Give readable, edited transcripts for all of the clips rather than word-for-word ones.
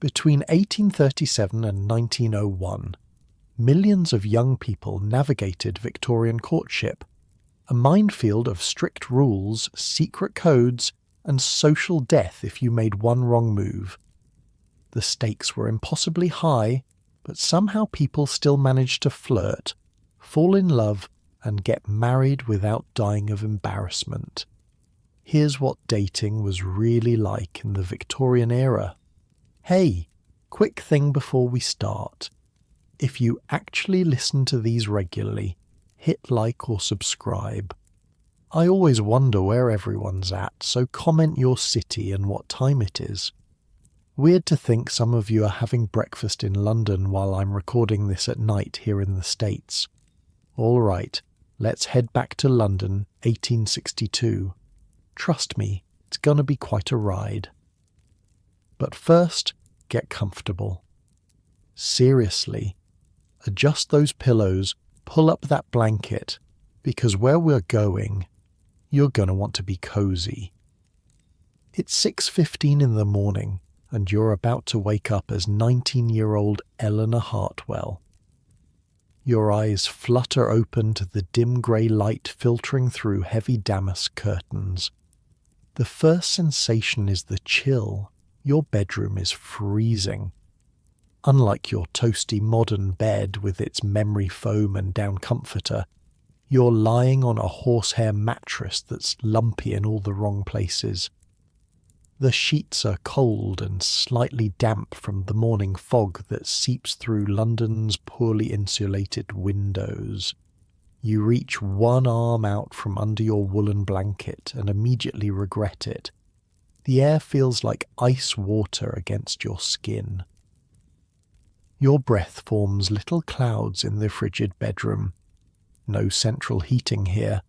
Between 1837 and 1901, millions of young people navigated Victorian courtship, a minefield of strict rules, secret codes, and social death if you made one wrong move. The stakes were impossibly high, but somehow people still managed to flirt, fall in love, and get married without dying of embarrassment. Here's what dating was really like in the Victorian era. Hey, quick thing before we start. If you actually listen to these regularly, hit like or subscribe. I always wonder where everyone's at, so comment your city and what time it is. Weird to think some of you are having breakfast in London while I'm recording this at night here in the States. All right, let's head back to London, 1862. Trust me, it's gonna be quite a ride. But first, get comfortable. Seriously, adjust those pillows, pull up that blanket, because where we're going, you're gonna want to be cozy. It's 6:15 in the morning, and you're about to wake up as 19-year-old Eleanor Hartwell. Your eyes flutter open to the dim grey light filtering through heavy damask curtains. The first sensation is the chill. Your bedroom is freezing. Unlike your toasty modern bed with its memory foam and down comforter, you're lying on a horsehair mattress that's lumpy in all the wrong places. The sheets are cold and slightly damp from the morning fog that seeps through London's poorly insulated windows. You reach one arm out from under your woolen blanket and immediately regret it. The air feels like ice water against your skin. Your breath forms little clouds in the frigid bedroom. No central heating here.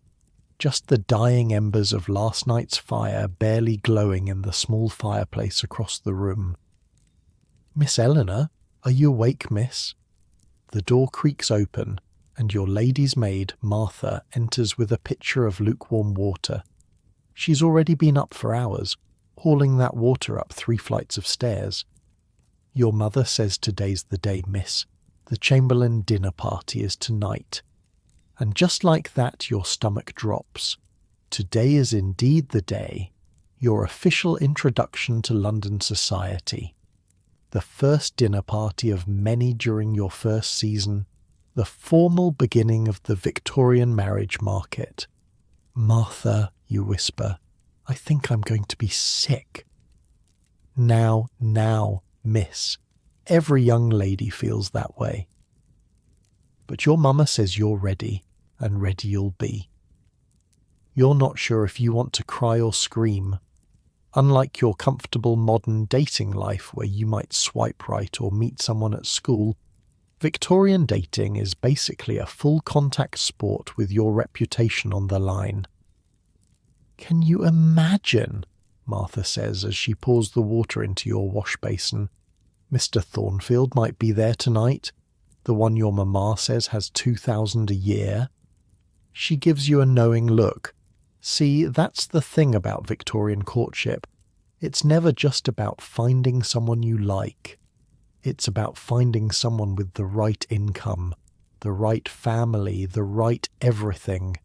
Just the dying embers of last night's fire barely glowing in the small fireplace across the room. "Miss Eleanor, are you awake, miss?" The door creaks open, and your lady's maid, Martha, enters with a pitcher of lukewarm water. She's already been up for hours, hauling that water up 3 flights of stairs. "Your mother says today's the day, miss. The Chamberlain dinner party is tonight." And just like that, your stomach drops. Today is indeed the day, your official introduction to London society. The first dinner party of many during your first season, the formal beginning of the Victorian marriage market. "Martha," you whisper, "I think I'm going to be sick." Now, miss. Every young lady feels that way. But your mama says you're ready, and ready you'll be. You're not sure if you want to cry or scream. Unlike your comfortable modern dating life where you might swipe right or meet someone at school, Victorian dating is basically a full-contact sport with your reputation on the line. "Can you imagine?" Martha says as she pours the water into your wash basin. "Mr. Thornfield might be there tonight. The one your mamma says has 2,000 a year." She gives you a knowing look. See, that's the thing about Victorian courtship. It's never just about finding someone you like. It's about finding someone with the right income, the right family, the right everything.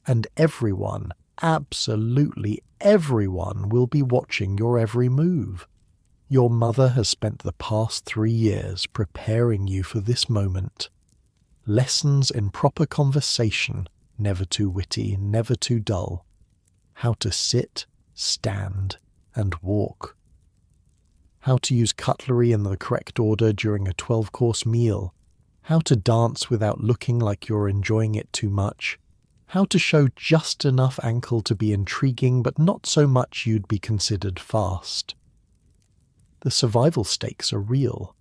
And everyone, absolutely everyone, will be watching your every move. Your mother has spent the past 3 years preparing you for this moment. Lessons in proper conversation, never too witty, never too dull. How to sit, stand, and walk. How to use cutlery in the correct order during a 12-course meal. How to dance without looking like you're enjoying it too much. How to show just enough ankle to be intriguing but not so much you'd be considered fast. The survival stakes are real.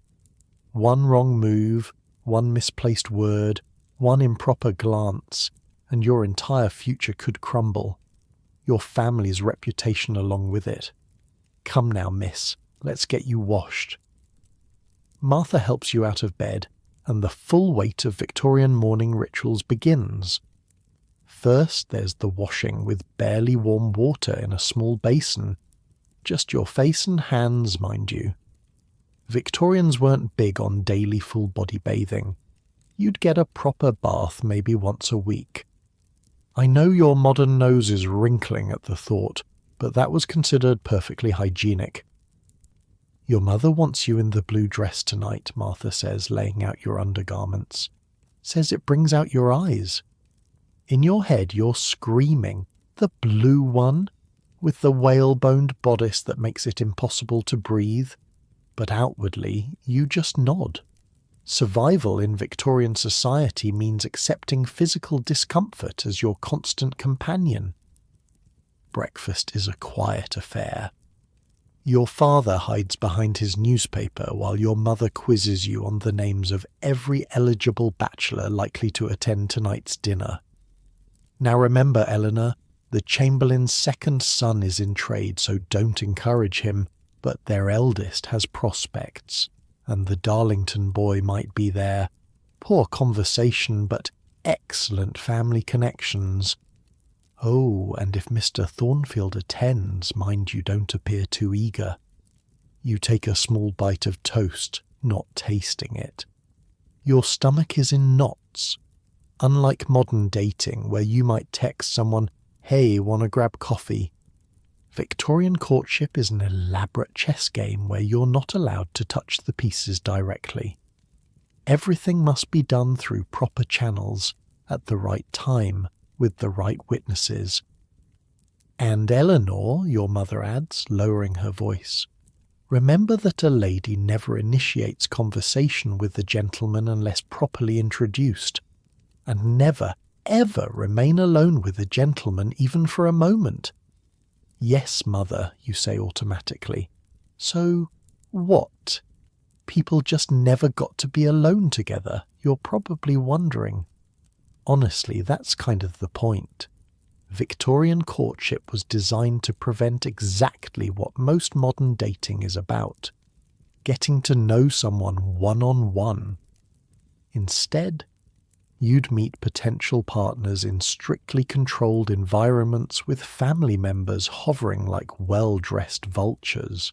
One wrong move, one misplaced word, one improper glance, and your entire future could crumble. Your family's reputation along with it. Come now, miss, let's get you washed. Martha helps you out of bed, and the full weight of Victorian morning rituals begins. First, there's the washing with barely warm water in a small basin. Just your face and hands, mind you. Victorians weren't big on daily full-body bathing. You'd get a proper bath maybe once a week. I know your modern nose is wrinkling at the thought, but that was considered perfectly hygienic. Your mother wants you in the blue dress tonight, Martha says, laying out your undergarments. Says it brings out your eyes. In your head you're screaming, the blue one, with the whaleboned bodice that makes it impossible to breathe. But outwardly, you just nod. Survival in Victorian society means accepting physical discomfort as your constant companion. Breakfast is a quiet affair. Your father hides behind his newspaper while your mother quizzes you on the names of every eligible bachelor likely to attend tonight's dinner. Now remember, Eleanor, the Chamberlain's second son is in trade, so don't encourage him, but their eldest has prospects, and the Darlington boy might be there. Poor conversation, but excellent family connections. Oh, and if Mr. Thornfield attends, mind you don't appear too eager. You take a small bite of toast, not tasting it. Your stomach is in knots. Unlike modern dating, where you might text someone, "Hey, wanna grab coffee?" Victorian courtship is an elaborate chess game where you're not allowed to touch the pieces directly. Everything must be done through proper channels, at the right time, with the right witnesses. And Eleanor, your mother adds, lowering her voice, remember that a lady never initiates conversation with a gentleman unless properly introduced, and never, ever remain alone with a gentleman even for a moment. Yes, mother, you say automatically. So, what? People just never got to be alone together, you're probably wondering. Honestly, that's kind of the point. Victorian courtship was designed to prevent exactly what most modern dating is about. Getting to know someone one-on-one. Instead, you'd meet potential partners in strictly controlled environments with family members hovering like well-dressed vultures.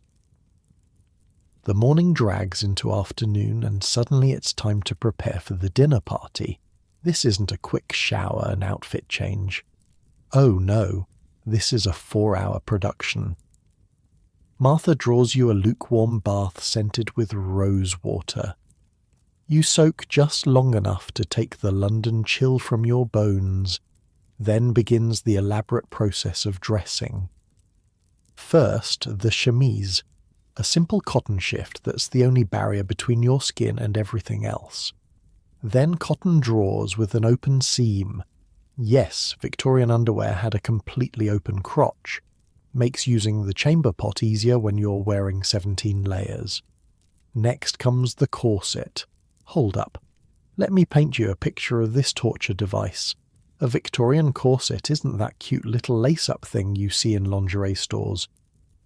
The morning drags into afternoon and suddenly it's time to prepare for the dinner party. This isn't a quick shower and outfit change. Oh no, this is a 4-hour production. Martha draws you a lukewarm bath scented with rose water. You soak just long enough to take the London chill from your bones. Then begins the elaborate process of dressing. First, the chemise, a simple cotton shift that's the only barrier between your skin and everything else. Then cotton drawers with an open seam. Yes, Victorian underwear had a completely open crotch. Makes using the chamber pot easier when you're wearing 17 layers. Next comes the corset. Hold up. Let me paint you a picture of this torture device. A Victorian corset isn't that cute little lace-up thing you see in lingerie stores.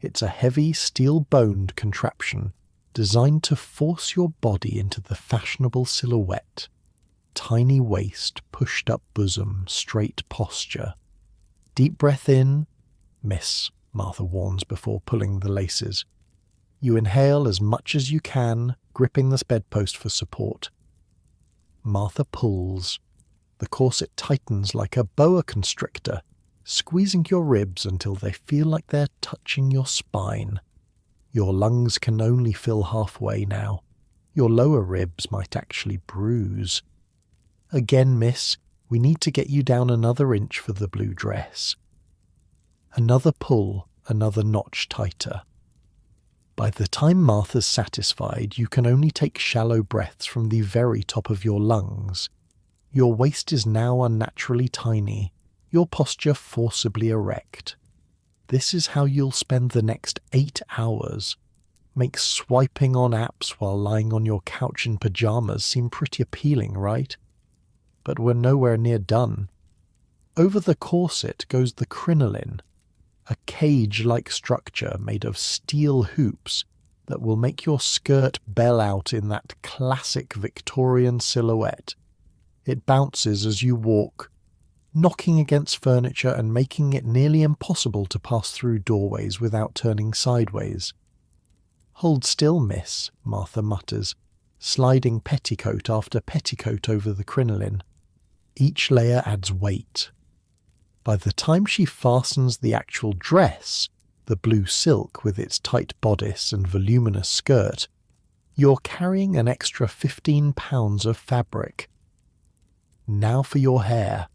It's a heavy, steel-boned contraption designed to force your body into the fashionable silhouette. Tiny waist, pushed-up bosom, straight posture. Deep breath in. Miss, Martha warns before pulling the laces. You inhale as much as you can, gripping the bedpost for support. Martha pulls. The corset tightens like a boa constrictor, squeezing your ribs until they feel like they're touching your spine. Your lungs can only fill halfway now. Your lower ribs might actually bruise. Again, miss, we need to get you down another inch for the blue dress. Another pull, another notch tighter. By the time Martha's satisfied, you can only take shallow breaths from the very top of your lungs. Your waist is now unnaturally tiny, your posture forcibly erect. This is how you'll spend the next 8 hours. Makes swiping on apps while lying on your couch in pajamas seem pretty appealing, right? But we're nowhere near done. Over the corset goes the crinoline, a cage-like structure made of steel hoops that will make your skirt bell out in that classic Victorian silhouette. It bounces as you walk, knocking against furniture and making it nearly impossible to pass through doorways without turning sideways. "Hold still, miss," Martha mutters, sliding petticoat after petticoat over the crinoline. Each layer adds weight. By the time she fastens the actual dress, the blue silk with its tight bodice and voluminous skirt, you're carrying an extra 15 pounds of fabric. Now for your hair.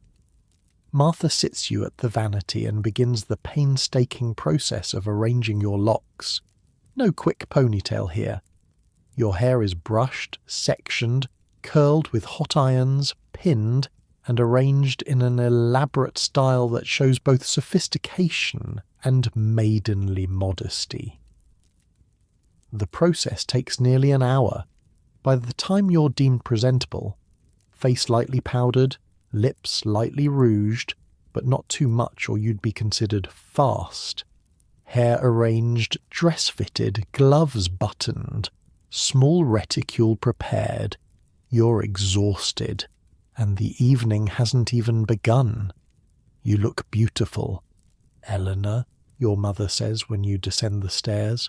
Martha sits you at the vanity and begins the painstaking process of arranging your locks. No quick ponytail here. Your hair is brushed, sectioned, curled with hot irons, pinned, and arranged in an elaborate style that shows both sophistication and maidenly modesty. The process takes nearly an hour. By the time you're deemed presentable, face lightly powdered, lips lightly rouged, but not too much or you'd be considered fast, hair arranged, dress fitted, gloves buttoned, small reticule prepared, you're exhausted, and the evening hasn't even begun. You look beautiful, Eleanor, your mother says when you descend the stairs.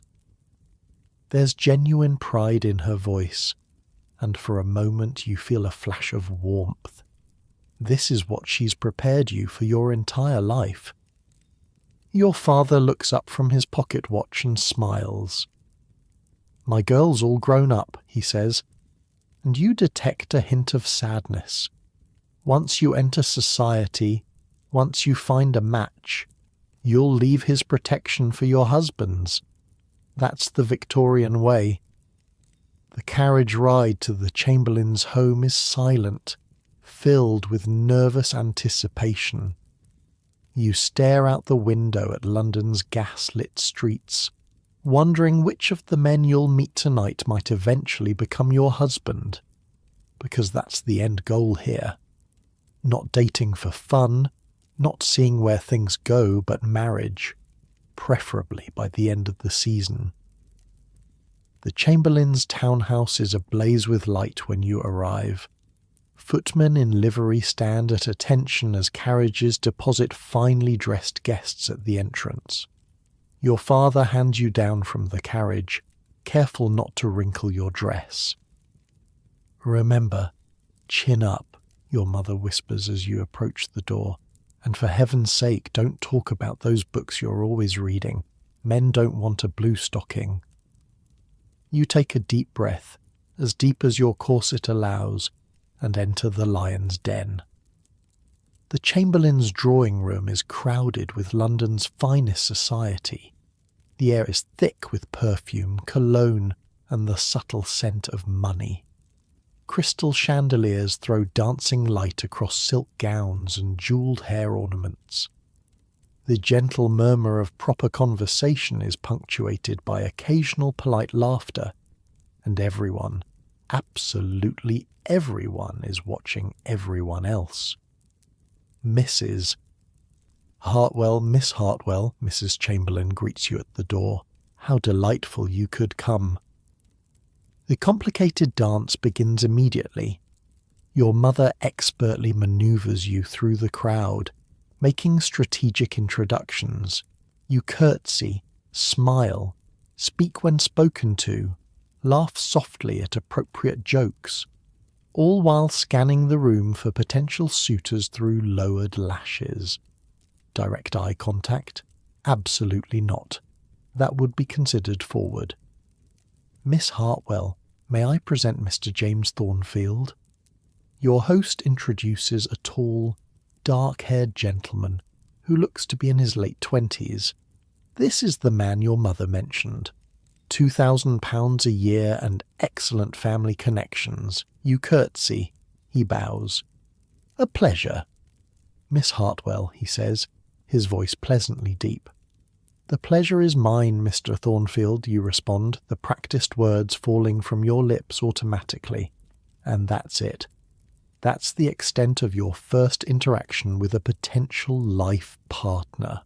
There's genuine pride in her voice, and for a moment you feel a flash of warmth. This is what she's prepared you for your entire life. Your father looks up from his pocket watch and smiles. "My girl's all grown up," he says, and you detect a hint of sadness. Once you enter society, once you find a match, you'll leave his protection for your husband's. That's the Victorian way. The carriage ride to the Chamberlain's home is silent, filled with nervous anticipation. You stare out the window at London's gas-lit streets, wondering which of the men you'll meet tonight might eventually become your husband, because that's the end goal here. Not dating for fun, not seeing where things go, but marriage, preferably by the end of the season. The Chamberlain's townhouse is ablaze with light when you arrive. Footmen in livery stand at attention as carriages deposit finely dressed guests at the entrance. Your father hands you down from the carriage, careful not to wrinkle your dress. "Remember, chin up," your mother whispers as you approach the door, "and for heaven's sake don't talk about those books you're always reading. Men don't want a blue stocking." You take a deep breath, as deep as your corset allows, and enter the lion's den. The Chamberlain's drawing room is crowded with London's finest society. The air is thick with perfume, cologne, and the subtle scent of money. Crystal chandeliers throw dancing light across silk gowns and jewelled hair ornaments. The gentle murmur of proper conversation is punctuated by occasional polite laughter, and everyone, absolutely everyone, is watching everyone else. Miss Hartwell, Mrs. Chamberlain greets you at the door. "How delightful you could come." The complicated dance begins immediately. Your mother expertly maneuvers you through the crowd, making strategic introductions. You curtsy, smile, speak when spoken to, laugh softly at appropriate jokes, all while scanning the room for potential suitors through lowered lashes. Direct eye contact? Absolutely not. That would be considered forward. "Miss Hartwell, may I present Mr. James Thornfield?" Your host introduces a tall, dark-haired gentleman who looks to be in his late 20s. This is the man your mother mentioned. £2,000 a year and excellent family connections. You curtsy. He bows. "A pleasure." "Miss Hartwell," he says, his voice pleasantly deep. "The pleasure is mine, Mr. Thornfield," you respond, the practiced words falling from your lips automatically. And that's it. That's the extent of your first interaction with a potential life partner.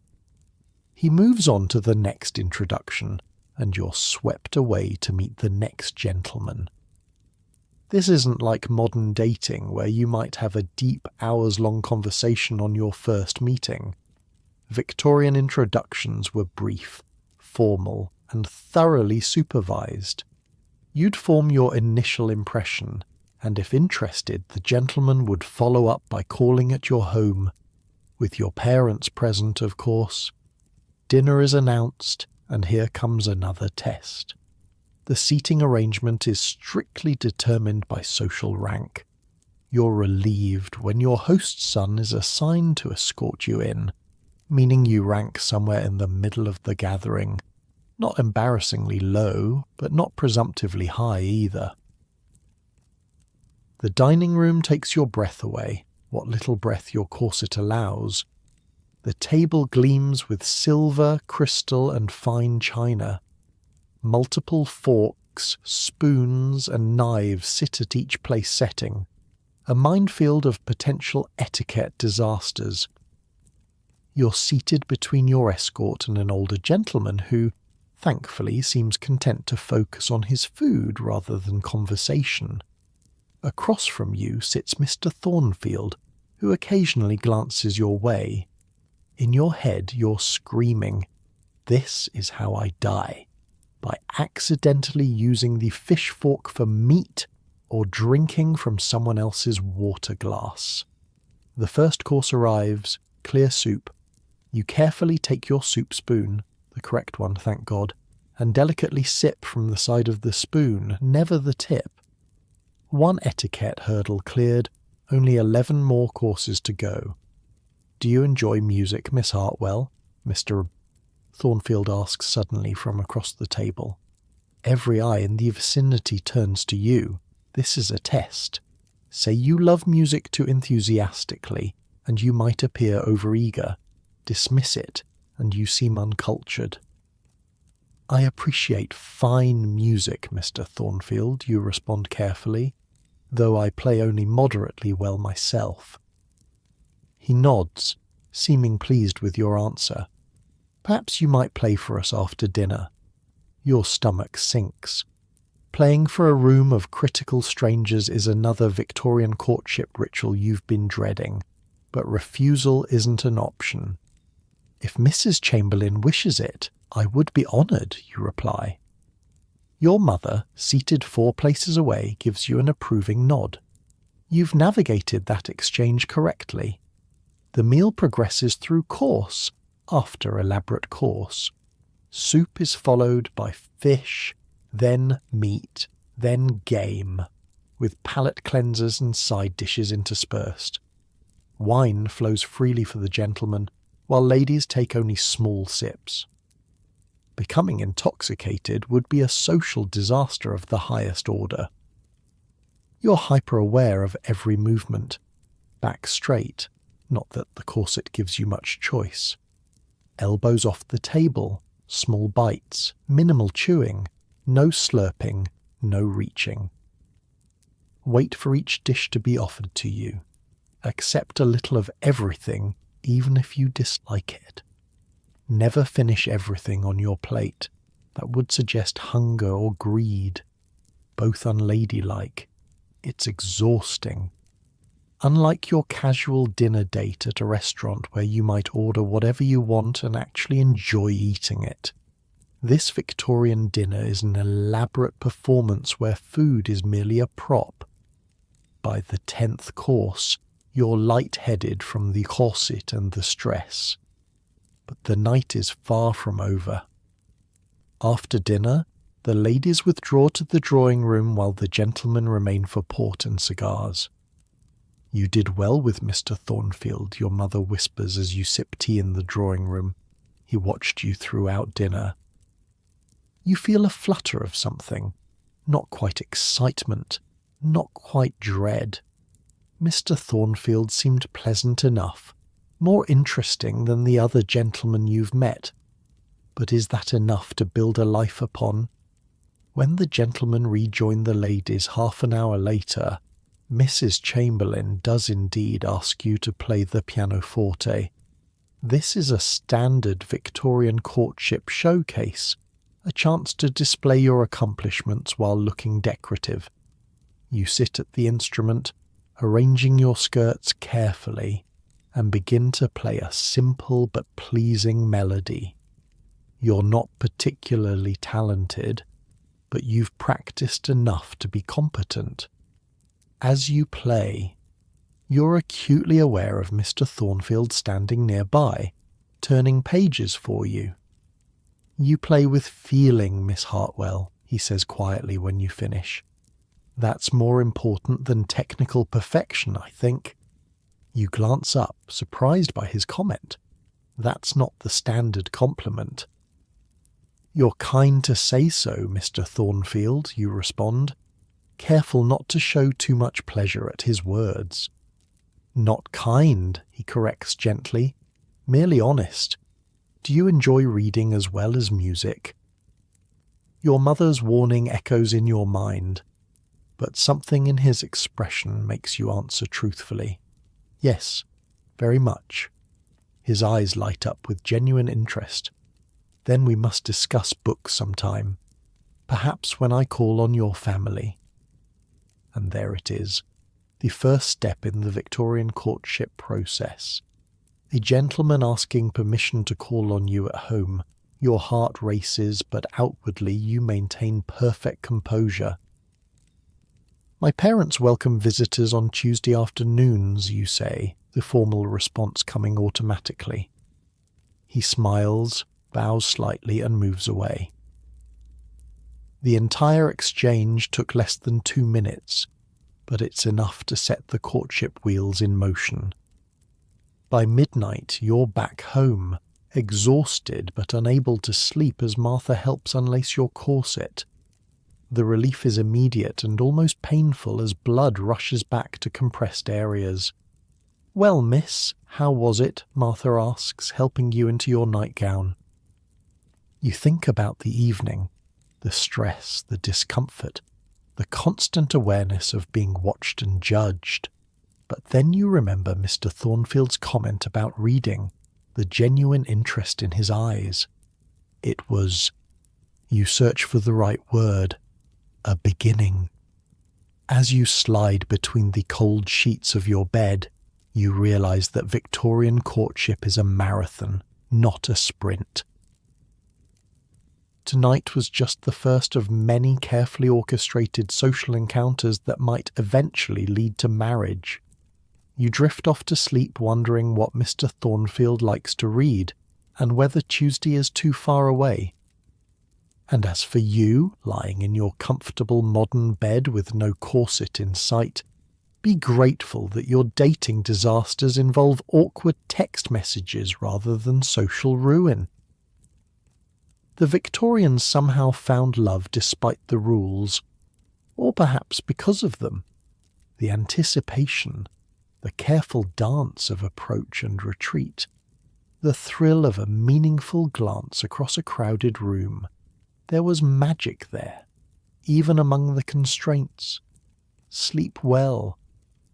He moves on to the next introduction, and you're swept away to meet the next gentleman. This isn't like modern dating, where you might have a deep, hours-long conversation on your first meeting. Victorian introductions were brief, formal, and thoroughly supervised. You'd form your initial impression, and if interested, the gentleman would follow up by calling at your home, with your parents present, of course. Dinner is announced, and here comes another test. The seating arrangement is strictly determined by social rank. You're relieved when your host's son is assigned to escort you in, meaning you rank somewhere in the middle of the gathering. Not embarrassingly low, but not presumptively high either. The dining room takes your breath away, what little breath your corset allows. The table gleams with silver, crystal, and fine china. Multiple forks, spoons, and knives sit at each place setting, a minefield of potential etiquette disasters. You're seated between your escort and an older gentleman who, thankfully, seems content to focus on his food rather than conversation. Across from you sits Mr. Thornfield, who occasionally glances your way. In your head you're screaming, "This is how I die," by accidentally using the fish fork for meat or drinking from someone else's water glass. The first course arrives, clear soup. You carefully take your soup spoon, the correct one, thank God, and delicately sip from the side of the spoon, never the tip. One etiquette hurdle cleared, only 11 more courses to go. "Do you enjoy music, Miss Hartwell?" Mr. Thornfield asks suddenly from across the table. Every eye in the vicinity turns to you. This is a test. Say you love music too enthusiastically, and you might appear overeager. Dismiss it, and you seem uncultured. "I appreciate fine music, Mr. Thornfield," you respond carefully, "though I play only moderately well myself." He nods, seeming pleased with your answer. "Perhaps you might play for us after dinner." Your stomach sinks. Playing for a room of critical strangers is another Victorian courtship ritual you've been dreading, but refusal isn't an option. "If Mrs. Chamberlain wishes it, I would be honoured," you reply. Your mother, seated 4 places away, gives you an approving nod. You've navigated that exchange correctly. The meal progresses through course after elaborate course. Soup is followed by fish, then meat, then game, with palate cleansers and side dishes interspersed. Wine flows freely for the gentlemen, while ladies take only small sips. Becoming intoxicated would be a social disaster of the highest order. You're hyper-aware of every movement. Back straight, not that the corset gives you much choice. Elbows off the table, small bites, minimal chewing, no slurping, no reaching. Wait for each dish to be offered to you. Accept a little of everything, even if you dislike it. Never finish everything on your plate. That would suggest hunger or greed. Both unladylike. It's exhausting. Unlike your casual dinner date at a restaurant where you might order whatever you want and actually enjoy eating it, this Victorian dinner is an elaborate performance where food is merely a prop. By the 10th course, you're light-headed from the corset and the stress. But the night is far from over. After dinner, the ladies withdraw to the drawing room while the gentlemen remain for port and cigars. "You did well with Mr. Thornfield," your mother whispers as you sip tea in the drawing room. "He watched you throughout dinner." You feel a flutter of something, not quite excitement, not quite dread. Mr. Thornfield seemed pleasant enough, more interesting than the other gentlemen you've met. But is that enough to build a life upon? When the gentlemen rejoin the ladies half an hour later, Mrs. Chamberlain does indeed ask you to play the pianoforte. This is a standard Victorian courtship showcase, a chance to display your accomplishments while looking decorative. You sit at the instrument, arranging your skirts carefully, and begin to play a simple but pleasing melody. You're not particularly talented, but you've practiced enough to be competent. As you play, you're acutely aware of Mr. Thornfield standing nearby, turning pages for you. You play with feeling, Miss Hartwell, he says quietly when you finish. That's more important than technical perfection, I think. You glance up, surprised by his comment. That's not the standard compliment. You're kind to say so, Mr. Thornfield, you respond, careful not to show too much pleasure at his words. Not kind, he corrects gently, merely honest. Do you enjoy reading as well as music? Your mother's warning echoes in your mind, but something in his expression makes you answer truthfully. Yes, very much. His eyes light up with genuine interest. Then we must discuss books sometime, perhaps when I call on your family. And there it is, the first step in the Victorian courtship process. A gentleman asking permission to call on you at home. Your heart races, but outwardly you maintain perfect composure. My parents welcome visitors on Tuesday afternoons, you say, the formal response coming automatically. He smiles, bows slightly and moves away. The entire exchange took less than 2 minutes, but it's enough to set the courtship wheels in motion. By midnight, you're back home, exhausted but unable to sleep as Martha helps unlace your corset. The relief is immediate and almost painful as blood rushes back to compressed areas. "Well, miss, how was it?" Martha asks, helping you into your nightgown. You think about the evening, the stress, the discomfort, the constant awareness of being watched and judged. But then you remember Mr. Thornfield's comment about reading, the genuine interest in his eyes. It was, you search for the right word, a beginning. As you slide between the cold sheets of your bed, you realize that Victorian courtship is a marathon, not a sprint. Tonight was just the first of many carefully orchestrated social encounters that might eventually lead to marriage. You drift off to sleep wondering what Mr. Thornfield likes to read, and whether Tuesday is too far away. And as for you, lying in your comfortable modern bed with no corset in sight, be grateful that your dating disasters involve awkward text messages rather than social ruin. The Victorians somehow found love despite the rules, or perhaps because of them. The anticipation, the careful dance of approach and retreat, the thrill of a meaningful glance across a crowded room. There was magic there, even among the constraints. Sleep well,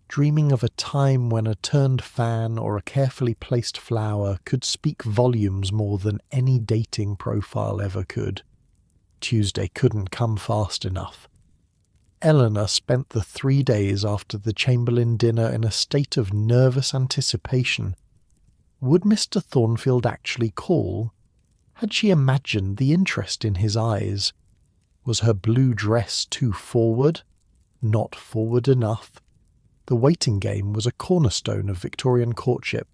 dreaming of a time when a turned fan or a carefully placed flower could speak volumes more than any dating profile ever could. Tuesday couldn't come fast enough. Eleanor spent the 3 days after the Chamberlain dinner in a state of nervous anticipation. Would Mr. Thornfield actually call? Had she imagined the interest in his eyes? Was her blue dress too forward? Not forward enough? The waiting game was a cornerstone of Victorian courtship,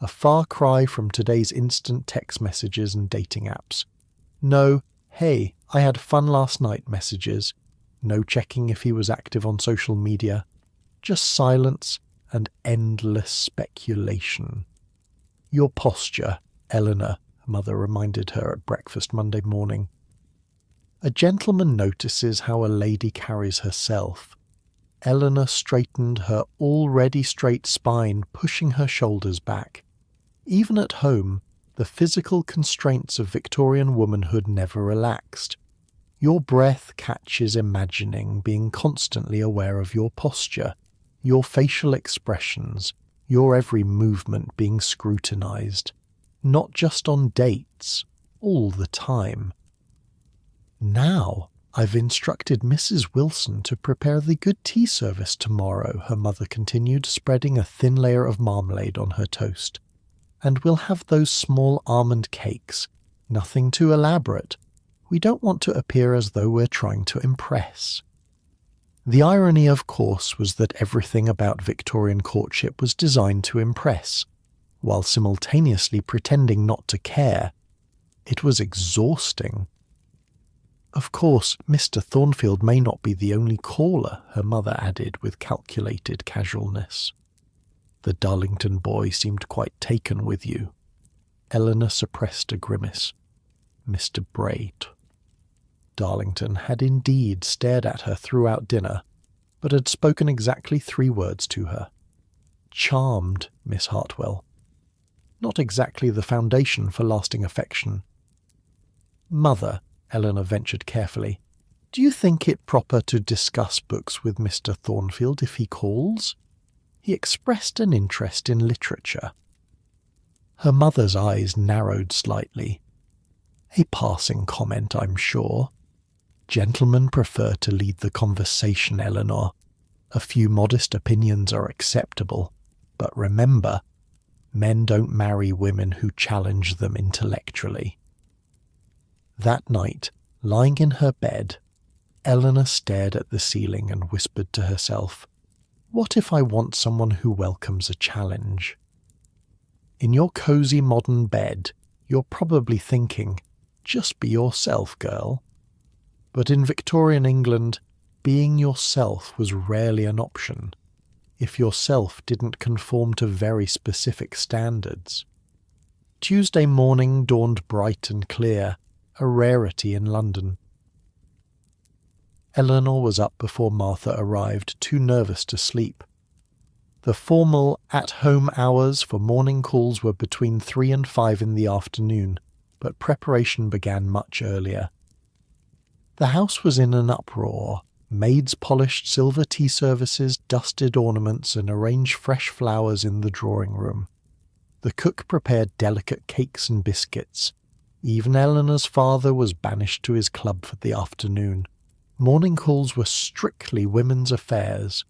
a far cry from today's instant text messages and dating apps. No, "Hey, I had fun last night" messages. No checking if he was active on social media. Just silence and endless speculation. "Your posture, Eleanor," Mother reminded her at breakfast Monday morning. A gentleman notices how a lady carries herself. Eleanor straightened her already straight spine, pushing her shoulders back. Even at home, the physical constraints of Victorian womanhood never relaxed. Your breath catches imagining being constantly aware of your posture, your facial expressions, your every movement being scrutinized. Not just on dates, all the time. "Now, I've instructed Mrs. Wilson to prepare the good tea service tomorrow," her mother continued, spreading a thin layer of marmalade on her toast. "And we'll have those small almond cakes. Nothing too elaborate. We don't want to appear as though we're trying to impress." The irony, of course, was that everything about Victorian courtship was designed to impress, while simultaneously pretending not to care. It was exhausting. "Of course, Mr. Thornfield may not be the only caller," her mother added with calculated casualness. "The Darlington boy seemed quite taken with you." Eleanor suppressed a grimace. "Mr. Brate." Darlington had indeed stared at her throughout dinner, but had spoken exactly 3 words to her. "Charmed, Miss Hartwell." Not exactly the foundation for lasting affection. "Mother," Eleanor ventured carefully, "do you think it proper to discuss books with Mr. Thornfield if he calls? He expressed an interest in literature." Her mother's eyes narrowed slightly. "A passing comment, I'm sure. Gentlemen prefer to lead the conversation, Eleanor. A few modest opinions are acceptable, but remember, men don't marry women who challenge them intellectually." That night, lying in her bed, Eleanor stared at the ceiling and whispered to herself, "What if I want someone who welcomes a challenge?" In your cozy modern bed, you're probably thinking, "Just be yourself, girl." But in Victorian England, being yourself was rarely an option, if yourself didn't conform to very specific standards. Tuesday morning dawned bright and clear, a rarity in London. Eleanor was up before Martha arrived, too nervous to sleep. The formal at-home hours for morning calls were between 3 and 5 in the afternoon, but preparation began much earlier. The house was in an uproar. Maids polished silver tea services, dusted ornaments, and arranged fresh flowers in the drawing room. The cook prepared delicate cakes and biscuits. Even Eleanor's father was banished to his club for the afternoon. Morning calls were strictly women's affairs.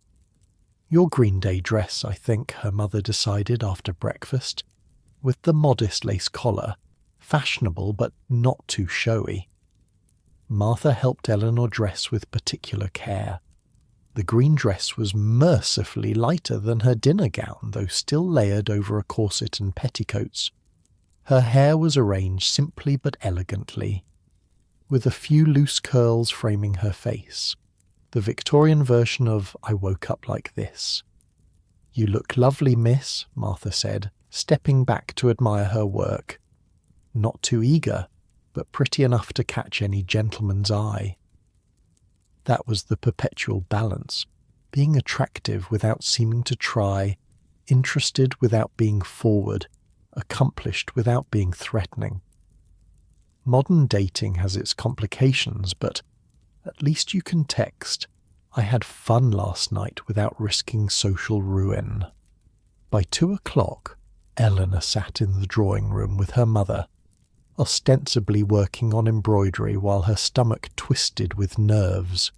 "Your Green Day dress, I think," her mother decided after breakfast, with the modest lace collar, fashionable but not too showy. Martha helped Eleanor dress with particular care. The green dress was mercifully lighter than her dinner gown, though still layered over a corset and petticoats. Her hair was arranged simply but elegantly, with a few loose curls framing her face, the Victorian version of "I woke up like this." "You look lovely, miss," Martha said, stepping back to admire her work. Not too eager, but pretty enough to catch any gentleman's eye. That was the perpetual balance, being attractive without seeming to try, interested without being forward, accomplished without being threatening. Modern dating has its complications, but at least you can text, "I had fun last night," without risking social ruin. By 2 o'clock, Eleanor sat in the drawing room with her mother, ostensibly working on embroidery while her stomach twisted with nerves.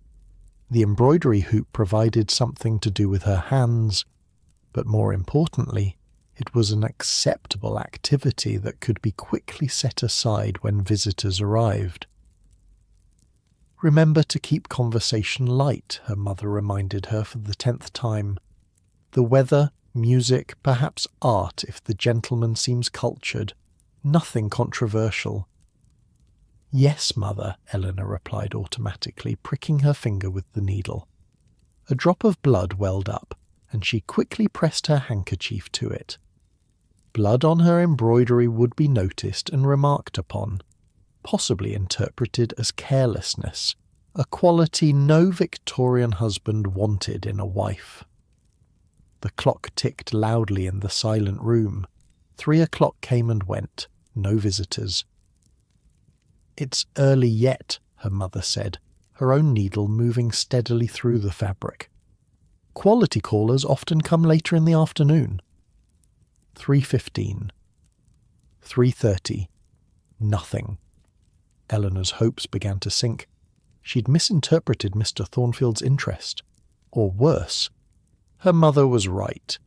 The embroidery hoop provided something to do with her hands, but more importantly, it was an acceptable activity that could be quickly set aside when visitors arrived. "Remember to keep conversation light," her mother reminded her for the 10th time. "The weather, music, perhaps art if the gentleman seems cultured. Nothing controversial." "Yes, mother," Eleanor replied automatically, pricking her finger with the needle. A drop of blood welled up, and she quickly pressed her handkerchief to it. Blood on her embroidery would be noticed and remarked upon, possibly interpreted as carelessness, a quality no Victorian husband wanted in a wife. The clock ticked loudly in the silent room. 3 o'clock came and went, no visitors. "It's early yet," her mother said, her own needle moving steadily through the fabric. "Quality callers often come later in the afternoon." 3:15. 3:30. Nothing. Eleanor's hopes began to sink. She'd misinterpreted Mr. Thornfield's interest. Or worse. Her mother was right.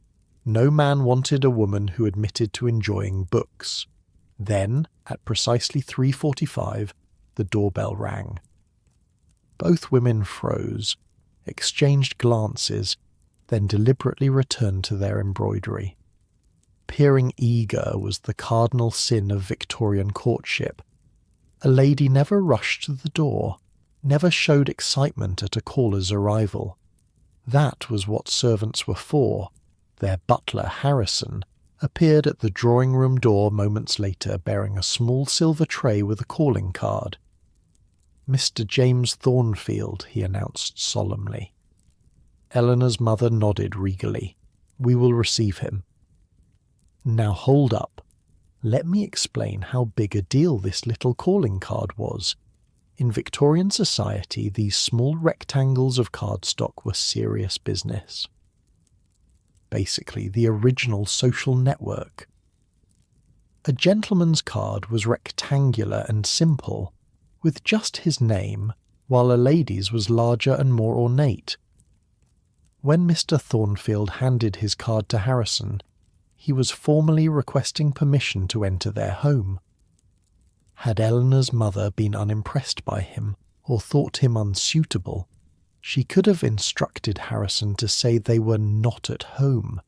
No man wanted a woman who admitted to enjoying books. Then, at precisely 3:45, the doorbell rang. Both women froze, exchanged glances, then deliberately returned to their embroidery. Appearing eager was the cardinal sin of Victorian courtship. A lady never rushed to the door, never showed excitement at a caller's arrival. That was what servants were for. Their butler, Harrison, appeared at the drawing-room door moments later bearing a small silver tray with a calling card. "Mr. James Thornfield," he announced solemnly. Eleanor's mother nodded regally. "We will receive him." "Now hold up. Let me explain how big a deal this little calling card was. In Victorian society, these small rectangles of cardstock were serious business. Basically, the original social network. A gentleman's card was rectangular and simple, with just his name, while a lady's was larger and more ornate. When Mr. Thornfield handed his card to Harrison, he was formally requesting permission to enter their home. Had Eleanor's mother been unimpressed by him, or thought him unsuitable, she could have instructed Harrison to say they were not at home.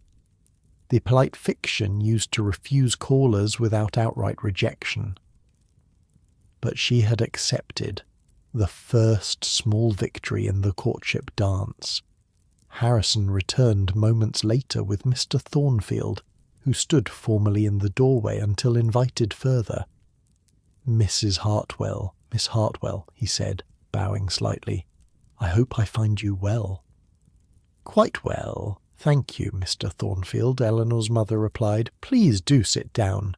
The polite fiction used to refuse callers without outright rejection. But she had accepted the first small victory in the courtship dance. Harrison returned moments later with Mr. Thornfield, who stood formally in the doorway until invited further. "Miss Hartwell," he said, bowing slightly. "I hope I find you well." "Quite well, thank you, Mr. Thornfield," Eleanor's mother replied. "Please do sit down."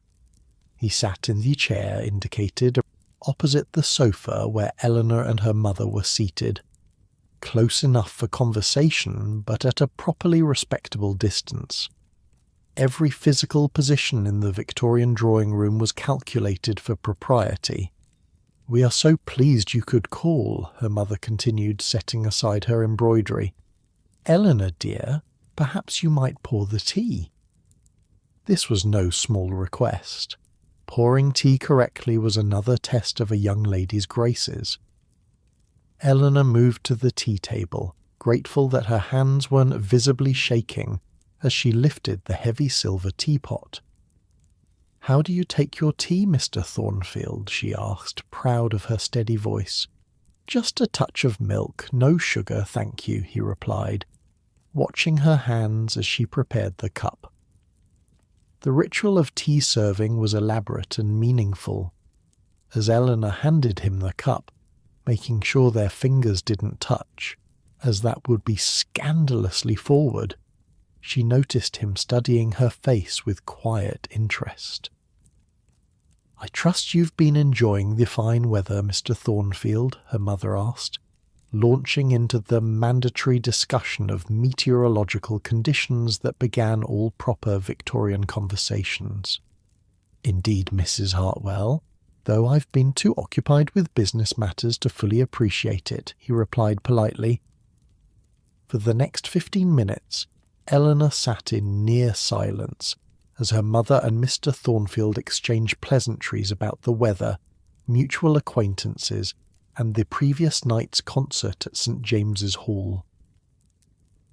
He sat in the chair indicated, opposite the sofa where Eleanor and her mother were seated. Close enough for conversation, but at a properly respectable distance. Every physical position in the Victorian drawing-room was calculated for propriety. "We are so pleased you could call," her mother continued, setting aside her embroidery. "Eleanor, dear, perhaps you might pour the tea." This was no small request. Pouring tea correctly was another test of a young lady's graces. Eleanor moved to the tea table, grateful that her hands weren't visibly shaking as she lifted the heavy silver teapot. "How do you take your tea, Mr. Thornfield?" she asked, proud of her steady voice. "Just a touch of milk, no sugar, thank you," he replied, watching her hands as she prepared the cup. The ritual of tea serving was elaborate and meaningful. As Eleanor handed him the cup, making sure their fingers didn't touch, as that would be scandalously forward, she noticed him studying her face with quiet interest. "I trust you've been enjoying the fine weather, Mr. Thornfield," her mother asked, launching into the mandatory discussion of meteorological conditions that began all proper Victorian conversations. "Indeed, Mrs. Hartwell, though I've been too occupied with business matters to fully appreciate it," he replied politely. For the next 15 minutes, Eleanor sat in near silence as her mother and Mr. Thornfield exchanged pleasantries about the weather, mutual acquaintances, and the previous night's concert at St. James's Hall.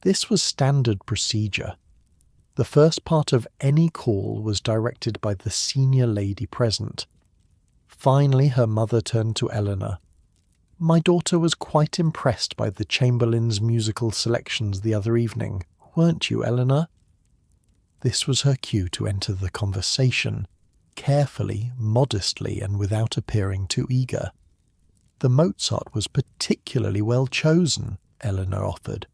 This was standard procedure. The first part of any call was directed by the senior lady present. Finally, her mother turned to Eleanor. "My daughter was quite impressed by the Chamberlain's musical selections the other evening. Weren't you, Eleanor?" This was her cue to enter the conversation, carefully, modestly, and without appearing too eager. "The Mozart was particularly well chosen," Eleanor offered.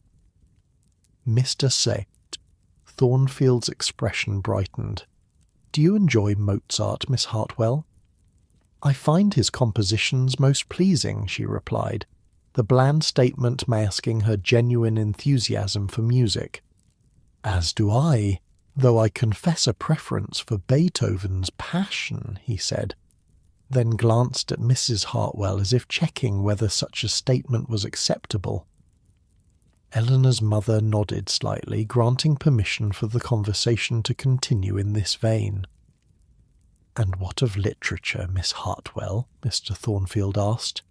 "Mr. Seht." Thornfield's expression brightened. "Do you enjoy Mozart, Miss Hartwell?" "I find his compositions most pleasing," she replied, the bland statement masking her genuine enthusiasm for music. "As do I, though I confess a preference for Beethoven's Passion," he said, then glanced at Mrs. Hartwell as if checking whether such a statement was acceptable. Eleanor's mother nodded slightly, granting permission for the conversation to continue in this vein. "And what of literature, Miss Hartwell?" Mr. Thornfield asked,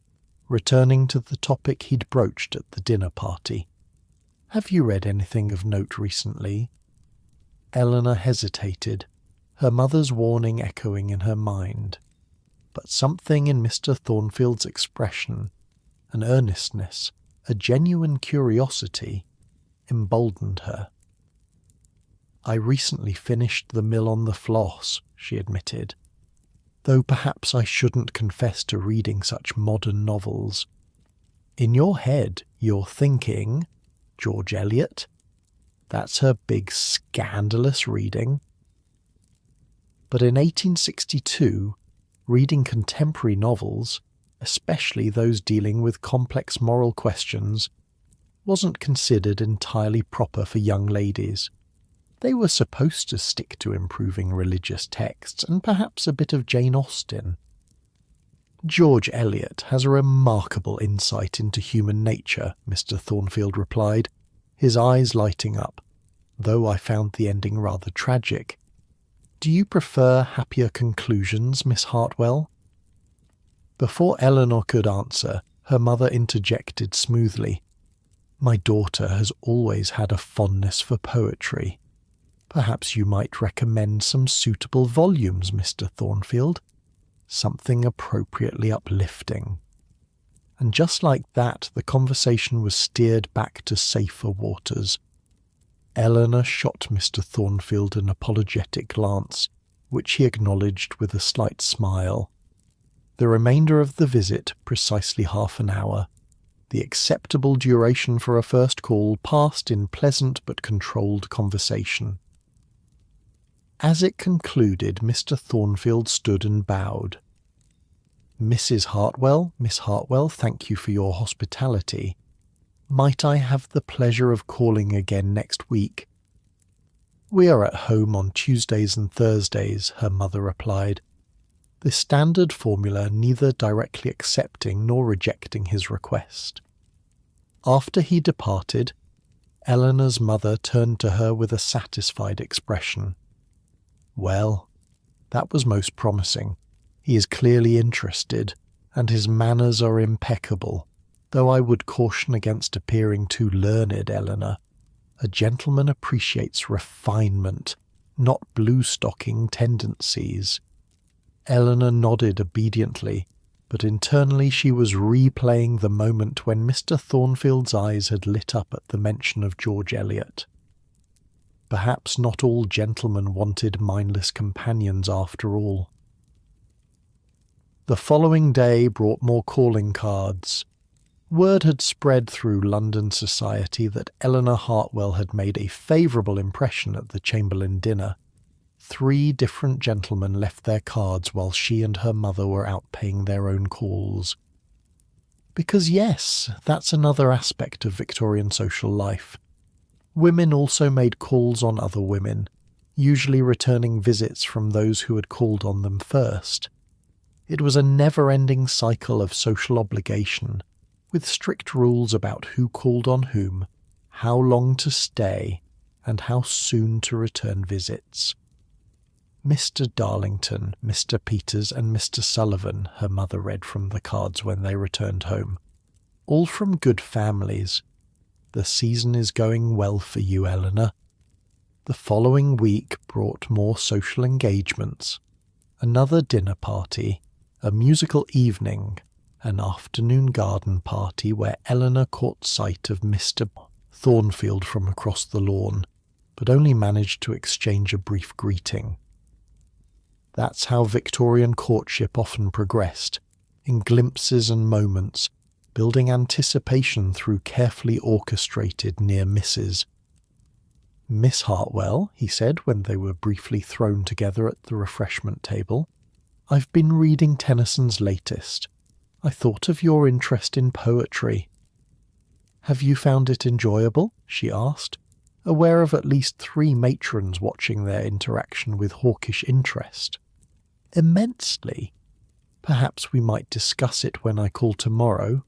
returning to the topic he'd broached at the dinner party. "Have you read anything of note recently?" Eleanor hesitated, her mother's warning echoing in her mind. But something in Mr. Thornfield's expression, an earnestness, a genuine curiosity, emboldened her. "I recently finished The Mill on the Floss," she admitted, "though perhaps I shouldn't confess to reading such modern novels. In your head, you're thinking, George Eliot? That's her big scandalous reading." But in 1862, reading contemporary novels, especially those dealing with complex moral questions, wasn't considered entirely proper for young ladies. They were supposed to stick to improving religious texts and perhaps a bit of Jane Austen. "George Eliot has a remarkable insight into human nature," Mr. Thornfield replied, his eyes lighting up, though I found the ending rather tragic. "Do you prefer happier conclusions, Miss Hartwell?" Before Eleanor could answer, her mother interjected smoothly. "My daughter has always had a fondness for poetry. Perhaps you might recommend some suitable volumes, Mr. Thornfield. Something appropriately uplifting." And just like that, the conversation was steered back to safer waters. Eleanor shot Mr. Thornfield an apologetic glance, which he acknowledged with a slight smile. The remainder of the visit, precisely half an hour, the acceptable duration for a first call, passed in pleasant but controlled conversation. As it concluded, Mr. Thornfield stood and bowed. Miss Hartwell, thank you for your hospitality. Might I have the pleasure of calling again next week?" "We are at home on Tuesdays and Thursdays," her mother replied, the standard formula neither directly accepting nor rejecting his request. After he departed, Eleanor's mother turned to her with a satisfied expression. "Well, that was most promising. He is clearly interested, and his manners are impeccable, though I would caution against appearing too learned, Eleanor. A gentleman appreciates refinement, not blue-stocking tendencies." Eleanor nodded obediently, but internally she was replaying the moment when Mr. Thornfield's eyes had lit up at the mention of George Eliot. Perhaps not all gentlemen wanted mindless companions after all. The following day brought more calling cards. Word had spread through London society that Eleanor Hartwell had made a favourable impression at the Chamberlain dinner. 3 different gentlemen left their cards while she and her mother were out paying their own calls. Because yes, that's another aspect of Victorian social life. Women also made calls on other women, usually returning visits from those who had called on them first. It was a never-ending cycle of social obligation, with strict rules about who called on whom, how long to stay, and how soon to return visits. "Mr. Darlington, Mr. Peters, and Mr. Sullivan," her mother read from the cards when they returned home. "All from good families. The season is going well for you, Eleanor." The following week brought more social engagements. Another dinner party, a musical evening, an afternoon garden party where Eleanor caught sight of Mr. Thornfield from across the lawn, but only managed to exchange a brief greeting. That's how Victorian courtship often progressed, in glimpses and moments, building anticipation through carefully orchestrated near misses. "Miss Hartwell," he said when they were briefly thrown together at the refreshment table, "I've been reading Tennyson's latest. I thought of your interest in poetry." "Have you found it enjoyable?" she asked, aware of at least 3 matrons watching their interaction with hawkish interest. "Immensely. Perhaps we might discuss it when I call tomorrow."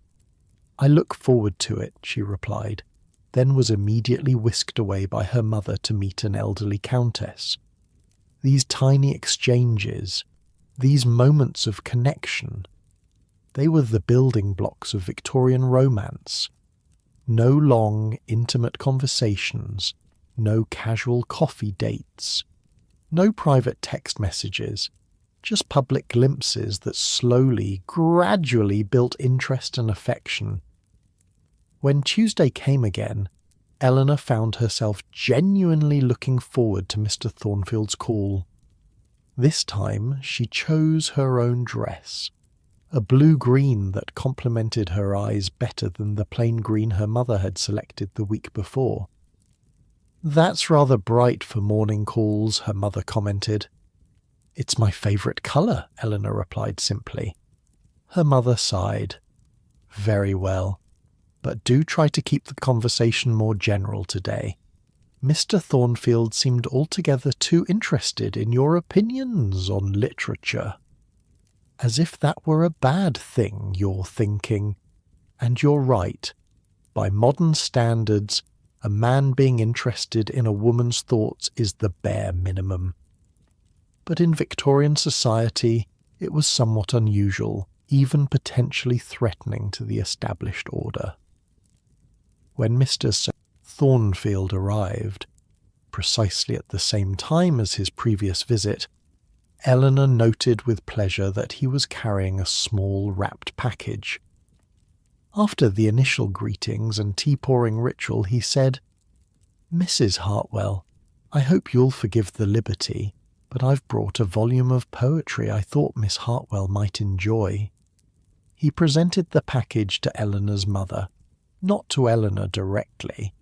"I look forward to it," she replied, then was immediately whisked away by her mother to meet an elderly countess. These tiny exchanges, These moments of connection, they were the building blocks of Victorian romance. No long, intimate conversations, no casual coffee dates, no private text messages, just public glimpses that slowly, gradually built interest and affection. When Tuesday came again, Eleanor found herself genuinely looking forward to Mr. Thornfield's call. This time she chose her own dress, a blue-green that complemented her eyes better than the plain green her mother had selected the week before. "That's rather bright for morning calls," her mother commented. "It's my favourite colour," Eleanor replied simply. Her mother sighed. "Very well, but do try to keep the conversation more general today. Mr. Thornfield seemed altogether too interested in your opinions on literature." "As if that were a bad thing, you're thinking. And you're right. By modern standards, a man being interested in a woman's thoughts is the bare minimum. But in Victorian society, it was somewhat unusual, even potentially threatening to the established order." When Mr. Thornfield arrived, precisely at the same time as his previous visit, Eleanor noted with pleasure that he was carrying a small wrapped package. After the initial greetings and tea-pouring ritual, he said, "Mrs. Hartwell, I hope you'll forgive the liberty, but I've brought a volume of poetry I thought Miss Hartwell might enjoy." He presented the package to Eleanor's mother, not to Eleanor directly.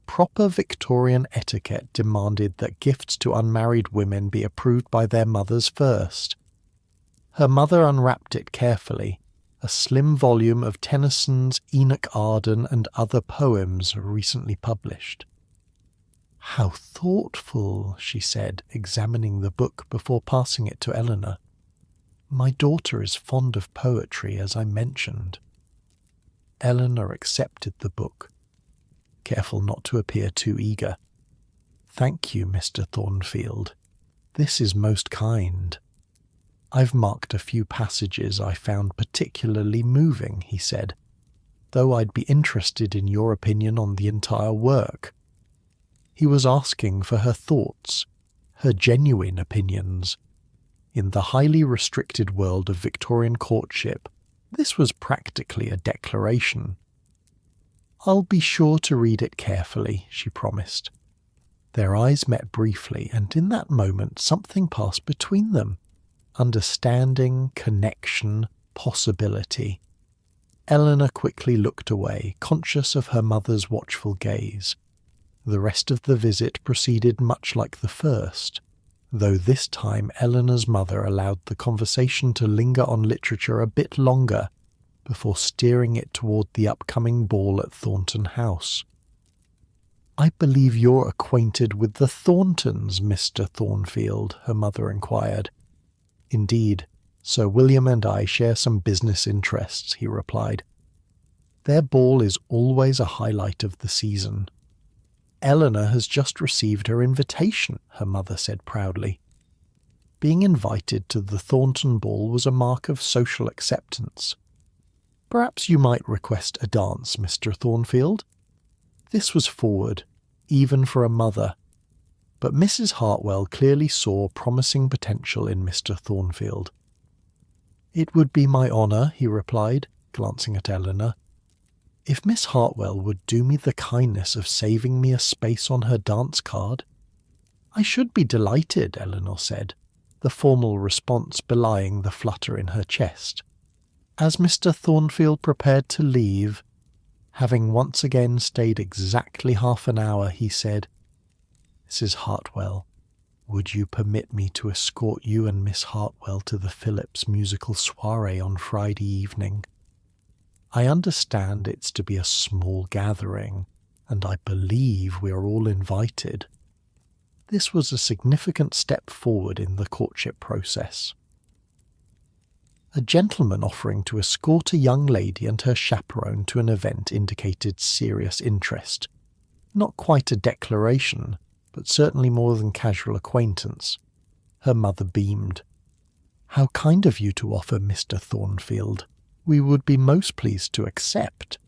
Proper Victorian etiquette demanded that gifts to unmarried women be approved by their mothers first. Her mother unwrapped it carefully, a slim volume of Tennyson's Enoch Arden and other poems recently published. "How thoughtful," she said, examining the book before passing it to Eleanor. "My daughter is fond of poetry, as I mentioned." Eleanor accepted the book, careful not to appear too eager. "Thank you, Mr. Thornfield. This is most kind. I've marked a few passages I found particularly moving," he said, "though I'd be interested in your opinion on the entire work." He was asking for her thoughts, her genuine opinions. In the highly restricted world of Victorian courtship, this was practically a declaration. "I'll be sure to read it carefully," she promised. Their eyes met briefly, and in that moment something passed between them. Understanding, connection, possibility. Eleanor quickly looked away, conscious of her mother's watchful gaze. The rest of the visit proceeded much like the first, though this time Eleanor's mother allowed the conversation to linger on literature a bit longer before steering it toward the upcoming ball at Thornton House. "I believe you're acquainted with the Thorntons, Mr. Thornfield?" her mother inquired. "Indeed, Sir William and I share some business interests," he replied. "Their ball is always a highlight of the season." "Eleanor has just received her invitation," her mother said proudly. Being invited to the Thornton ball was a mark of social acceptance. "Perhaps you might request a dance, Mr. Thornfield?" This was forward, even for a mother, but Mrs. Hartwell clearly saw promising potential in Mr. Thornfield. "It would be my honour," he replied, glancing at Eleanor. "If Miss Hartwell would do me the kindness of saving me a space on her dance card." "I should be delighted," Eleanor said, the formal response belying the flutter in her chest. As Mr. Thornfield prepared to leave, having once again stayed exactly half an hour, he said, "Mrs. Hartwell, would you permit me to escort you and Miss Hartwell to the Phillips musical soiree on Friday evening? I understand it's to be a small gathering, and I believe we are all invited." This was a significant step forward in the courtship process. A gentleman offering to escort a young lady and her chaperone to an event indicated serious interest. Not quite a declaration, but certainly more than casual acquaintance. Her mother beamed. "How kind of you to offer, Mr. Thornfield. We would be most pleased to accept."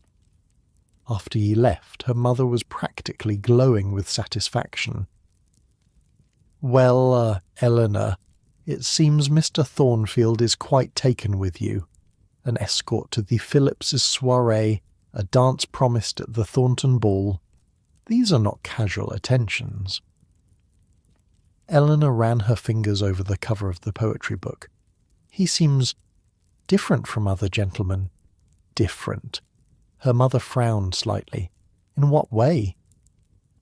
After he left, her mother was practically glowing with satisfaction. "Well, Eleanor, it seems Mr. Thornfield is quite taken with you. An escort to the Phillips's soirée, a dance promised at the Thornton ball. These are not casual attentions." Eleanor ran her fingers over the cover of the poetry book. "He seems different from other gentlemen." "Different?" Her mother frowned slightly. "In what way?"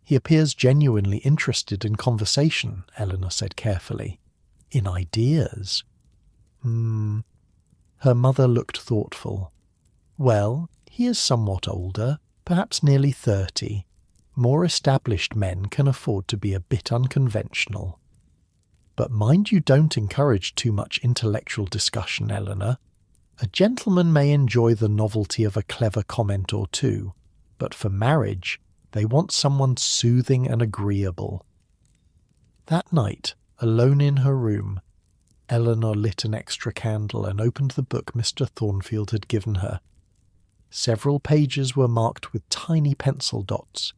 "He appears genuinely interested in conversation," Eleanor said carefully. "In ideas." Her mother looked thoughtful. "Well, he is somewhat older, perhaps nearly 30. More established men can afford to be a bit unconventional. But mind you don't encourage too much intellectual discussion, Eleanor. A gentleman may enjoy the novelty of a clever comment or two, but for marriage they want someone soothing and agreeable." That night, alone in her room, Eleanor lit an extra candle and opened the book Mr. Thornfield had given her. Several pages were marked with tiny pencil dots,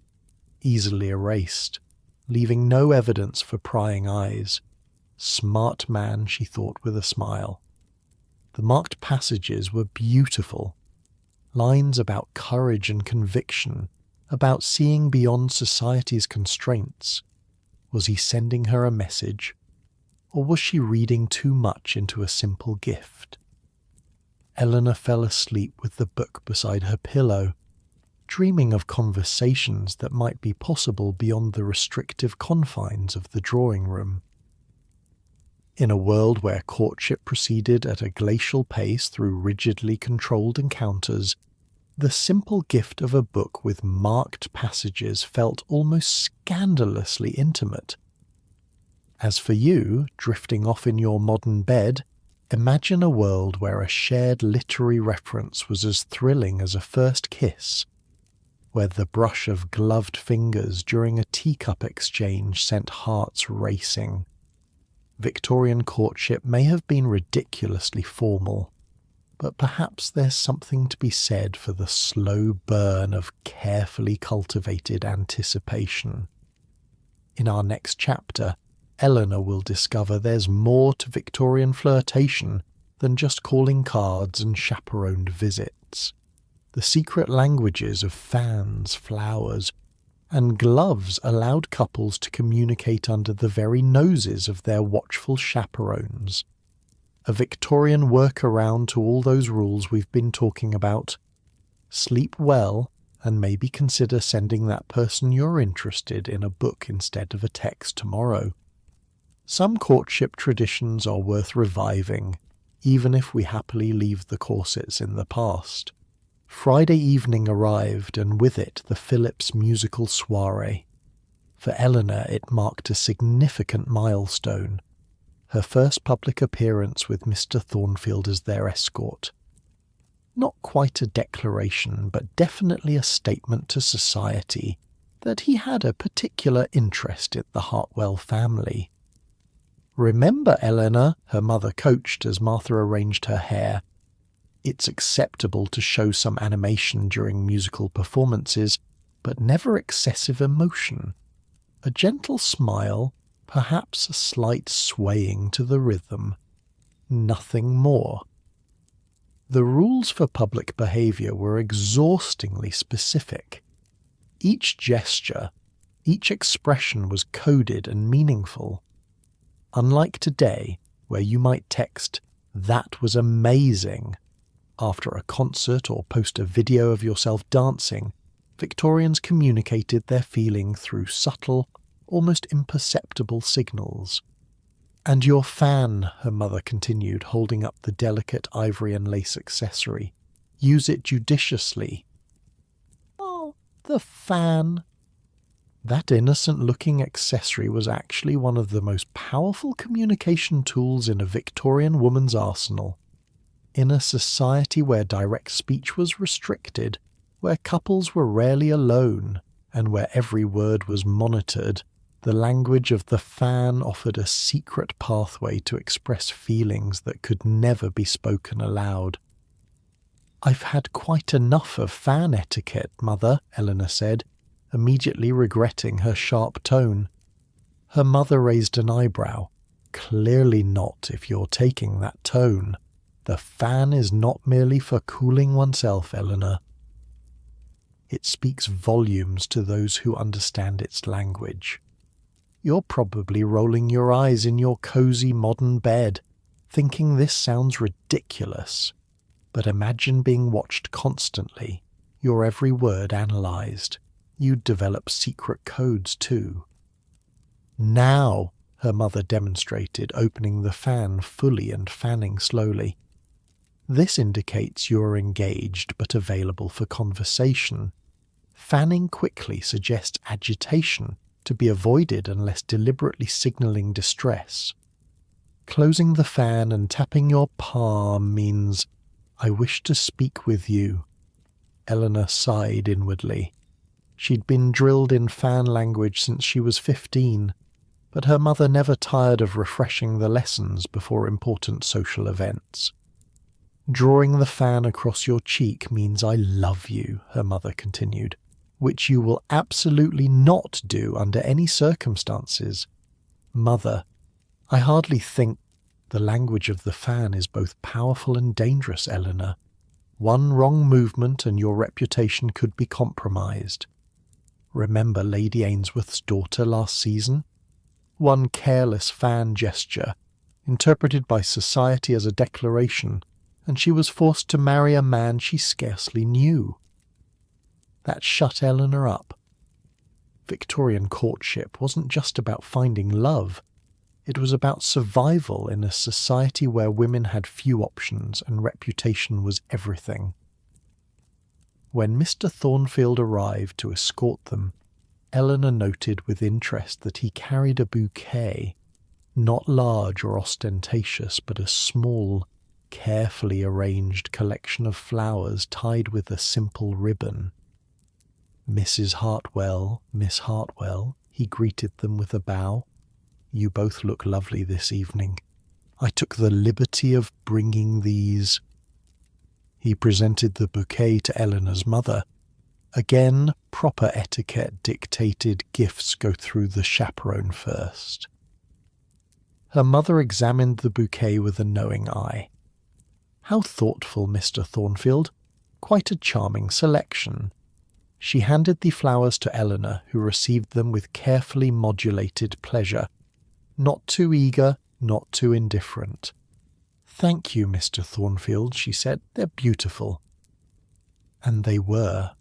easily erased, leaving no evidence for prying eyes. Smart man, she thought with a smile. The marked passages were beautiful. Lines about courage and conviction, about seeing beyond society's constraints. Was he sending her a message? Or was she reading too much into a simple gift? Eleanor fell asleep with the book beside her pillow, dreaming of conversations that might be possible beyond the restrictive confines of the drawing room. In a world where courtship proceeded at a glacial pace through rigidly controlled encounters, the simple gift of a book with marked passages felt almost scandalously intimate. As for you, drifting off in your modern bed, imagine a world where a shared literary reference was as thrilling as a first kiss, where the brush of gloved fingers during a teacup exchange sent hearts racing. Victorian courtship may have been ridiculously formal, but perhaps there's something to be said for the slow burn of carefully cultivated anticipation. In our next chapter, Eleanor will discover there's more to Victorian flirtation than just calling cards and chaperoned visits. The secret languages of fans, flowers, and gloves allowed couples to communicate under the very noses of their watchful chaperones. A Victorian workaround to all those rules we've been talking about. Sleep well, and maybe consider sending that person you're interested in a book instead of a text tomorrow. Some courtship traditions are worth reviving, even if we happily leave the corsets in the past. Friday evening arrived, and with it the Phillips musical soirée. For Eleanor it marked a significant milestone, her first public appearance with Mr. Thornfield as their escort. Not quite a declaration, but definitely a statement to society that he had a particular interest in the Hartwell family. "Remember, Eleanor," her mother coached as Martha arranged her hair, "it's acceptable to show some animation during musical performances, but never excessive emotion. A gentle smile, perhaps a slight swaying to the rhythm. Nothing more." The rules for public behavior were exhaustingly specific. Each gesture, each expression was coded and meaningful. Unlike today, where you might text, "That was amazing," after a concert or post a video of yourself dancing, Victorians communicated their feeling through subtle, almost imperceptible signals. "And your fan," her mother continued, holding up the delicate ivory and lace accessory. "Use it judiciously." "Oh, the fan." That innocent-looking accessory was actually one of the most powerful communication tools in a Victorian woman's arsenal. In a society where direct speech was restricted, where couples were rarely alone, and where every word was monitored, The language of the fan offered a secret pathway to express feelings that could never be spoken aloud. "I've had quite enough of fan etiquette, Mother," Eleanor said, immediately regretting her sharp tone. Her mother raised an eyebrow. "Clearly not, if you're taking that tone. The fan is not merely for cooling oneself, Eleanor. It speaks volumes to those who understand its language. You're probably rolling your eyes in your cozy modern bed, thinking this sounds ridiculous. But imagine being watched constantly, your every word analysed. You'd develop secret codes too." "Now," her mother demonstrated, opening the fan fully and fanning slowly. "This indicates you're engaged but available for conversation. Fanning quickly suggests agitation, to be avoided unless deliberately signalling distress. Closing the fan and tapping your palm means, 'I wish to speak with you.'" Eleanor sighed inwardly. She'd been drilled in fan language since she was 15, but her mother never tired of refreshing the lessons before important social events. "Drawing the fan across your cheek means 'I love you,'" her mother continued, "which you will absolutely not do under any circumstances. Mother, I hardly think the language of the fan is both powerful and dangerous, Eleanor. One wrong movement and your reputation could be compromised. Remember Lady Ainsworth's daughter last season? One careless fan gesture, interpreted by society as a declaration, and she was forced to marry a man she scarcely knew. That shut Eleanor up. Victorian courtship wasn't just about finding love. It was about survival in a society where women had few options and reputation was everything. When Mr. Thornfield arrived to escort them, Eleanor noted with interest that he carried a bouquet, not large or ostentatious, but a small, carefully arranged collection of flowers tied with a simple ribbon. "Mrs. Hartwell, Miss Hartwell," he greeted them with a bow. "You both look lovely this evening. I took the liberty of bringing these." He presented the bouquet to Eleanor's mother. Again, proper etiquette dictated gifts go through the chaperone first. Her mother examined the bouquet with a knowing eye. "How thoughtful, Mr. Thornfield. Quite a charming selection." She handed the flowers to Eleanor, who received them with carefully modulated pleasure. Not too eager, not too indifferent. "Thank you, Mr. Thornfield," she said. "They're beautiful." And they were.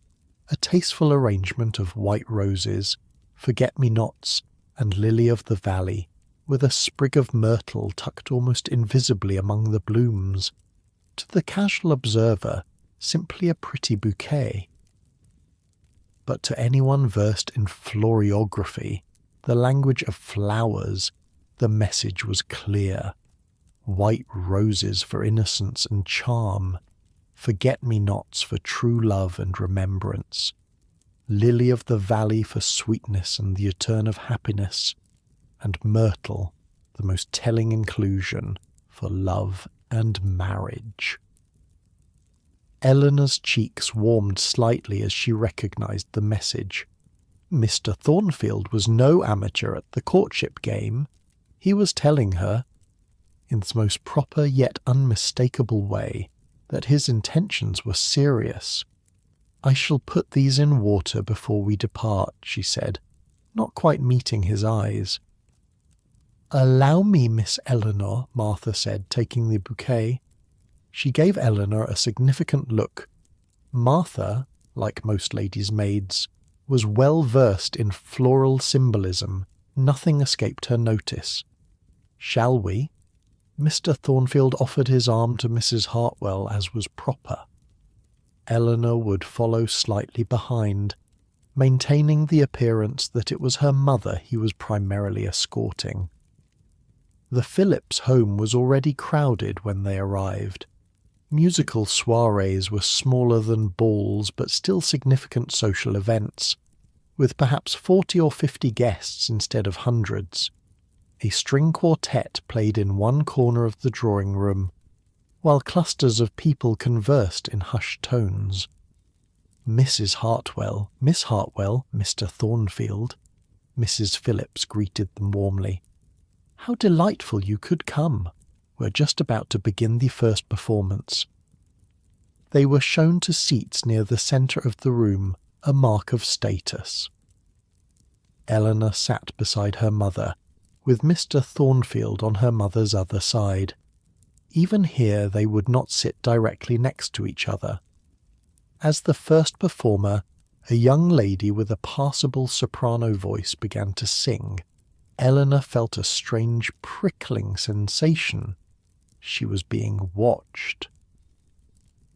A tasteful arrangement of white roses, forget-me-nots, and lily of the valley, with a sprig of myrtle tucked almost invisibly among the blooms. To the casual observer, simply a pretty bouquet. But to anyone versed in floriography, the language of flowers, the message was clear. White roses for innocence and charm, forget-me-nots for true love and remembrance, lily of the valley for sweetness and the return of happiness, and myrtle, the most telling inclusion, for love and marriage. Eleanor's cheeks warmed slightly as she recognized the message. Mr. Thornfield was no amateur at the courtship game. He was telling her, in the most proper yet unmistakable way, that his intentions were serious. "I shall put these in water before we depart," she said, not quite meeting his eyes. "Allow me, Miss Eleanor," Martha said, taking the bouquet. She gave Eleanor a significant look. Martha, like most ladies' maids, was well versed in floral symbolism. Nothing escaped her notice. "Shall we?" Mr. Thornfield offered his arm to Mrs. Hartwell, as was proper. Eleanor would follow slightly behind, maintaining the appearance that it was her mother he was primarily escorting. The Phillips home was already crowded when they arrived. Musical soirees were smaller than balls but still significant social events. with perhaps 40 or 50 guests instead of hundreds. A string quartet played in one corner of the drawing room, while clusters of people conversed in hushed tones. Mrs. Hartwell, Miss Hartwell, Mr. Thornfield. Mrs. Phillips greeted them warmly. How delightful you could come. We're just about to begin the first performance. They were shown to seats near the centre of the room, a mark of status. Eleanor sat beside her mother, with Mr. Thornfield on her mother's other side. Even here they would not sit directly next to each other. As the first performer, a young lady with a passable soprano voice began to sing, Eleanor felt a strange prickling sensation. She was being watched.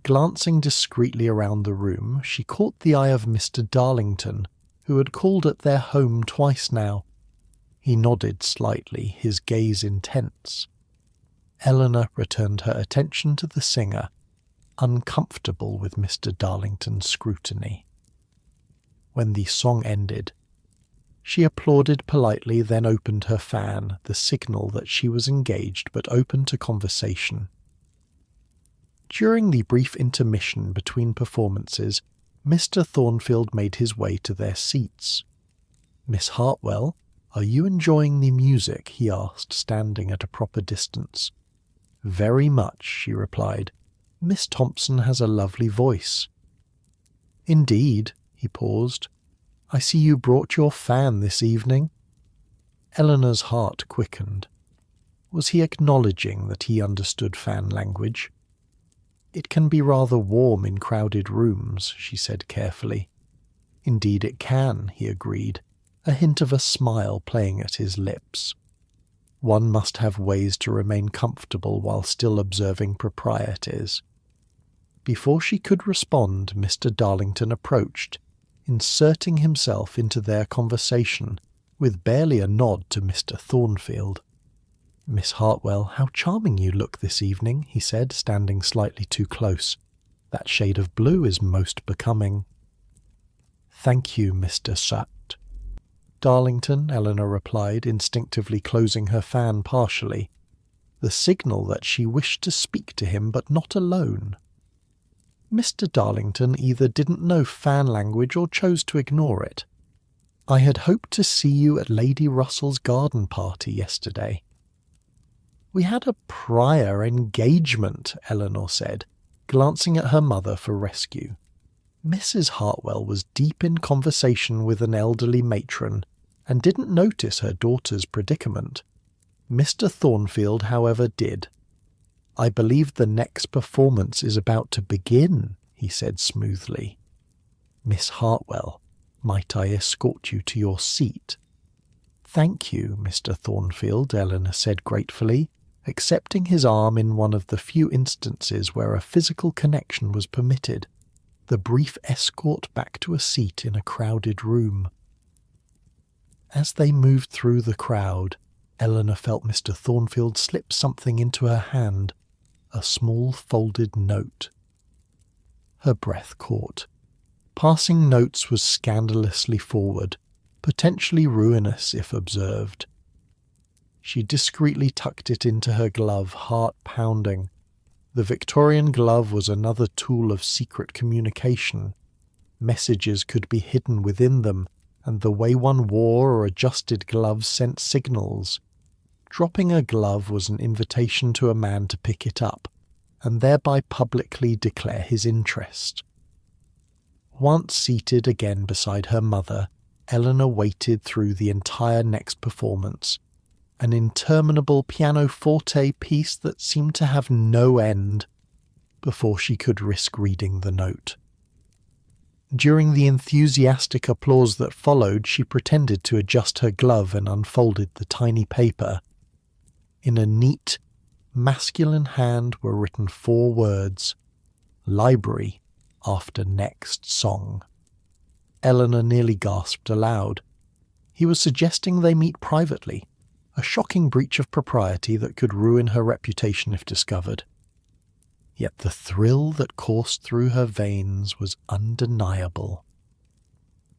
Glancing discreetly around the room, she caught the eye of Mr. Darlington, who had called at their home twice now. He nodded slightly, his gaze intense. Eleanor returned her attention to the singer, uncomfortable with Mr. Darlington's scrutiny. When the song ended, she applauded politely, then opened her fan, the signal that she was engaged but open to conversation. During the brief intermission between performances, Mr. Thornfield made his way to their seats. Miss Hartwell, are you enjoying the music? He asked, standing at a proper distance. Very much, she replied. Miss Thompson has a lovely voice. Indeed, he paused. I see you brought your fan this evening. Eleanor's heart quickened. Was he acknowledging that he understood fan language? It can be rather warm in crowded rooms, she said carefully. Indeed it can, he agreed, a hint of a smile playing at his lips. One must have ways to remain comfortable while still observing proprieties. Before she could respond, Mr. Darlington approached, inserting himself into their conversation, with barely a nod to Mr. Thornfield. Miss Hartwell, how charming you look this evening, he said, standing slightly too close. That shade of blue is most becoming. Thank you, Mr. Sut. Darlington, Eleanor replied, instinctively closing her fan partially, the signal that she wished to speak to him but not alone. Mr. Darlington either didn't know fan language or chose to ignore it. I had hoped to see you at Lady Russell's garden party yesterday. We had a prior engagement, Eleanor said, glancing at her mother for rescue. Mrs. Hartwell was deep in conversation with an elderly matron and didn't notice her daughter's predicament. Mr. Thornfield, however, did. I believe the next performance is about to begin, he said smoothly. Miss Hartwell, might I escort you to your seat? Thank you, Mr. Thornfield, Eleanor said gratefully, accepting his arm in one of the few instances where a physical connection was permitted, the brief escort back to a seat in a crowded room. As they moved through the crowd, Eleanor felt Mr. Thornfield slip something into her hand, a small folded note. Her breath caught. Passing notes was scandalously forward, potentially ruinous if observed. She discreetly tucked it into her glove, heart pounding. The Victorian glove was another tool of secret communication. Messages could be hidden within them, and the way one wore or adjusted gloves sent signals. Dropping a glove was an invitation to a man to pick it up, and thereby publicly declare his interest. Once seated again beside her mother, Eleanor waited through the entire next performance, an interminable pianoforte piece that seemed to have no end, before she could risk reading the note. During the enthusiastic applause that followed, she pretended to adjust her glove and unfolded the tiny paper. In a neat, masculine hand were written 4 words, Library, after next song. Eleanor nearly gasped aloud. He was suggesting they meet privately, a shocking breach of propriety that could ruin her reputation if discovered. Yet the thrill that coursed through her veins was undeniable.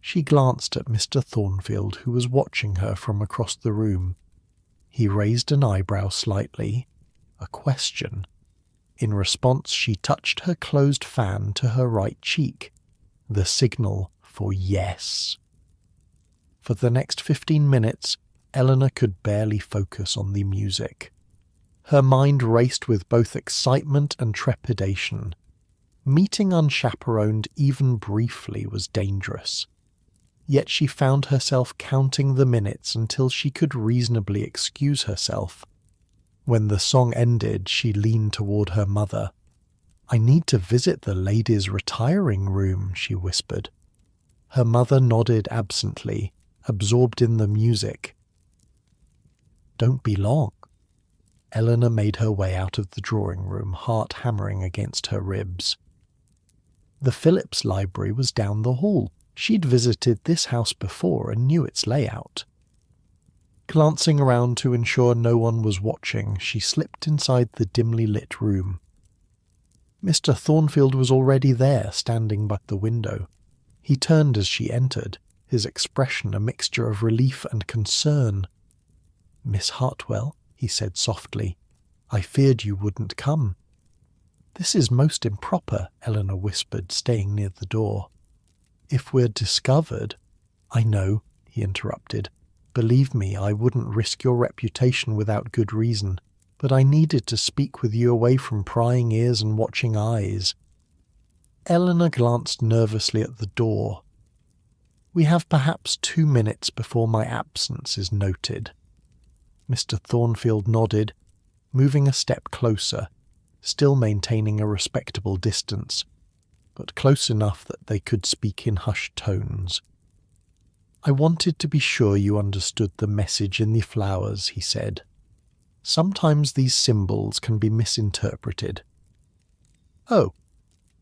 She glanced at Mr. Thornfield, who was watching her from across the room. He raised an eyebrow slightly, a question. In response, she touched her closed fan to her right cheek, the signal for yes. For the next 15 minutes, Eleanor could barely focus on the music. Her mind raced with both excitement and trepidation. Meeting unchaperoned even briefly was dangerous. Yet she found herself counting the minutes until she could reasonably excuse herself. When the song ended, she leaned toward her mother. "I need to visit the ladies' retiring room," she whispered. Her mother nodded absently, absorbed in the music. "Don't be long." Eleanor made her way out of the drawing room, heart hammering against her ribs. The Phillips Library was down the hall. She'd visited this house before and knew its layout. Glancing around to ensure no one was watching, she slipped inside the dimly lit room. Mr. Thornfield was already there, standing by the window. He turned as she entered, his expression a mixture of relief and concern. "Miss Hartwell," he said softly, "I feared you wouldn't come." "This is most improper," Eleanor whispered, staying near the door. "If we're discovered—" "I know," he interrupted. "Believe me, I wouldn't risk your reputation without good reason, but I needed to speak with you away from prying ears and watching eyes." Eleanor glanced nervously at the door. "We have perhaps 2 minutes before my absence is noted." Mr. Thornfield nodded, moving a step closer, still maintaining a respectable distance, but close enough that they could speak in hushed tones. "I wanted to be sure you understood the message in the flowers," he said. "Sometimes these symbols can be misinterpreted." "Oh,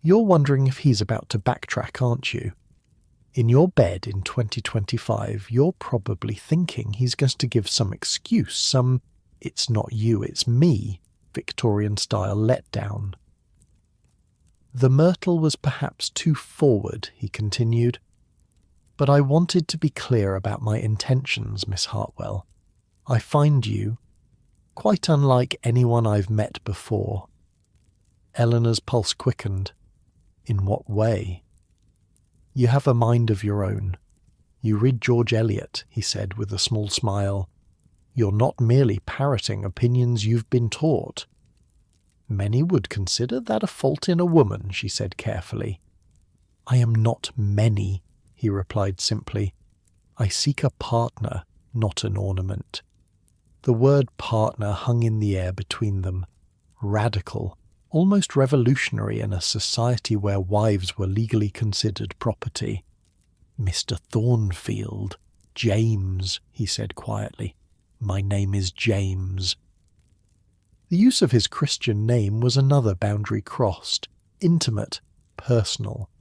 you're wondering if he's about to backtrack, aren't you? In your bed in 2025, you're probably thinking he's going to give some excuse, some 'it's not you, it's me' Victorian-style letdown." "The myrtle was perhaps too forward," he continued. "But I wanted to be clear about my intentions, Miss Hartwell. I find you quite unlike anyone I've met before." Eleanor's pulse quickened. "In what way?" "You have a mind of your own. You read George Eliot," he said with a small smile. "You're not merely parroting opinions you've been taught." "Many would consider that a fault in a woman," she said carefully. "I am not many," he replied simply. "I seek a partner, not an ornament." The word partner hung in the air between them, radical, almost revolutionary in a society where wives were legally considered property. "Mr. Thornfield, James," he said quietly. "My name is James." The use of his Christian name was another boundary crossed, intimate, personal.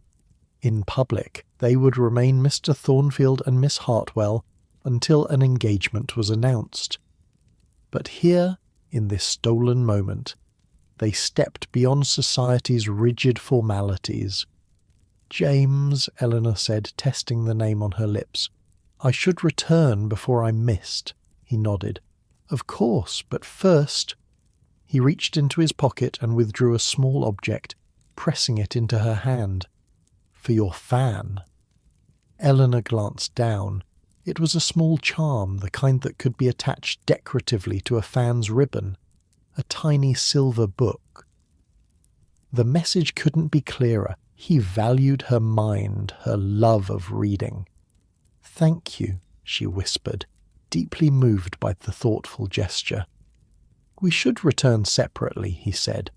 In public, they would remain Mr. Thornfield and Miss Hartwell until an engagement was announced. But here, in this stolen moment, they stepped beyond society's rigid formalities. "James," Eleanor said, testing the name on her lips. "I should return before I'm missed." He nodded. "Of course, but first—" He reached into his pocket and withdrew a small object, pressing it into her hand. "For your fan." Eleanor glanced down. It was a small charm, the kind that could be attached decoratively to a fan's ribbon. A tiny silver book. The message couldn't be clearer. He valued her mind, her love of reading. "Thank you," she whispered, deeply moved by the thoughtful gesture. "We should return separately," he said,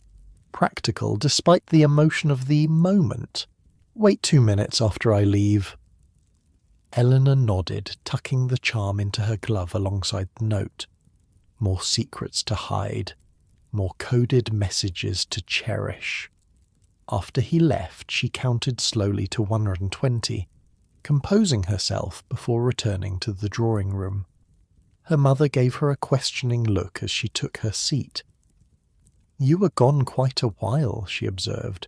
practical despite the emotion of the moment. "Wait 2 minutes after I leave." Eleanor nodded, tucking the charm into her glove alongside the note. More secrets to hide, more coded messages to cherish. After he left, she counted slowly to 120, composing herself before returning to the drawing room. Her mother gave her a questioning look as she took her seat. "You were gone quite a while," she observed.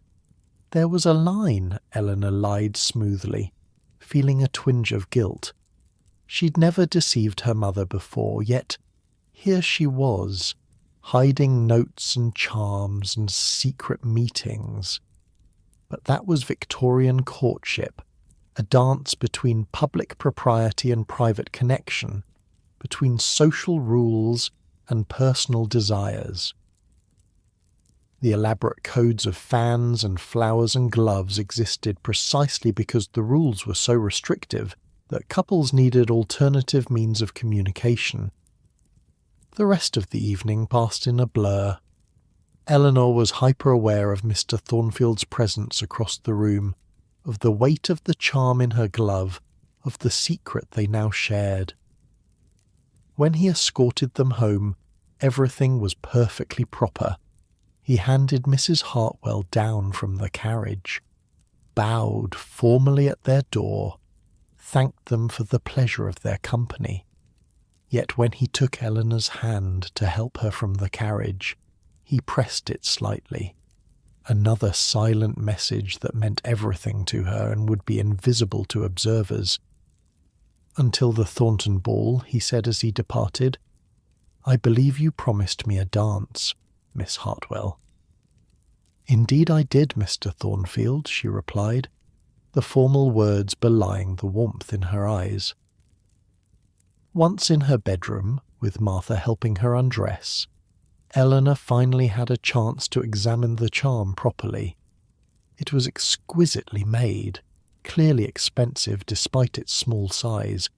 "There was a line," Eleanor lied smoothly. feeling a twinge of guilt. She'd never deceived her mother before, yet here she was, hiding notes and charms and secret meetings. But that was Victorian courtship, a dance between public propriety and private connection, between social rules and personal desires. The elaborate codes of fans and flowers and gloves existed precisely because the rules were so restrictive that couples needed alternative means of communication. The rest of the evening passed in a blur. Eleanor was hyper-aware of Mr. Thornfield's presence across the room, of the weight of the charm in her glove, of the secret they now shared. When he escorted them home, everything was perfectly proper. He handed Mrs. Hartwell down from the carriage, bowed formally at their door, thanked them for the pleasure of their company. Yet when he took Eleanor's hand to help her from the carriage, he pressed it slightly. Another silent message that meant everything to her and would be invisible to observers. "Until the Thornton ball," he said as he departed, "I believe you promised me a dance, Miss Hartwell." "Indeed I did, Mr. Thornfield," she replied, the formal words belying the warmth in her eyes. Once in her bedroom, with Martha helping her undress, Eleanor finally had a chance to examine the charm properly. It was exquisitely made, clearly expensive despite its small size.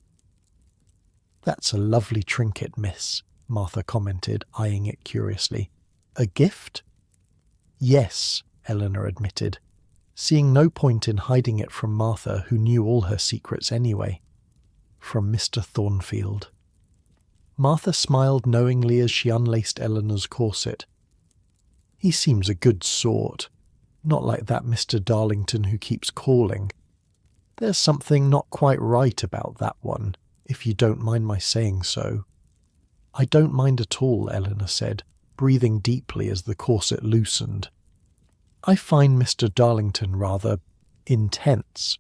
"That's a lovely trinket, miss," Martha commented, eyeing it curiously. "A gift?" "Yes," Eleanor admitted, seeing no point in hiding it from Martha, who knew all her secrets anyway. "From Mr. Thornfield." Martha smiled knowingly as she unlaced Eleanor's corset. "He seems a good sort, not like that Mr. Darlington who keeps calling. There's something not quite right about that one, if you don't mind my saying so." "I don't mind at all," Eleanor said, breathing deeply as the corset loosened. "I find Mr. Darlington rather intense."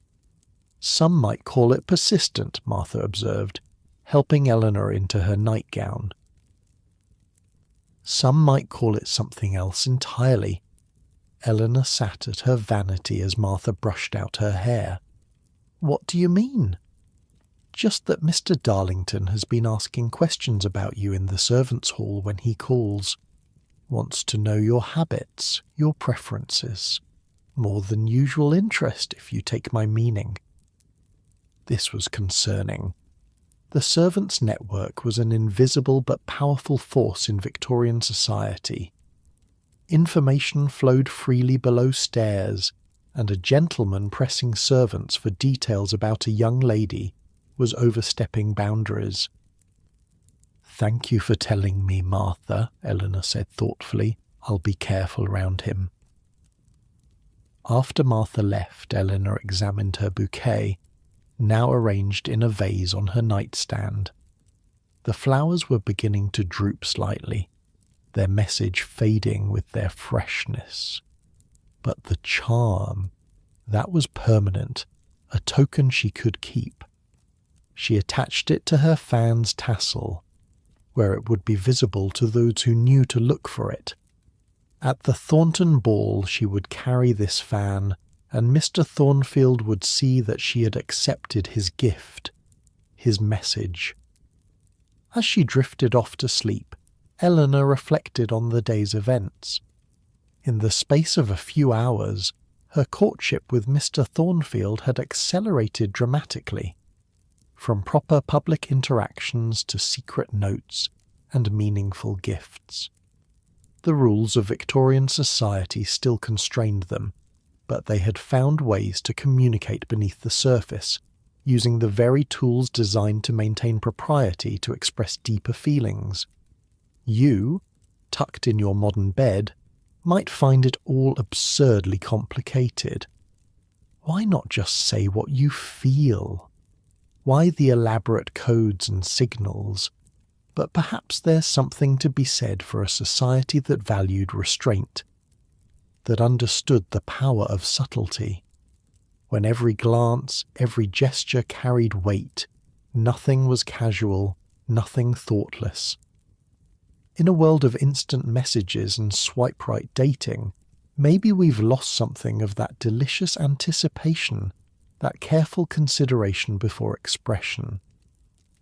"Some might call it persistent," Martha observed, helping Eleanor into her nightgown. "Some might call it something else entirely." Eleanor sat at her vanity as Martha brushed out her hair. "What do you mean?" "Just that Mr. Darlington has been asking questions about you in the servants' hall when he calls. Wants to know your habits, your preferences. More than usual interest, if you take my meaning." This was concerning. The servants' network was an invisible but powerful force in Victorian society. Information flowed freely below stairs, and a gentleman pressing servants for details about a young lady was overstepping boundaries. "Thank you for telling me, Martha," Eleanor said thoughtfully. "I'll be careful round him." After Martha left, Eleanor examined her bouquet, now arranged in a vase on her nightstand. The flowers were beginning to droop slightly, their message fading with their freshness. But the charm, that was permanent, a token she could keep. She attached it to her fan's tassel, where it would be visible to those who knew to look for it. At the Thornton ball she would carry this fan, and Mr. Thornfield would see that she had accepted his gift, his message. As she drifted off to sleep, Eleanor reflected on the day's events. In the space of a few hours, her courtship with Mr. Thornfield had accelerated dramatically, from proper public interactions to secret notes and meaningful gifts. The rules of Victorian society still constrained them, but they had found ways to communicate beneath the surface, using the very tools designed to maintain propriety to express deeper feelings. You, tucked in your modern bed, might find it all absurdly complicated. Why not just say what you feel? Why the elaborate codes and signals? But perhaps there's something to be said for a society that valued restraint, that understood the power of subtlety. when every glance, every gesture carried weight. Nothing was casual, nothing thoughtless. In a world of instant messages and swipe-right dating, maybe we've lost something of that delicious anticipation, that careful consideration before expression.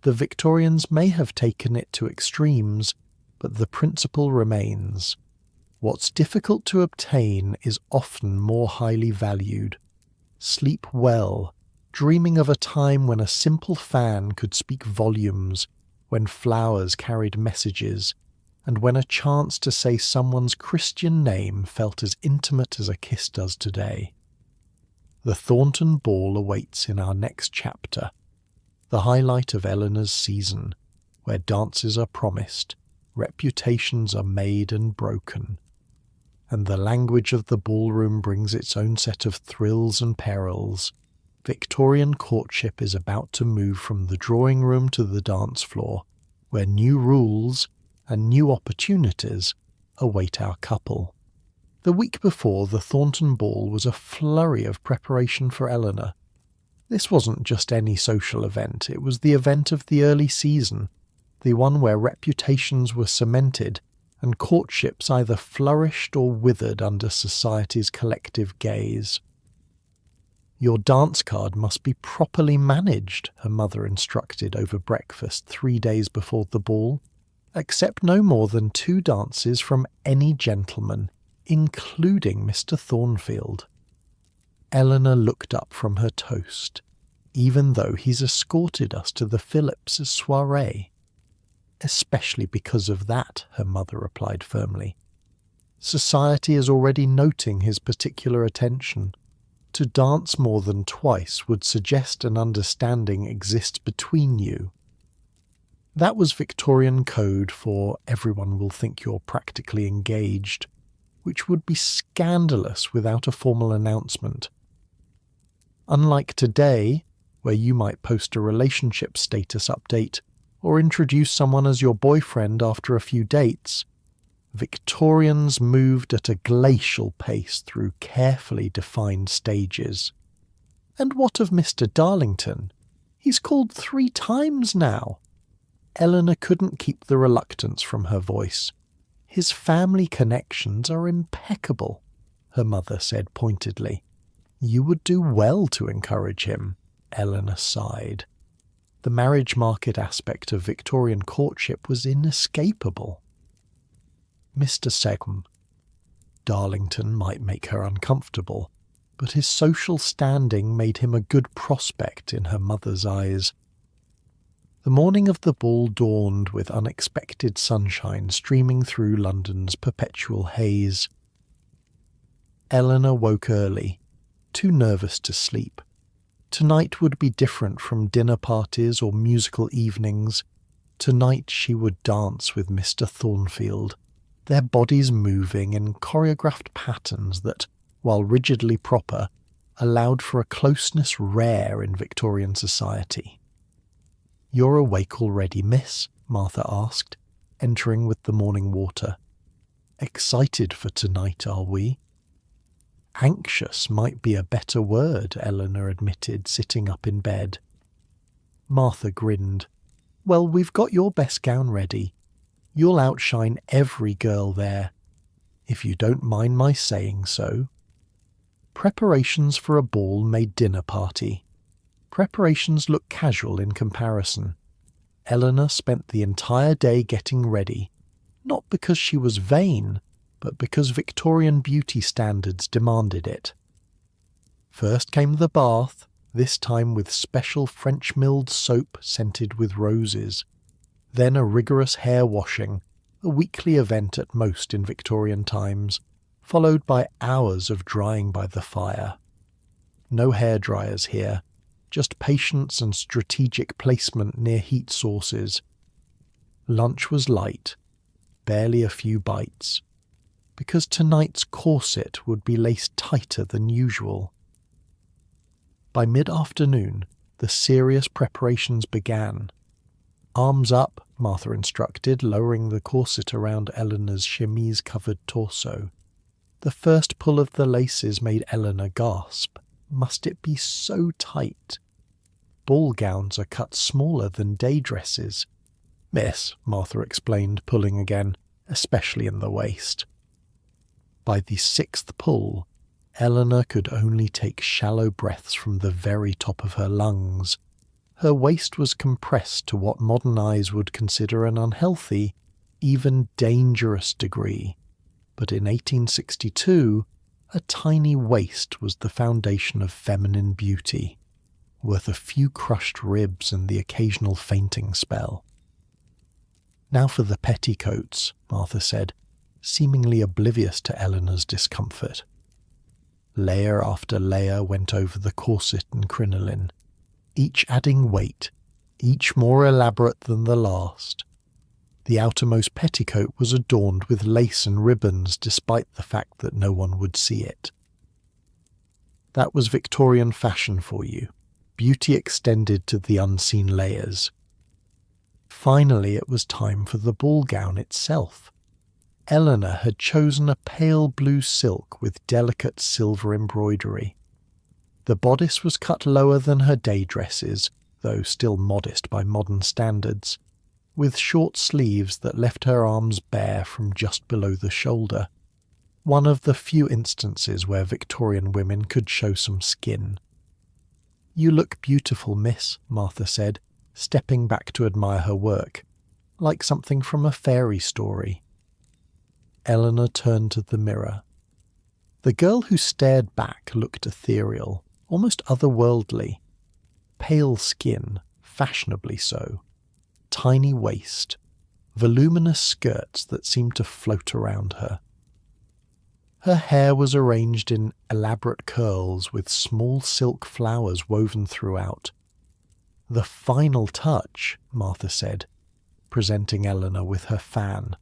The Victorians may have taken it to extremes, but the principle remains. What's difficult to obtain is often more highly valued. Sleep well, dreaming of a time when a simple fan could speak volumes, when flowers carried messages, and when a chance to say someone's Christian name felt as intimate as a kiss does today. The Thornton Ball awaits in our next chapter, the highlight of Eleanor's season, where dances are promised, reputations are made and broken, and the language of the ballroom brings its own set of thrills and perils. Victorian courtship is about to move from the drawing room to the dance floor, where new rules and new opportunities await our couple. The week before the Thornton Ball was a flurry of preparation for Eleanor. This wasn't just any social event, it was the event of the early season, the one where reputations were cemented and courtships either flourished or withered under society's collective gaze. "Your dance card must be properly managed," her mother instructed over breakfast 3 days before the ball. "Accept no more than 2 dances from any gentleman, including Mr. Thornfield." Eleanor looked up from her toast. "Even though he's escorted us to the Phillips' soiree." "Especially because of that," her mother replied firmly. "Society is already noting his particular attention. To dance more than twice would suggest an understanding exists between you." That was Victorian code for "everyone will think you're practically engaged," which would be scandalous without a formal announcement. Unlike today, where you might post a relationship status update or introduce someone as your boyfriend after a few dates, Victorians moved at a glacial pace through carefully defined stages. "And what of Mr. Darlington? He's called 3 times now." Eleanor couldn't keep the reluctance from her voice. "His family connections are impeccable," her mother said pointedly. "You would do well to encourage him," Eleanor sighed. The marriage market aspect of Victorian courtship was inescapable. Mr. Segham. Darlington might make her uncomfortable, but his social standing made him a good prospect in her mother's eyes. The morning of the ball dawned with unexpected sunshine streaming through London's perpetual haze. Eleanor woke early, too nervous to sleep. Tonight would be different from dinner parties or musical evenings. Tonight she would dance with Mr. Thornfield, their bodies moving in choreographed patterns that, while rigidly proper, allowed for a closeness rare in Victorian society. "You're awake already, miss?" Martha asked, entering with the morning water. "Excited for tonight, are we?" "Anxious might be a better word," Eleanor admitted, sitting up in bed. Martha grinned. "Well, we've got your best gown ready. You'll outshine every girl there, if you don't mind my saying so." Preparations for a ball made dinner party. Preparations look casual in comparison. Eleanor spent the entire day getting ready, not because she was vain, but because Victorian beauty standards demanded it. First came the bath, this time with special French-milled soap scented with roses. Then a rigorous hair washing, a weekly event at most in Victorian times, followed by hours of drying by the fire. No hairdryers here, just patience and strategic placement near heat sources. Lunch was light, barely a few bites, because tonight's corset would be laced tighter than usual. By mid-afternoon, the serious preparations began. "Arms up," Martha instructed, lowering the corset around Eleanor's chemise-covered torso. The first pull of the laces made Eleanor gasp. Must it be so tight? Ball gowns are cut smaller than day dresses. Miss, Martha explained, pulling again, especially in the waist. By the sixth pull, Eleanor could only take shallow breaths from the very top of her lungs. Her waist was compressed to what modern eyes would consider an unhealthy, even dangerous degree. But in 1862, a tiny waist was the foundation of feminine beauty, worth a few crushed ribs and the occasional fainting spell. Now for the petticoats, Martha said, seemingly oblivious to Eleanor's discomfort. Layer after layer went over the corset and crinoline, each adding weight, each more elaborate than the last. The outermost petticoat was adorned with lace and ribbons despite the fact that no one would see it. That was Victorian fashion for you, beauty extended to the unseen layers. Finally it was time for the ball gown itself. Eleanor had chosen a pale blue silk with delicate silver embroidery. The bodice was cut lower than her day dresses, though still modest by modern standards, with short sleeves that left her arms bare from just below the shoulder, one of the few instances where Victorian women could show some skin. "You look beautiful, miss," Martha said, stepping back to admire her work, like something from a fairy story. Eleanor turned to the mirror. The girl who stared back looked ethereal, almost otherworldly. Pale skin, fashionably so. Tiny waist, voluminous skirts that seemed to float around her. Her hair was arranged in elaborate curls with small silk flowers woven throughout. "The final touch," Martha said, presenting Eleanor with her fan,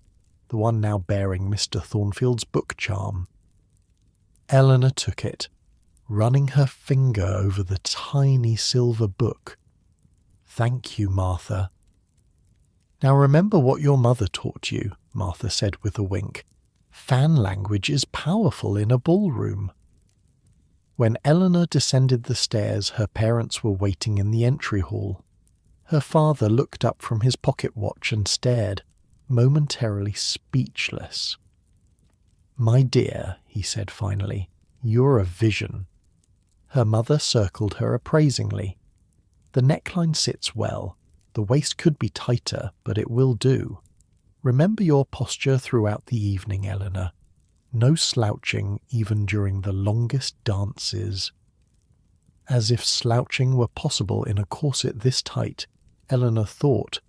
the one now bearing Mr. Thornfield's book charm. Eleanor took it, running her finger over the tiny silver book. "Thank you, Martha." "Now remember what your mother taught you," Martha said with a wink. "Fan language is powerful in a ballroom." When Eleanor descended the stairs, her parents were waiting in the entry hall. Her father looked up from his pocket watch and stared, momentarily speechless. "My dear," he said finally, "you're a vision." Her mother circled her appraisingly. "The neckline sits well. The waist could be tighter, but it will do. Remember your posture throughout the evening, Eleanor. No slouching even during the longest dances." As if slouching were possible in a corset this tight, Eleanor thought,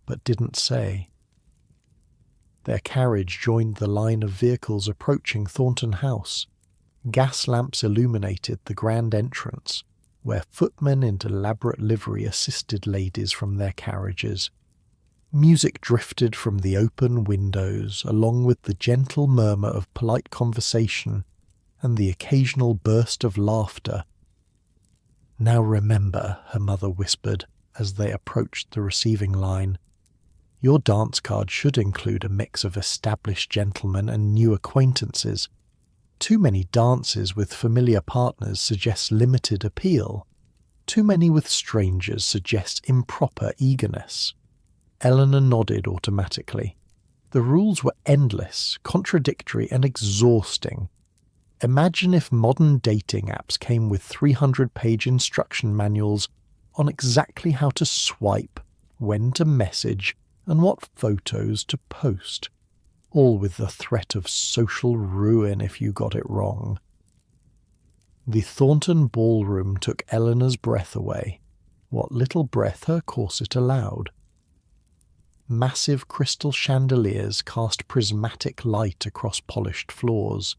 but didn't say. Their carriage joined the line of vehicles approaching Thornton House. Gas lamps illuminated the grand entrance, where footmen in elaborate livery assisted ladies from their carriages. Music drifted from the open windows, along with the gentle murmur of polite conversation and the occasional burst of laughter. "Now remember," her mother whispered as they approached the receiving line, "your dance card should include a mix of established gentlemen and new acquaintances. Too many dances with familiar partners suggests limited appeal. Too many with strangers suggests improper eagerness." Eleanor nodded automatically. The rules were endless, contradictory, and exhausting. Imagine if modern dating apps came with 300-page instruction manuals on exactly how to swipe, when to message, and what photos to post, all with the threat of social ruin if you got it wrong. The Thornton ballroom took Eleanor's breath away, what little breath her corset allowed. Massive crystal chandeliers cast prismatic light across polished floors.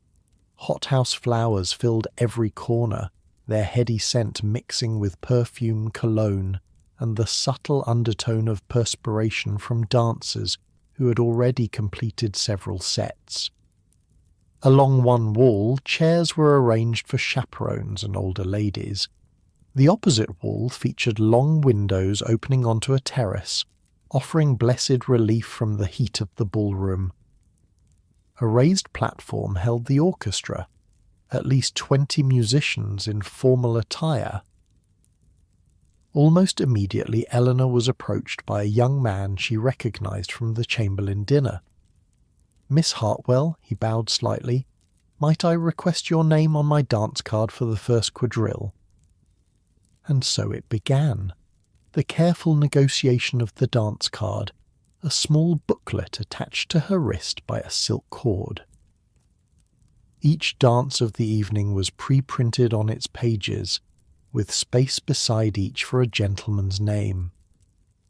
Hothouse flowers filled every corner, their heady scent mixing with perfume, cologne, and the subtle undertone of perspiration from dancers who had already completed several sets. Along one wall, chairs were arranged for chaperones and older ladies. The opposite wall featured long windows opening onto a terrace, offering blessed relief from the heat of the ballroom. A raised platform held the orchestra, at least 20 musicians in formal attire. Almost immediately, Eleanor was approached by a young man she recognised from the Chamberlain dinner. "Miss Hartwell," he bowed slightly, "might I request your name on my dance card for the first quadrille?" And so it began. The careful negotiation of the dance card, a small booklet attached to her wrist by a silk cord. Each dance of the evening was pre-printed on its pages, with space beside each for a gentleman's name.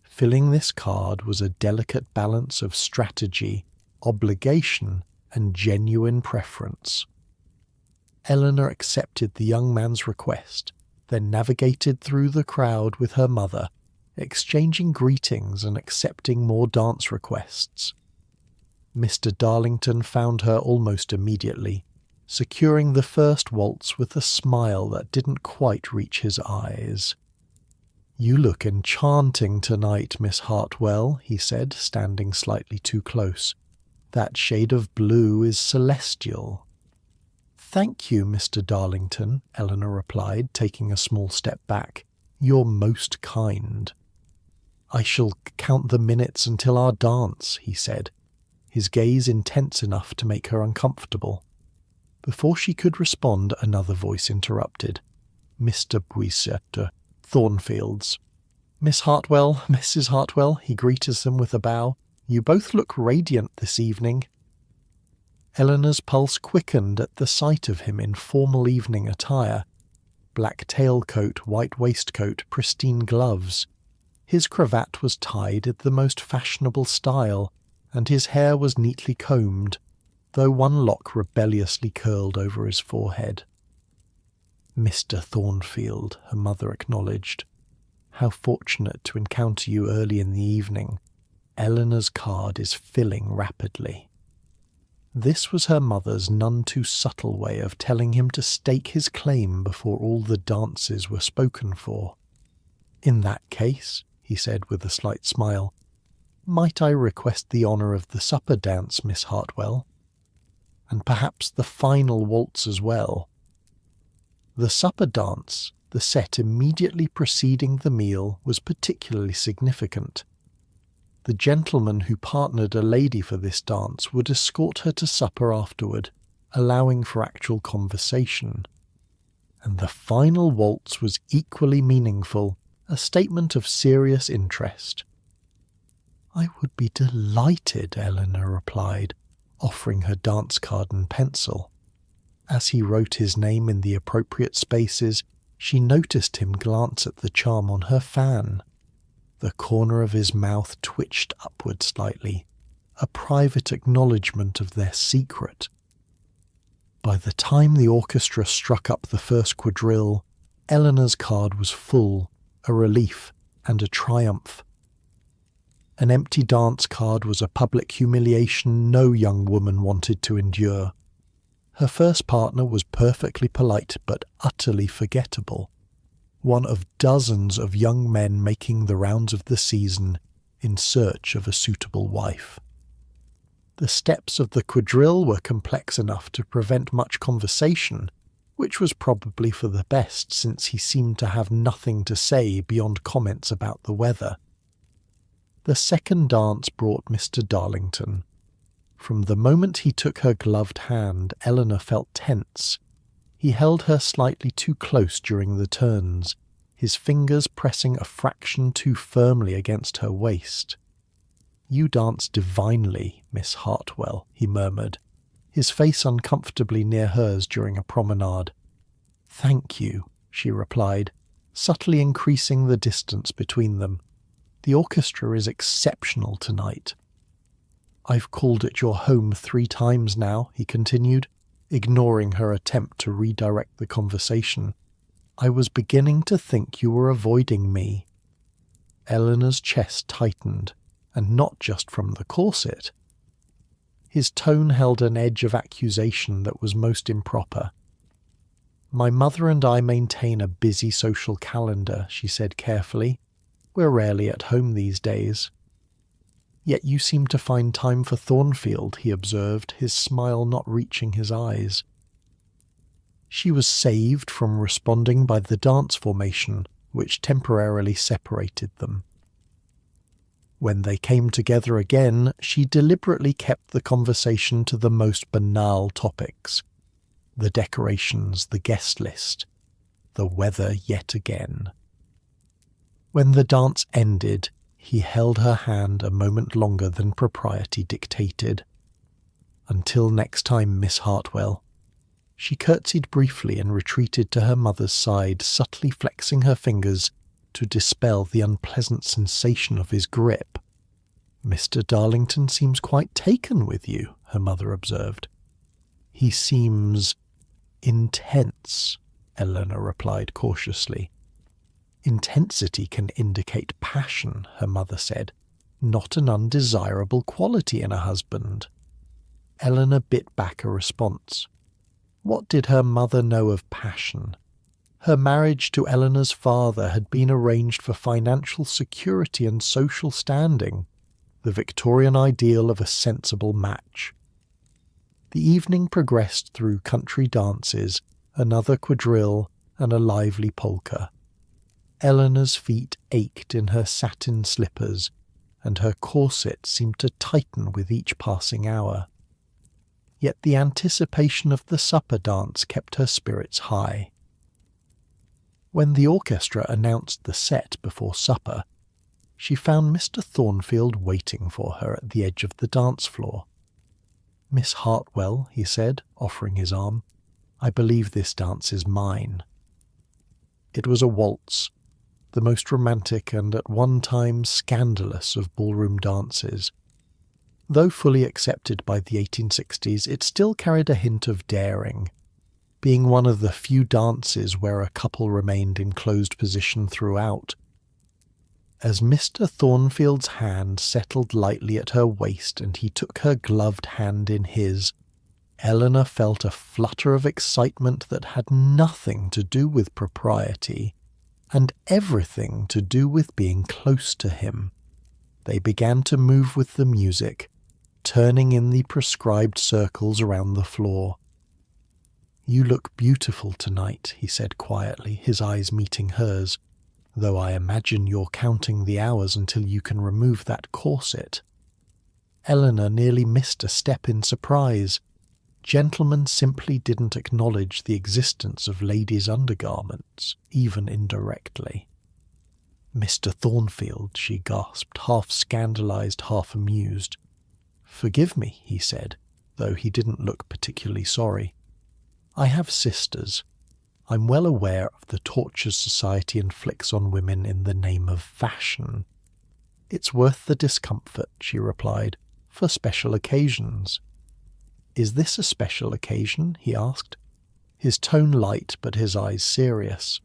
Filling this card was a delicate balance of strategy, obligation, and genuine preference. Eleanor accepted the young man's request, then navigated through the crowd with her mother, exchanging greetings and accepting more dance requests. Mr. Darlington found her almost immediately, securing the first waltz with a smile that didn't quite reach his eyes. "You look enchanting tonight, Miss Hartwell," he said, standing slightly too close. "That shade of blue is celestial." "Thank you, Mr. Darlington," Eleanor replied, taking a small step back. "You're most kind." "I shall count the minutes until our dance," he said, his gaze intense enough to make her uncomfortable. Before she could respond, another voice interrupted. Mr. Buisette, Thornfield's. "Miss Hartwell, Mrs. Hartwell," he greeted them with a bow. "You both look radiant this evening." Eleanor's pulse quickened at the sight of him in formal evening attire. Black tailcoat, white waistcoat, pristine gloves. His cravat was tied in the most fashionable style, and his hair was neatly combed, though one lock rebelliously curled over his forehead. "Mr. Thornfield," her mother acknowledged. "How fortunate to encounter you early in the evening. Eleanor's card is filling rapidly." This was her mother's none too subtle way of telling him to stake his claim before all the dances were spoken for. "In that case," he said with a slight smile, "might I request the honour of the supper dance, Miss Hartwell? And perhaps the final waltz as well." The supper dance, the set immediately preceding the meal, was particularly significant. The gentleman who partnered a lady for this dance would escort her to supper afterward, allowing for actual conversation. And the final waltz was equally meaningful, a statement of serious interest. "I would be delighted," Eleanor replied, offering her dance card and pencil. As he wrote his name in the appropriate spaces, she noticed him glance at the charm on her fan. The corner of his mouth twitched upward slightly, a private acknowledgement of their secret. By the time the orchestra struck up the first quadrille, Eleanor's card was full, a relief and a triumph. An empty dance card was a public humiliation no young woman wanted to endure. Her first partner was perfectly polite but utterly forgettable, one of dozens of young men making the rounds of the season in search of a suitable wife. The steps of the quadrille were complex enough to prevent much conversation, which was probably for the best since he seemed to have nothing to say beyond comments about the weather. The second dance brought Mr. Darlington. From the moment he took her gloved hand, Eleanor felt tense. He held her slightly too close during the turns, his fingers pressing a fraction too firmly against her waist. "You dance divinely, Miss Hartwell," he murmured, his face uncomfortably near hers during a promenade. "Thank you," she replied, subtly increasing the distance between them. "The orchestra is exceptional tonight." "I've called it your home 3 times now," he continued, ignoring her attempt to redirect the conversation. "I was beginning to think you were avoiding me." Eleanor's chest tightened, and not just from the corset. His tone held an edge of accusation that was most improper. "My mother and I maintain a busy social calendar," she said carefully. "We're rarely at home these days." "Yet you seem to find time for Thornfield," he observed, his smile not reaching his eyes. She was saved from responding by the dance formation, which temporarily separated them. When they came together again, she deliberately kept the conversation to the most banal topics: the decorations, the guest list, the weather yet again. When the dance ended, he held her hand a moment longer than propriety dictated. "Until next time, Miss Hartwell." She curtsied briefly and retreated to her mother's side, subtly flexing her fingers to dispel the unpleasant sensation of his grip. "Mr. Darlington seems quite taken with you," her mother observed. "He seems intense," Eleanor replied cautiously. "Intensity can indicate passion," her mother said, "not an undesirable quality in a husband." Eleanor bit back a response. What did her mother know of passion? Her marriage to Eleanor's father had been arranged for financial security and social standing, the Victorian ideal of a sensible match. The evening progressed through country dances, another quadrille, and a lively polka. Eleanor's feet ached in her satin slippers, and her corset seemed to tighten with each passing hour. Yet the anticipation of the supper dance kept her spirits high. When the orchestra announced the set before supper, she found Mr. Thornfield waiting for her at the edge of the dance floor. "Miss Hartwell," he said, offering his arm, "I believe this dance is mine." It was a waltz, the most romantic and at one time scandalous of ballroom dances. Though fully accepted by the 1860s, it still carried a hint of daring, being one of the few dances where a couple remained in closed position throughout. As Mr. Thornfield's hand settled lightly at her waist and he took her gloved hand in his, Eleanor felt a flutter of excitement that had nothing to do with propriety, and everything to do with being close to him. They began to move with the music, turning in the prescribed circles around the floor. "You look beautiful tonight," he said quietly, his eyes meeting hers, "though I imagine you're counting the hours until you can remove that corset." Eleanor nearly missed a step in surprise. Gentlemen simply didn't acknowledge the existence of ladies' undergarments, even indirectly. "Mr. Thornfield," she gasped, half scandalized, half amused. "Forgive me," he said, though he didn't look particularly sorry. "I have sisters. I'm well aware of the tortures society inflicts on women in the name of fashion." "It's worth the discomfort," she replied, "for special occasions." "Is this a special occasion?" he asked, his tone light but his eyes serious.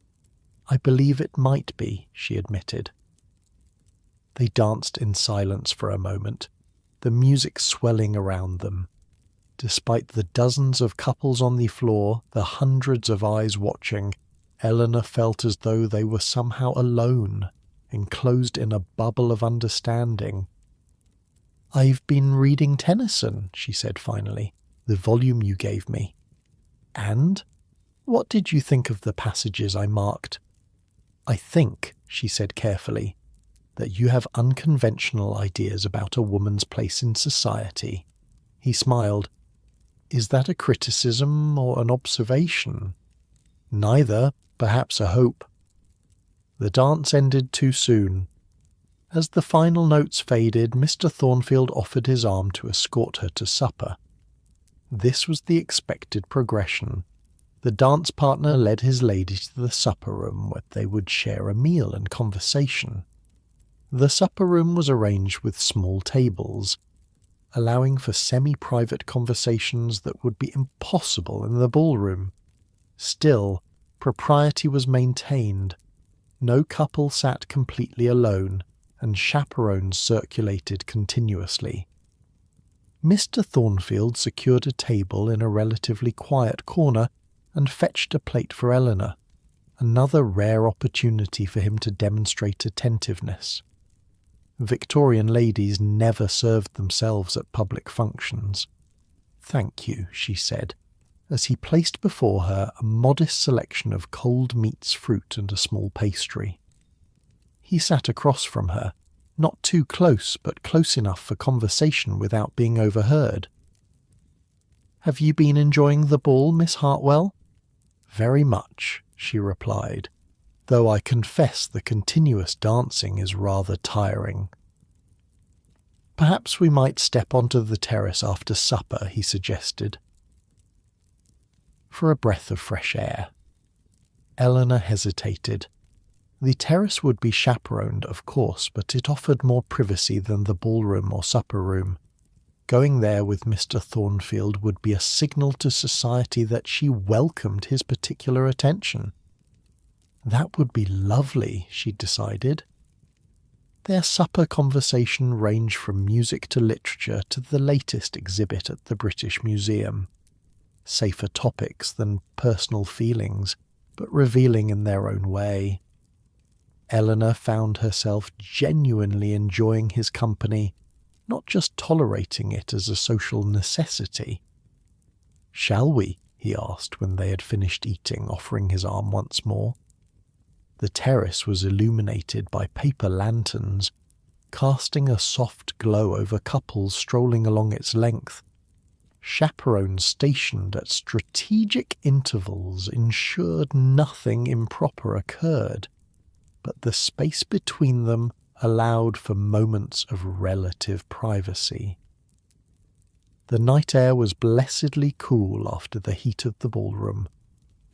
"I believe it might be," she admitted. They danced in silence for a moment, the music swelling around them. Despite the dozens of couples on the floor, the hundreds of eyes watching, Eleanor felt as though they were somehow alone, enclosed in a bubble of understanding. "I've been reading Tennyson," she said finally, "the volume you gave me." "And? What did you think of the passages I marked?" "I think," she said carefully, "that you have unconventional ideas about a woman's place in society." He smiled. "Is that a criticism or an observation?" "Neither, perhaps a hope." The dance ended too soon. As the final notes faded, Mr. Thornfield offered his arm to escort her to supper. This was the expected progression. The dance partner led his lady to the supper room, where they would share a meal and conversation. The supper room was arranged with small tables, allowing for semi-private conversations that would be impossible in the ballroom. Still, propriety was maintained. No couple sat completely alone, and chaperones circulated continuously. Mr. Thornfield secured a table in a relatively quiet corner and fetched a plate for Eleanor, another rare opportunity for him to demonstrate attentiveness. Victorian ladies never served themselves at public functions. "Thank you," she said, as he placed before her a modest selection of cold meats, fruit, and a small pastry. He sat across from her, not too close, but close enough for conversation without being overheard. "Have you been enjoying the ball, Miss Hartwell?" "Very much," she replied, "though I confess the continuous dancing is rather tiring." "Perhaps we might step onto the terrace after supper," he suggested, for a breath of fresh air. Eleanor hesitated. The terrace would be chaperoned, of course, but it offered more privacy than the ballroom or supper room. Going there with Mr. Thornfield would be a signal to society that she welcomed his particular attention. That would be lovely, she decided. Their supper conversation ranged from music to literature to the latest exhibit at the British Museum. Safer topics than personal feelings, but revealing in their own way. Eleanor found herself genuinely enjoying his company, not just tolerating it as a social necessity. "Shall we?" he asked when they had finished eating, offering his arm once more. The terrace was illuminated by paper lanterns, casting a soft glow over couples strolling along its length. Chaperones stationed at strategic intervals ensured nothing improper occurred, but the space between them allowed for moments of relative privacy. The night air was blessedly cool after the heat of the ballroom.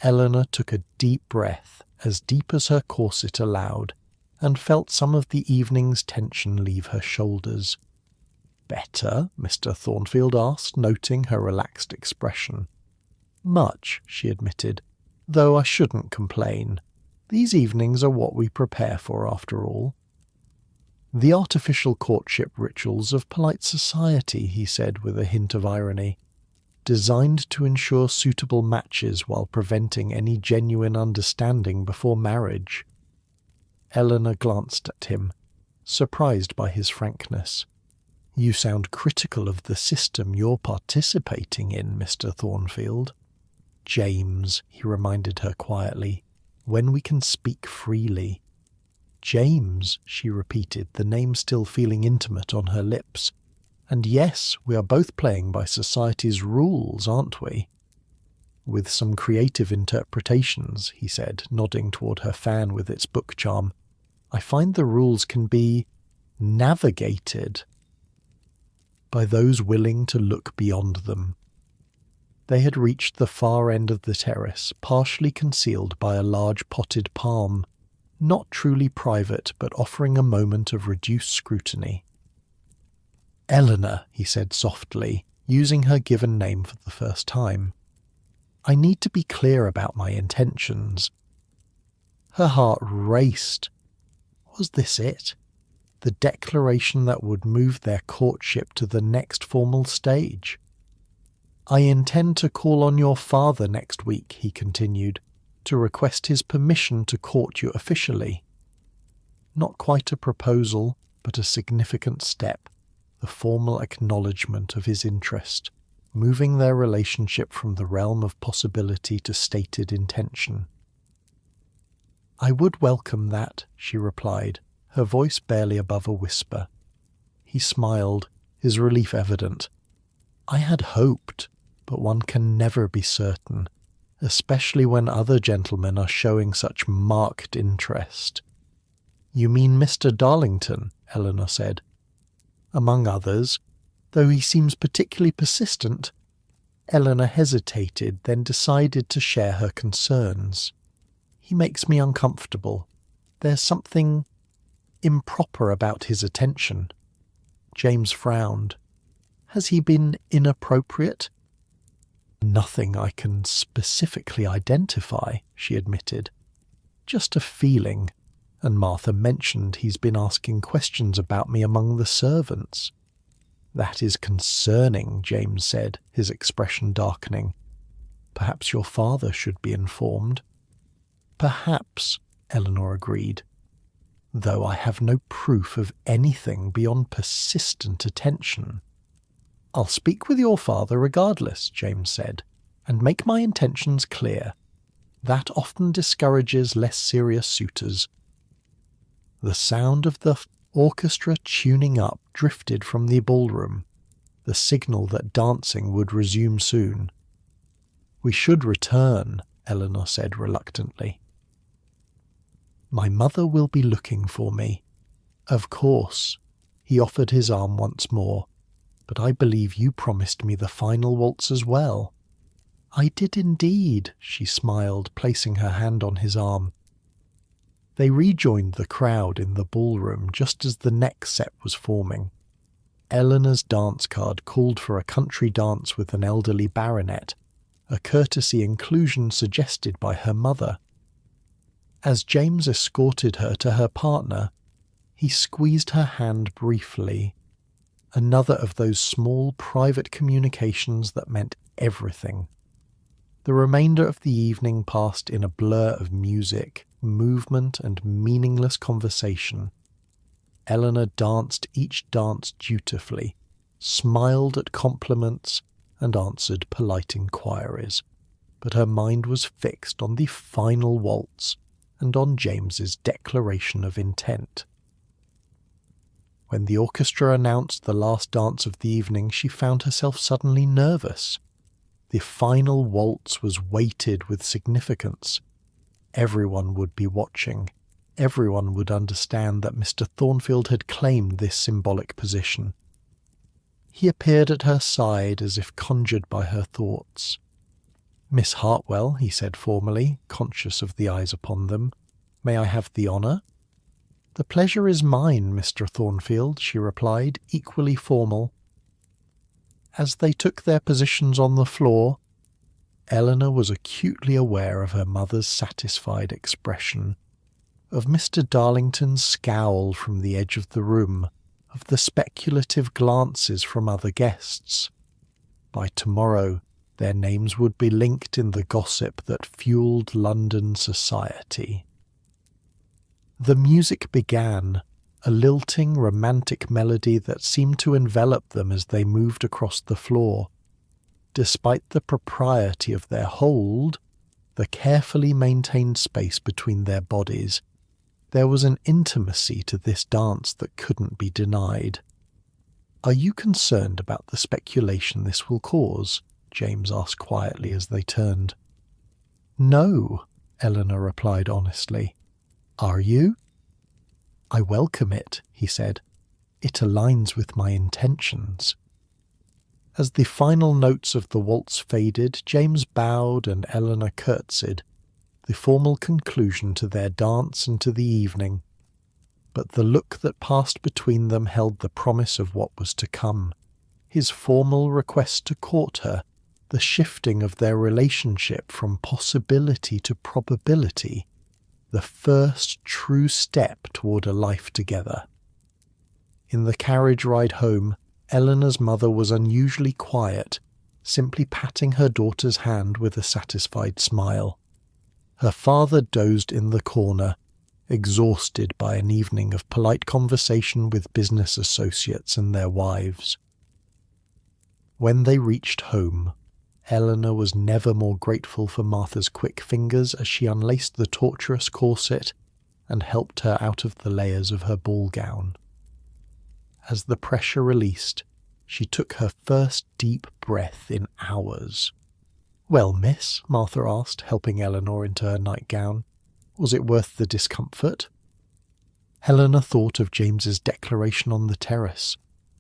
Eleanor took a deep breath, as deep as her corset allowed, and felt some of the evening's tension leave her shoulders. "Better?" Mr. Thornfield asked, noting her relaxed expression. "Much," she admitted, "though I shouldn't complain. These evenings are what we prepare for, after all." "The artificial courtship rituals of polite society," he said with a hint of irony, "designed to ensure suitable matches while preventing any genuine understanding before marriage." Eleanor glanced at him, surprised by his frankness. "You sound critical of the system you're participating in, Mr. Thornfield." "James," he reminded her quietly, "when we can speak freely." "James," she repeated, the name still feeling intimate on her lips. "And yes, we are both playing by society's rules, aren't we?" "With some creative interpretations," he said, nodding toward her fan with its book charm. "I find the rules can be navigated by those willing to look beyond them." They had reached the far end of the terrace, partially concealed by a large potted palm, not truly private, but offering a moment of reduced scrutiny. "Eleanor," he said softly, using her given name for the first time, "I need to be clear about my intentions." Her heart raced. Was this it? The declaration that would move their courtship to the next formal stage? "I intend to call on your father next week," he continued, "to request his permission to court you officially." Not quite a proposal, but a significant step, the formal acknowledgement of his interest, moving their relationship from the realm of possibility to stated intention. "I would welcome that," she replied, her voice barely above a whisper. He smiled, his relief evident. "I had hoped, but one can never be certain, especially when other gentlemen are showing such marked interest." "You mean Mr. Darlington?" Eleanor said. "Among others, though he seems particularly persistent." Eleanor hesitated, then decided to share her concerns. "He makes me uncomfortable. There's something improper about his attention." James frowned. "Has he been inappropriate?" "Nothing I can specifically identify," she admitted. "Just a feeling, and Martha mentioned he's been asking questions about me among the servants." "That is concerning," James said, his expression darkening. "Perhaps your father should be informed." "Perhaps," Eleanor agreed, "though I have no proof of anything beyond persistent attention." "I'll speak with your father regardless," James said. and make my intentions clear. That often discourages less serious suitors." The sound of the orchestra tuning up drifted from the ballroom, the signal that dancing would resume soon. "We should return," Eleanor said reluctantly. "My mother will be looking for me." "Of course." He offered his arm once more. "But I believe you promised me the final waltz as well." "I did indeed," she smiled, placing her hand on his arm. They rejoined the crowd in the ballroom just as the next set was forming. Eleanor's dance card called for a country dance with an elderly baronet, a courtesy inclusion suggested by her mother. As James escorted her to her partner, he squeezed her hand briefly, another of those small private communications that meant everything. The remainder of the evening passed in a blur of music, movement, and meaningless conversation. Eleanor danced each dance dutifully, smiled at compliments, and answered polite inquiries, but her mind was fixed on the final waltz and on James's declaration of intent. When the orchestra announced the last dance of the evening, she found herself suddenly nervous. The final waltz was weighted with significance. Everyone would be watching. Everyone would understand that Mr. Thornfield had claimed this symbolic position. He appeared at her side as if conjured by her thoughts. "Miss Hartwell," he said formally, conscious of the eyes upon them, "may I have the honour?" "The pleasure is mine, Mr. Thornfield," she replied, equally formal. As they took their positions on the floor, Eleanor was acutely aware of her mother's satisfied expression, of Mr. Darlington's scowl from the edge of the room, of the speculative glances from other guests. By tomorrow, their names would be linked in the gossip that fueled London society. The music began, a lilting, romantic melody that seemed to envelop them as they moved across the floor. Despite the propriety of their hold, the carefully maintained space between their bodies, there was an intimacy to this dance that couldn't be denied. "Are you concerned about the speculation this will cause?" James asked quietly as they turned. "No," Eleanor replied honestly. "Are you?" "I welcome it," he said. "It aligns with my intentions." As the final notes of the waltz faded, James bowed and Eleanor curtsied, the formal conclusion to their dance and to the evening. But the look that passed between them held the promise of what was to come. His formal request to court her, the shifting of their relationship from possibility to probability, the first true step toward a life together. In the carriage ride home, Eleanor's mother was unusually quiet, simply patting her daughter's hand with a satisfied smile. Her father dozed in the corner, exhausted by an evening of polite conversation with business associates and their wives. When they reached home, Eleanor was never more grateful for Martha's quick fingers as she unlaced the tortuous corset and helped her out of the layers of her ball gown. As the pressure released, she took her first deep breath in hours. "Well, miss," Martha asked, helping Eleanor into her nightgown, "was it worth the discomfort?" Eleanor thought of James's declaration on the terrace,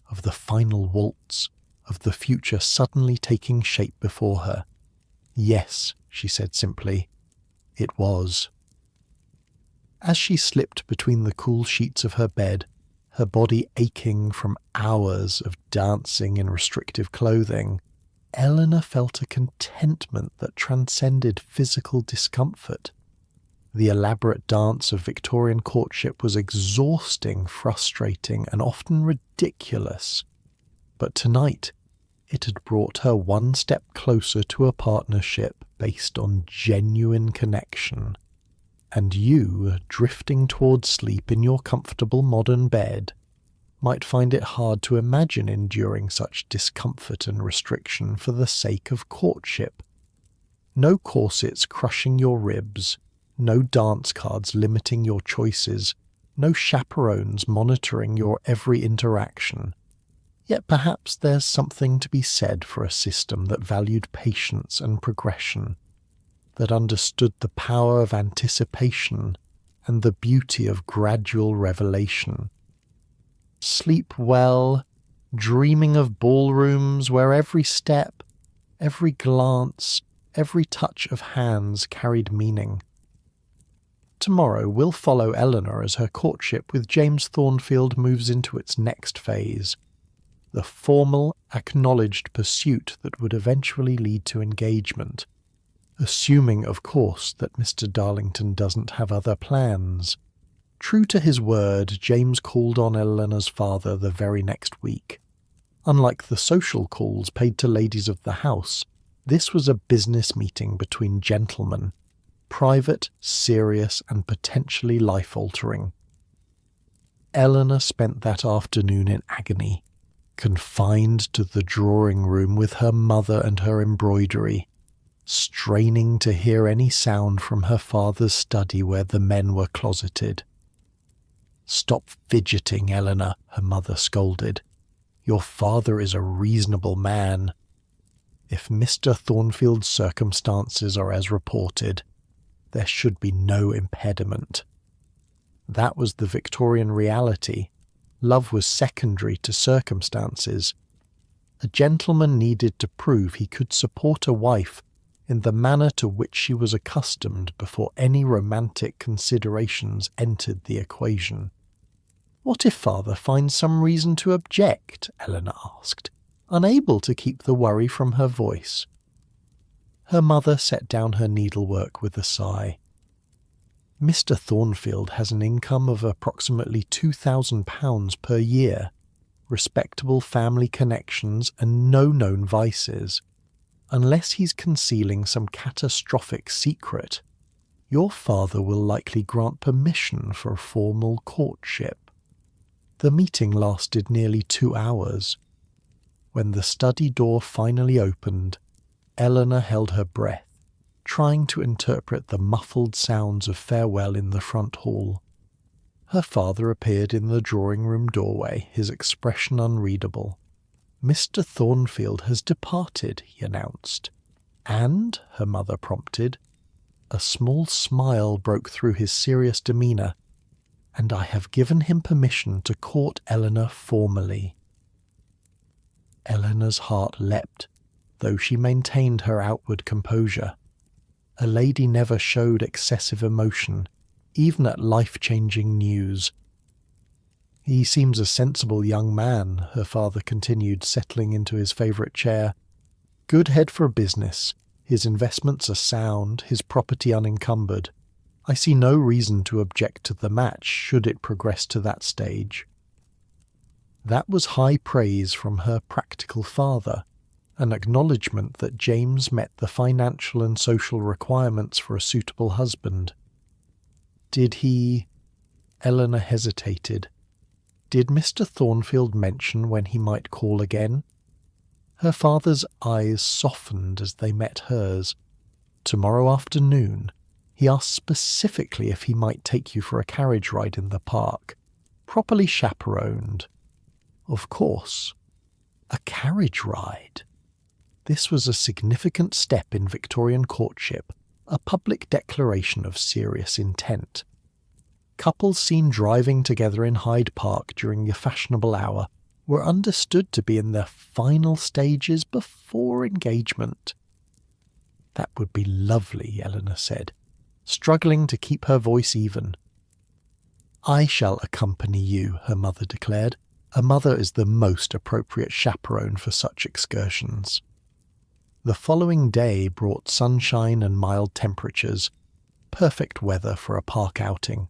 of the final waltz, of the future suddenly taking shape before her. "Yes," she said simply, "it was." As she slipped between the cool sheets of her bed, her body aching from hours of dancing in restrictive clothing, Eleanor felt a contentment that transcended physical discomfort. The elaborate dance of Victorian courtship was exhausting, frustrating, and often ridiculous. But tonight, it had brought her one step closer to a partnership based on genuine connection. And you, drifting towards sleep in your comfortable modern bed, might find it hard to imagine enduring such discomfort and restriction for the sake of courtship. No corsets crushing your ribs, no dance cards limiting your choices, no chaperones monitoring your every interaction. Yet perhaps there's something to be said for a system that valued patience and progression, that understood the power of anticipation and the beauty of gradual revelation. Sleep well, dreaming of ballrooms where every step, every glance, every touch of hands carried meaning. Tomorrow we'll follow Eleanor as her courtship with James Thornfield moves into its next phase, the formal, acknowledged pursuit that would eventually lead to engagement, assuming, of course, that Mr. Darlington doesn't have other plans. True to his word, James called on Eleanor's father the very next week. Unlike the social calls paid to ladies of the house, this was a business meeting between gentlemen, private, serious, and potentially life-altering. Eleanor spent that afternoon in agony, confined to the drawing room with her mother and her embroidery, straining to hear any sound from her father's study where the men were closeted. "Stop fidgeting, Eleanor," her mother scolded. "Your father is a reasonable man. If Mr. Thornfield's circumstances are as reported, there should be no impediment." That was the Victorian reality. Love was secondary to circumstances. A gentleman needed to prove he could support a wife in the manner to which she was accustomed before any romantic considerations entered the equation. "What if father finds some reason to object?" Eleanor asked, unable to keep the worry from her voice. Her mother set down her needlework with a sigh. "Mr. Thornfield has an income of approximately £2,000 per year, respectable family connections and no known vices. Unless he's concealing some catastrophic secret, your father will likely grant permission for a formal courtship." The meeting lasted nearly 2 hours. When the study door finally opened, Eleanor held her breath, trying to interpret the muffled sounds of farewell in the front hall. Her father appeared in the drawing-room doorway, his expression unreadable. "Mr. Thornfield has departed," he announced. "And?" her mother prompted. A small smile broke through his serious demeanour. "And I have given him permission to court Eleanor formally." Eleanor's heart leapt, though she maintained her outward composure. A lady never showed excessive emotion, even at life-changing news. "He seems a sensible young man," her father continued, settling into his favourite chair. "Good head for business. His investments are sound, his property unencumbered. I see no reason to object to the match should it progress to that stage." That was high praise from her practical father, an acknowledgement that James met the financial and social requirements for a suitable husband. "Did he—" Eleanor hesitated. "Did Mr. Thornfield mention when he might call again?" Her father's eyes softened as they met hers. "Tomorrow afternoon. He asked specifically if he might take you for a carriage ride in the park, properly chaperoned." Of course. A carriage ride. This was a significant step in Victorian courtship, a public declaration of serious intent. Couples seen driving together in Hyde Park during the fashionable hour were understood to be in their final stages before engagement. "That would be lovely," Eleanor said, struggling to keep her voice even. "I shall accompany you," her mother declared. "A mother is the most appropriate chaperone for such excursions." The following day brought sunshine and mild temperatures, perfect weather for a park outing.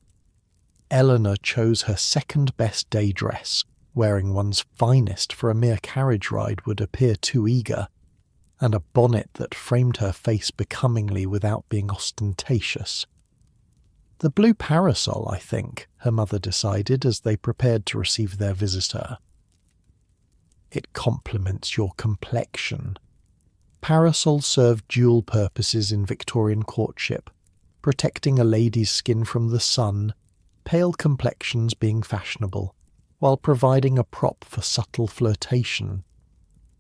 Eleanor chose her second-best day dress, wearing one's finest for a mere carriage ride would appear too eager, and a bonnet that framed her face becomingly without being ostentatious. "The blue parasol, I think," her mother decided as they prepared to receive their visitor. "It complements your complexion." Parasols served dual purposes in Victorian courtship, protecting a lady's skin from the sun, pale complexions being fashionable, while providing a prop for subtle flirtation.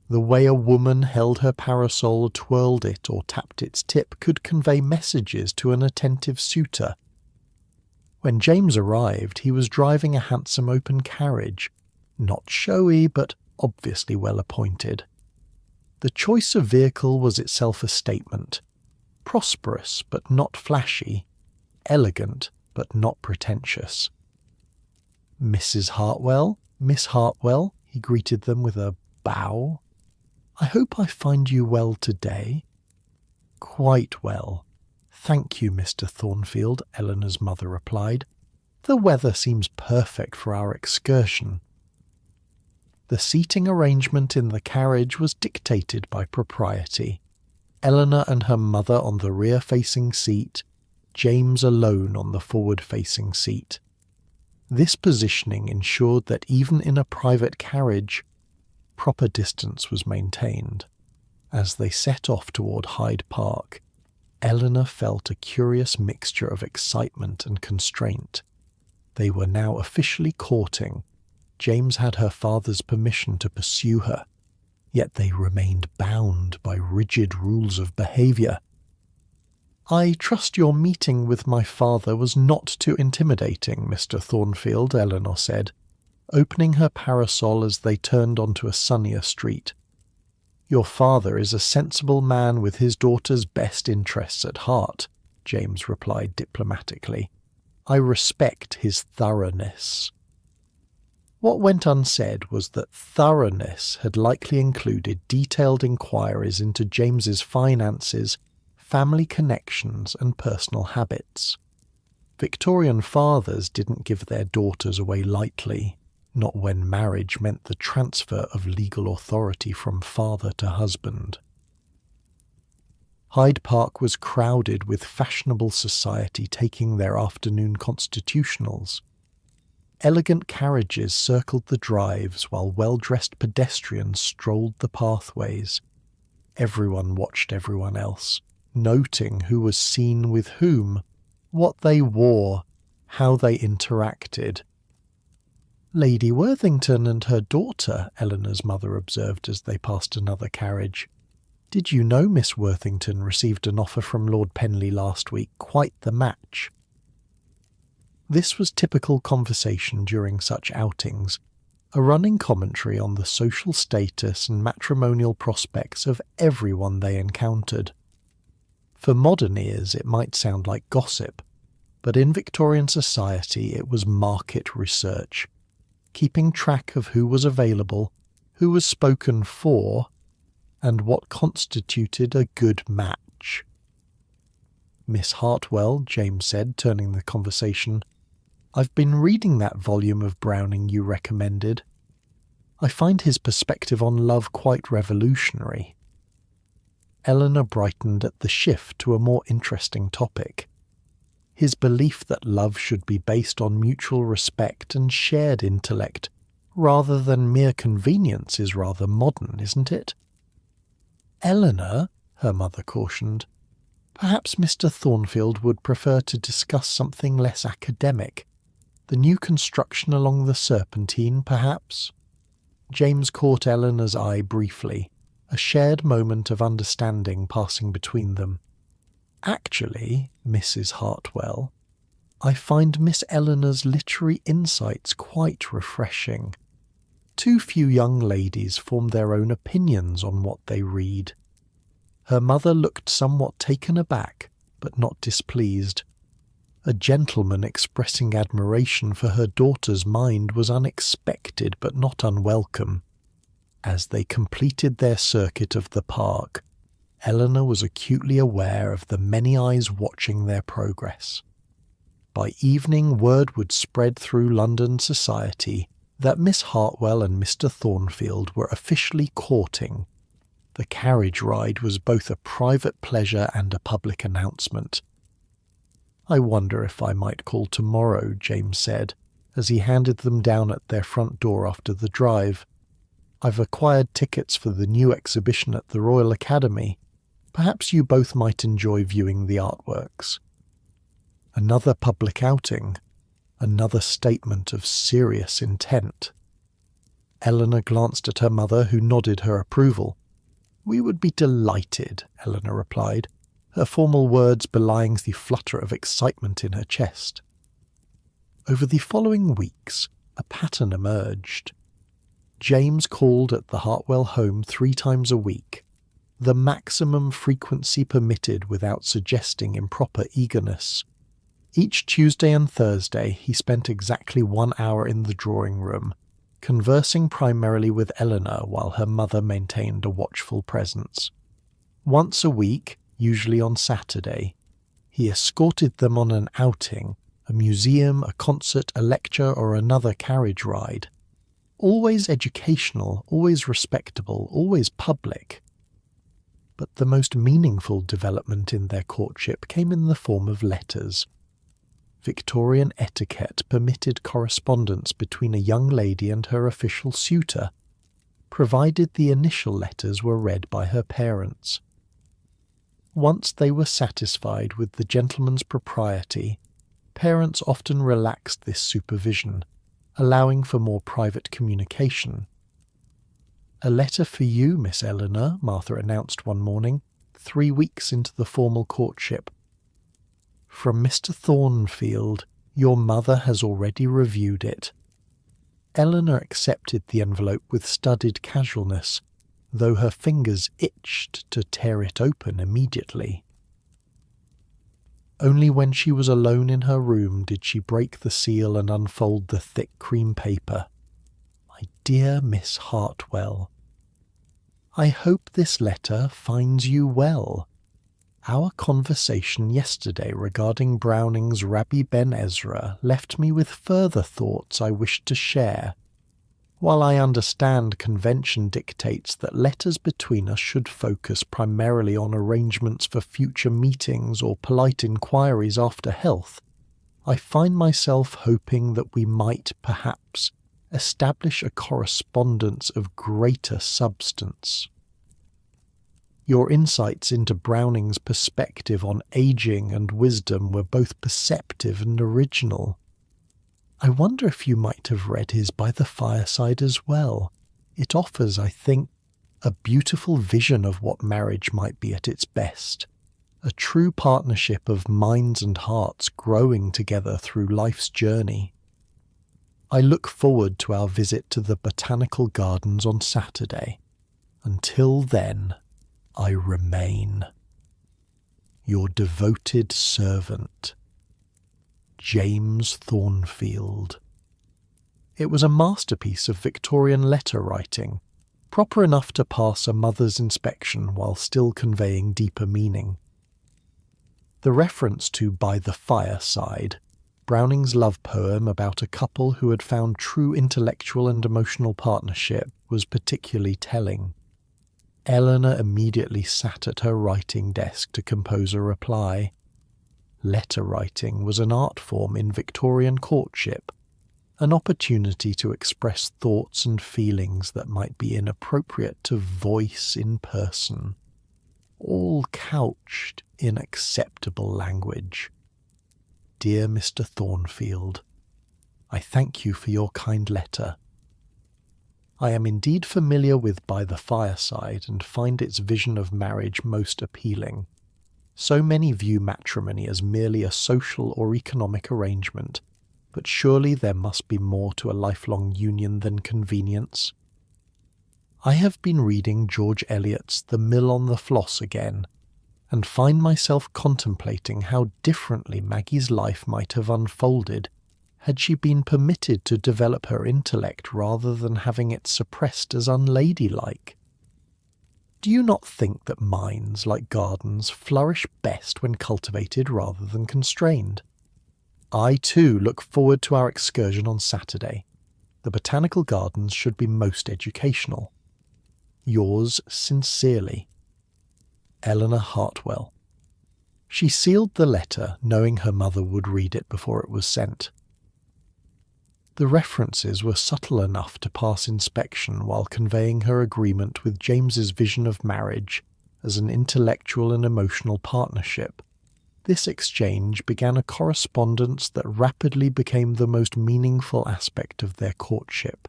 The way a woman held her parasol, twirled it, or tapped its tip could convey messages to an attentive suitor. When James arrived, he was driving a handsome open carriage, not showy, but obviously well appointed. The choice of vehicle was itself a statement. Prosperous, but not flashy. Elegant, but not pretentious. "Mrs. Hartwell, Miss Hartwell," he greeted them with a bow. "I hope I find you well today." "Quite well. Thank you, Mr. Thornfield," Eleanor's mother replied. "The weather seems perfect for our excursion." The seating arrangement in the carriage was dictated by propriety. Eleanor and her mother on the rear-facing seat, James alone on the forward-facing seat. This positioning ensured that even in a private carriage, proper distance was maintained. As they set off toward Hyde Park, Eleanor felt a curious mixture of excitement and constraint. They were now officially courting. James had her father's permission to pursue her, yet they remained bound by rigid rules of behaviour. "I trust your meeting with my father was not too intimidating, Mr. Thornfield," Eleanor said, opening her parasol as they turned onto a sunnier street. "Your father is a sensible man with his daughter's best interests at heart," James replied diplomatically. "I respect his thoroughness." What went unsaid was that thoroughness had likely included detailed inquiries into James's finances, family connections, and personal habits. Victorian fathers didn't give their daughters away lightly, not when marriage meant the transfer of legal authority from father to husband. Hyde Park was crowded with fashionable society taking their afternoon constitutionals. Elegant carriages circled the drives while well-dressed pedestrians strolled the pathways. Everyone watched everyone else, noting who was seen with whom, what they wore, how they interacted. "Lady Worthington and her daughter," Eleanor's mother observed as they passed another carriage. "Did you know Miss Worthington received an offer from Lord Penley last week? Quite the match." This was typical conversation during such outings, a running commentary on the social status and matrimonial prospects of everyone they encountered. For modern ears it might sound like gossip, but in Victorian society it was market research, keeping track of who was available, who was spoken for, and what constituted a good match. "Miss Hartwell," James said, turning the conversation, "I've been reading that volume of Browning you recommended. I find his perspective on love quite revolutionary." Eleanor brightened at the shift to a more interesting topic. His belief that love should be based on mutual respect and shared intellect, rather than mere convenience, is rather modern, isn't it? "Eleanor," her mother cautioned, "perhaps Mr. Thornfield would prefer to discuss something less academic. The new construction along the Serpentine, perhaps?" James caught Eleanor's eye briefly, a shared moment of understanding passing between them. "Actually, Mrs. Hartwell, I find Miss Eleanor's literary insights quite refreshing. Too few young ladies form their own opinions on what they read." Her mother looked somewhat taken aback, but not displeased. A gentleman expressing admiration for her daughter's mind was unexpected but not unwelcome. As they completed their circuit of the park, Eleanor was acutely aware of the many eyes watching their progress. By evening word would spread through London society that Miss Hartwell and Mr. Thornfield were officially courting. The carriage ride was both a private pleasure and a public announcement. "I wonder if I might call tomorrow," James said, as he handed them down at their front door after the drive. I've acquired tickets for the new exhibition at the Royal Academy. Perhaps you both might enjoy viewing the artworks." Another public outing, another statement of serious intent. Eleanor glanced at her mother, who nodded her approval. "We would be delighted," Eleanor replied, her formal words belying the flutter of excitement in her chest. Over the following weeks, a pattern emerged. James called at the Hartwell home 3 times a week, the maximum frequency permitted without suggesting improper eagerness. Each Tuesday and Thursday he spent exactly 1 hour in the drawing room, conversing primarily with Eleanor while her mother maintained a watchful presence. Once a week, usually on Saturday, he escorted them on an outing, a museum, a concert, a lecture, or another carriage ride. Always educational, always respectable, always public. But the most meaningful development in their courtship came in the form of letters. Victorian etiquette permitted correspondence between a young lady and her official suitor, provided the initial letters were read by her parents. Once they were satisfied with the gentleman's propriety, parents often relaxed this supervision, allowing for more private communication. "A letter for you, Miss Eleanor," Martha announced one morning, 3 weeks into the formal courtship. "From Mr. Thornfield. Your mother has already reviewed it." Eleanor accepted the envelope with studied casualness, though her fingers itched to tear it open immediately. Only when she was alone in her room did she break the seal and unfold the thick cream paper. "My dear Miss Hartwell, I hope this letter finds you well. Our conversation yesterday regarding Browning's Rabbi Ben Ezra left me with further thoughts I wish to share. While I understand convention dictates that letters between us should focus primarily on arrangements for future meetings or polite inquiries after health, I find myself hoping that we might, perhaps, establish a correspondence of greater substance. Your insights into Browning's perspective on aging and wisdom were both perceptive and original. I wonder if you might have read his By the Fireside as well. It offers, I think, a beautiful vision of what marriage might be at its best, a true partnership of minds and hearts growing together through life's journey. I look forward to our visit to the Botanical Gardens on Saturday. Until then, I remain your devoted servant, James Thornfield. It was a masterpiece of Victorian letter writing, proper enough to pass a mother's inspection while still conveying deeper meaning. The reference to By the Fireside, Browning's love poem about a couple who had found true intellectual and emotional partnership, was particularly telling. Eleanor immediately sat at her writing desk to compose a reply. Letter writing was an art form in Victorian courtship, an opportunity to express thoughts and feelings that might be inappropriate to voice in person, all couched in acceptable language. Dear Mr. Thornfield, I thank you for your kind letter. I am indeed familiar with By the Fireside and find its vision of marriage most appealing. So many view matrimony as merely a social or economic arrangement, but surely there must be more to a lifelong union than convenience. I have been reading George Eliot's The Mill on the Floss again, and find myself contemplating how differently Maggie's life might have unfolded had she been permitted to develop her intellect rather than having it suppressed as unladylike. Do you not think that minds, like gardens, flourish best when cultivated rather than constrained? I, too, look forward to our excursion on Saturday. The Botanical Gardens should be most educational. Yours sincerely, Eleanor Hartwell. She sealed the letter, knowing her mother would read it before it was sent. The references were subtle enough to pass inspection while conveying her agreement with James's vision of marriage as an intellectual and emotional partnership. This exchange began a correspondence that rapidly became the most meaningful aspect of their courtship.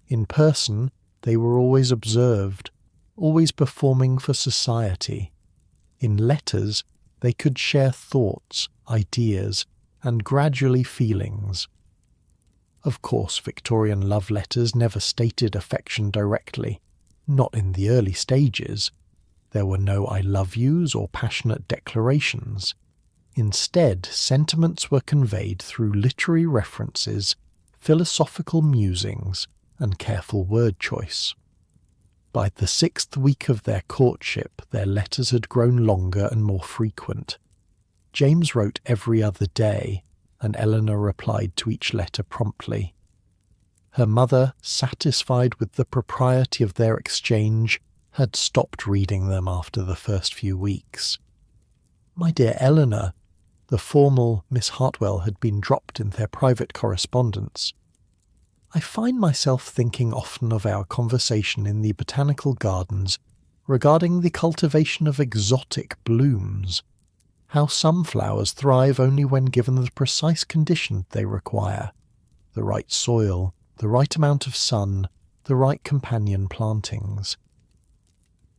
In person, they were always observed, always performing for society. In letters, they could share thoughts, ideas, and gradually feelings. Of course, Victorian love letters never stated affection directly, not in the early stages. There were no I love yous or passionate declarations. Instead, sentiments were conveyed through literary references, philosophical musings, and careful word choice. By the 6th week of their courtship, their letters had grown longer and more frequent. James wrote every other day, and Eleanor replied to each letter promptly. Her mother, satisfied with the propriety of their exchange, had stopped reading them after the first few weeks. My dear Eleanor, the formal Miss Hartwell had been dropped in their private correspondence. I find myself thinking often of our conversation in the botanical gardens regarding the cultivation of exotic blooms, how some flowers thrive only when given the precise conditions they require, the right soil, the right amount of sun, the right companion plantings.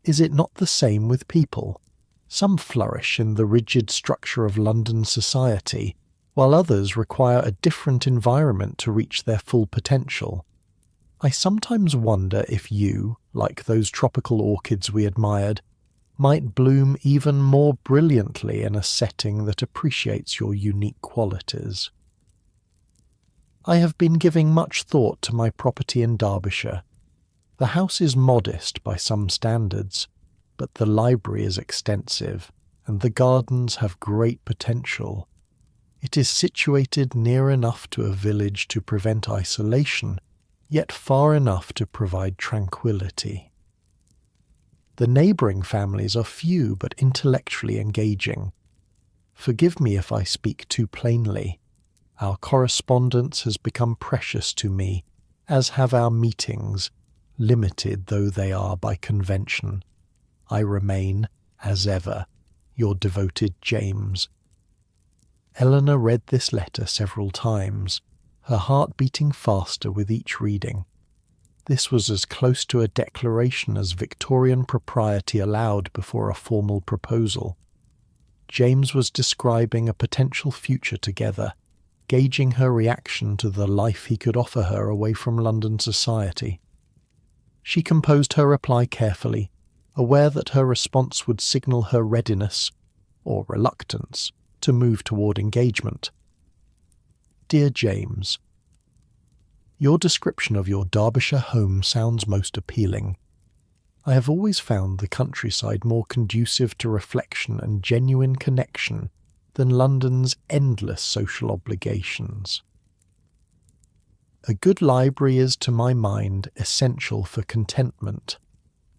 Is it not the same with people? Some flourish in the rigid structure of London society, while others require a different environment to reach their full potential. I sometimes wonder if you, like those tropical orchids we admired, might bloom even more brilliantly in a setting that appreciates your unique qualities. I have been giving much thought to my property in Derbyshire. The house is modest by some standards, but the library is extensive, and the gardens have great potential. It is situated near enough to a village to prevent isolation, yet far enough to provide tranquility. The neighbouring families are few but intellectually engaging. Forgive me if I speak too plainly. Our correspondence has become precious to me, as have our meetings, limited though they are by convention. I remain, as ever, your devoted James. Eleanor read this letter several times, her heart beating faster with each reading. This was as close to a declaration as Victorian propriety allowed before a formal proposal. James was describing a potential future together, gauging her reaction to the life he could offer her away from London society. She composed her reply carefully, aware that her response would signal her readiness, or reluctance, to move toward engagement. Dear James, your description of your Derbyshire home sounds most appealing. I have always found the countryside more conducive to reflection and genuine connection than London's endless social obligations. A good library is, to my mind, essential for contentment.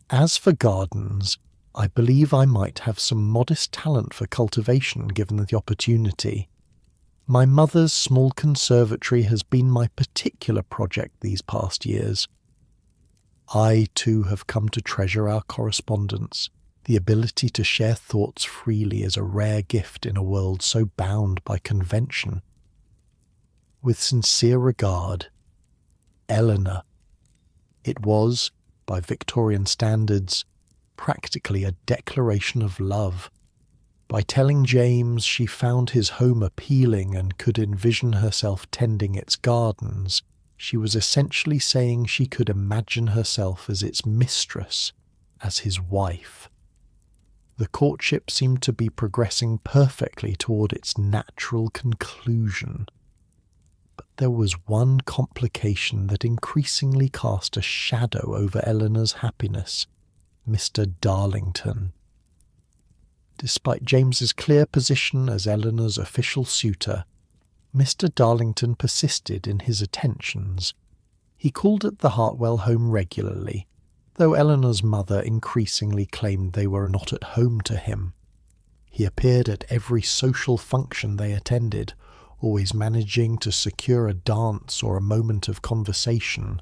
As for gardens, I believe I might have some modest talent for cultivation given the opportunity. My mother's small conservatory has been my particular project these past years. I, too, have come to treasure our correspondence. The ability to share thoughts freely is a rare gift in a world so bound by convention. With sincere regard, Eleanor. It was, by Victorian standards, practically a declaration of love. By telling James she found his home appealing and could envision herself tending its gardens, she was essentially saying she could imagine herself as its mistress, as his wife. The courtship seemed to be progressing perfectly toward its natural conclusion. But there was one complication that increasingly cast a shadow over Eleanor's happiness: Mr. Darlington. Despite James's clear position as Eleanor's official suitor, Mr. Darlington persisted in his attentions. He called at the Hartwell home regularly, though Eleanor's mother increasingly claimed they were not at home to him. He appeared at every social function they attended, always managing to secure a dance or a moment of conversation.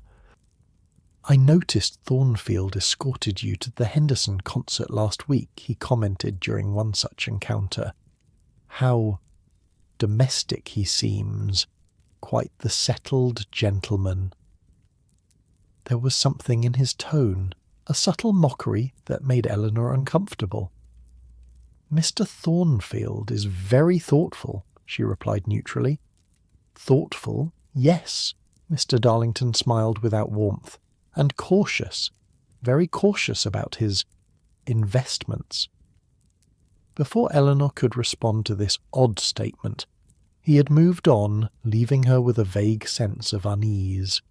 "I noticed Thornfield escorted you to the Henderson concert last week," he commented during one such encounter. "How domestic he seems, quite the settled gentleman." There was something in his tone, a subtle mockery that made Eleanor uncomfortable. "Mr. Thornfield is very thoughtful," she replied neutrally. "Thoughtful, yes," Mr. Darlington smiled without warmth, "and cautious, very cautious about his investments." Before Eleanor could respond to this odd statement, he had moved on, leaving her with a vague sense of unease.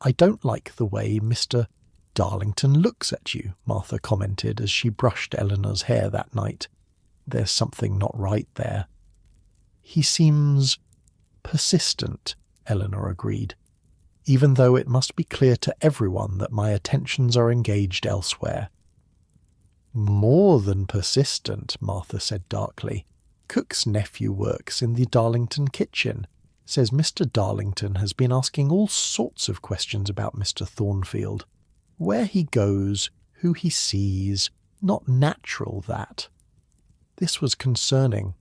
"I don't like the way Mr. Darlington looks at you," Martha commented as she brushed Eleanor's hair that night. "There's something not right there." "He seems persistent," Eleanor agreed, "even though it must be clear to everyone that my attentions are engaged elsewhere." "More than persistent," Martha said darkly. "Cook's nephew works in the Darlington kitchen. Says Mr. Darlington has been asking all sorts of questions about Mr. Thornfield. Where he goes, who he sees. Not natural, that." This was concerning.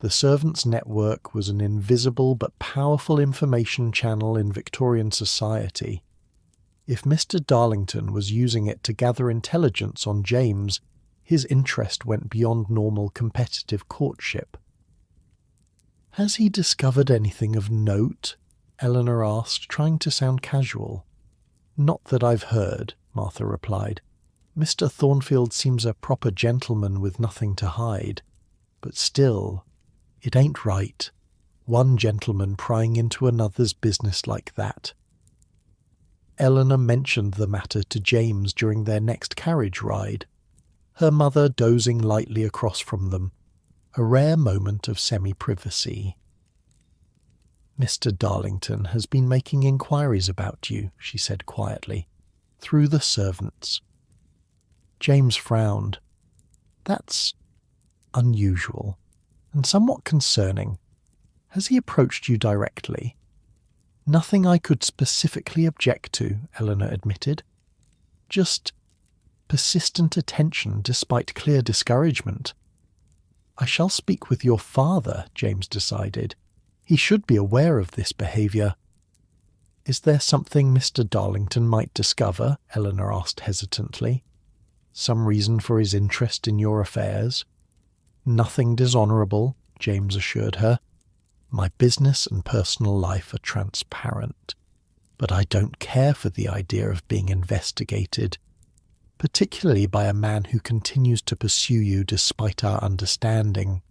The servants' network was an invisible but powerful information channel in Victorian society. If Mr. Darlington was using it to gather intelligence on James, his interest went beyond normal competitive courtship. "Has he discovered anything of note?" Eleanor asked, trying to sound casual. "Not that I've heard," Martha replied. "Mr. Thornfield seems a proper gentleman with nothing to hide. But still, it ain't right. One gentleman prying into another's business like that." Eleanor mentioned the matter to James during their next carriage ride, her mother dozing lightly across from them, a rare moment of semi-privacy. "Mr. Darlington has been making inquiries about you," she said quietly, "through the servants." James frowned. "That's unusual, and somewhat concerning. Has he approached you directly?" "Nothing I could specifically object to," Eleanor admitted. "Just persistent attention despite clear discouragement." "I shall speak with your father," James decided. "He should be aware of this behaviour." "Is there something Mr. Darlington might discover?" Eleanor asked hesitantly. "Some reason for his interest in your affairs?" "Nothing dishonourable," James assured her. "My business and personal life are transparent. But I don't care for the idea of being investigated, particularly by a man who continues to pursue you despite our understanding."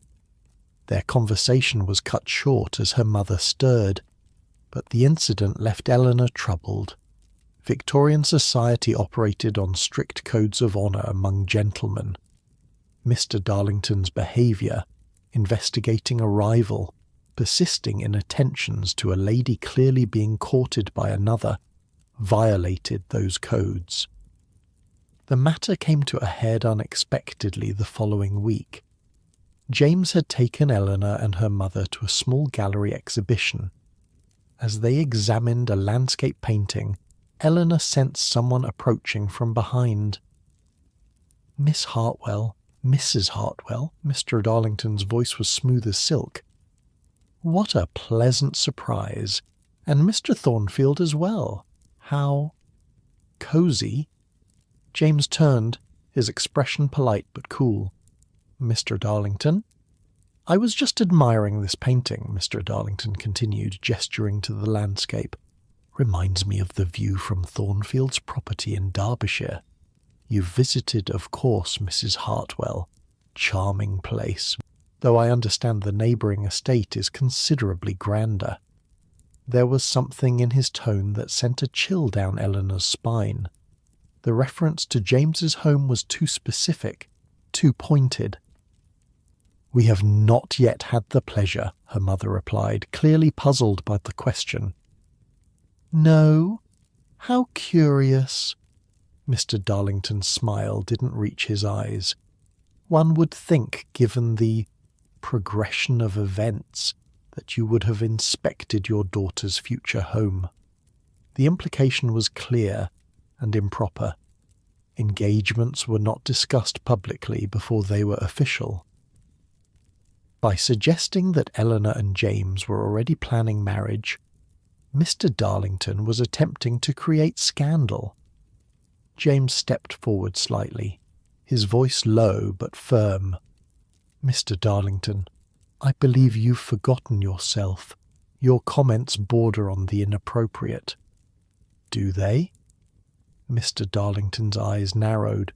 Their conversation was cut short as her mother stirred, but the incident left Eleanor troubled. Victorian society operated on strict codes of honour among gentlemen. Mr. Darlington's behaviour, investigating a rival, persisting in attentions to a lady clearly being courted by another, violated those codes. The matter came to a head unexpectedly the following week. James had taken Eleanor and her mother to a small gallery exhibition. As they examined a landscape painting, Eleanor sensed someone approaching from behind. "Miss Hartwell, Mrs. Hartwell," Mr. Darlington's voice was smooth as silk. "What a pleasant surprise! And Mr. Thornfield as well. How cosy." James turned, his expression polite but cool. "Mr. Darlington?" "I was just admiring this painting," Mr. Darlington continued, gesturing to the landscape. "Reminds me of the view from Thornfield's property in Derbyshire. You visited, of course, Mrs. Hartwell. Charming place, though I understand the neighbouring estate is considerably grander." There was something in his tone that sent a chill down Eleanor's spine. The reference to James's home was too specific, too pointed. "We have not yet had the pleasure," her mother replied, clearly puzzled by the question. "No? How curious." Mr. Darlington's smile didn't reach his eyes. "One would think, given the progression of events, that you would have inspected your daughter's future home. The implication was clear and improper. Engagements were not discussed publicly before they were official. By suggesting that Eleanor and James were already planning marriage, Mr. Darlington was attempting to create scandal. James stepped forward slightly, his voice low but firm. "Mr. Darlington, I believe you've forgotten yourself. Your comments border on the inappropriate." "Do they?" Mr. Darlington's eyes narrowed.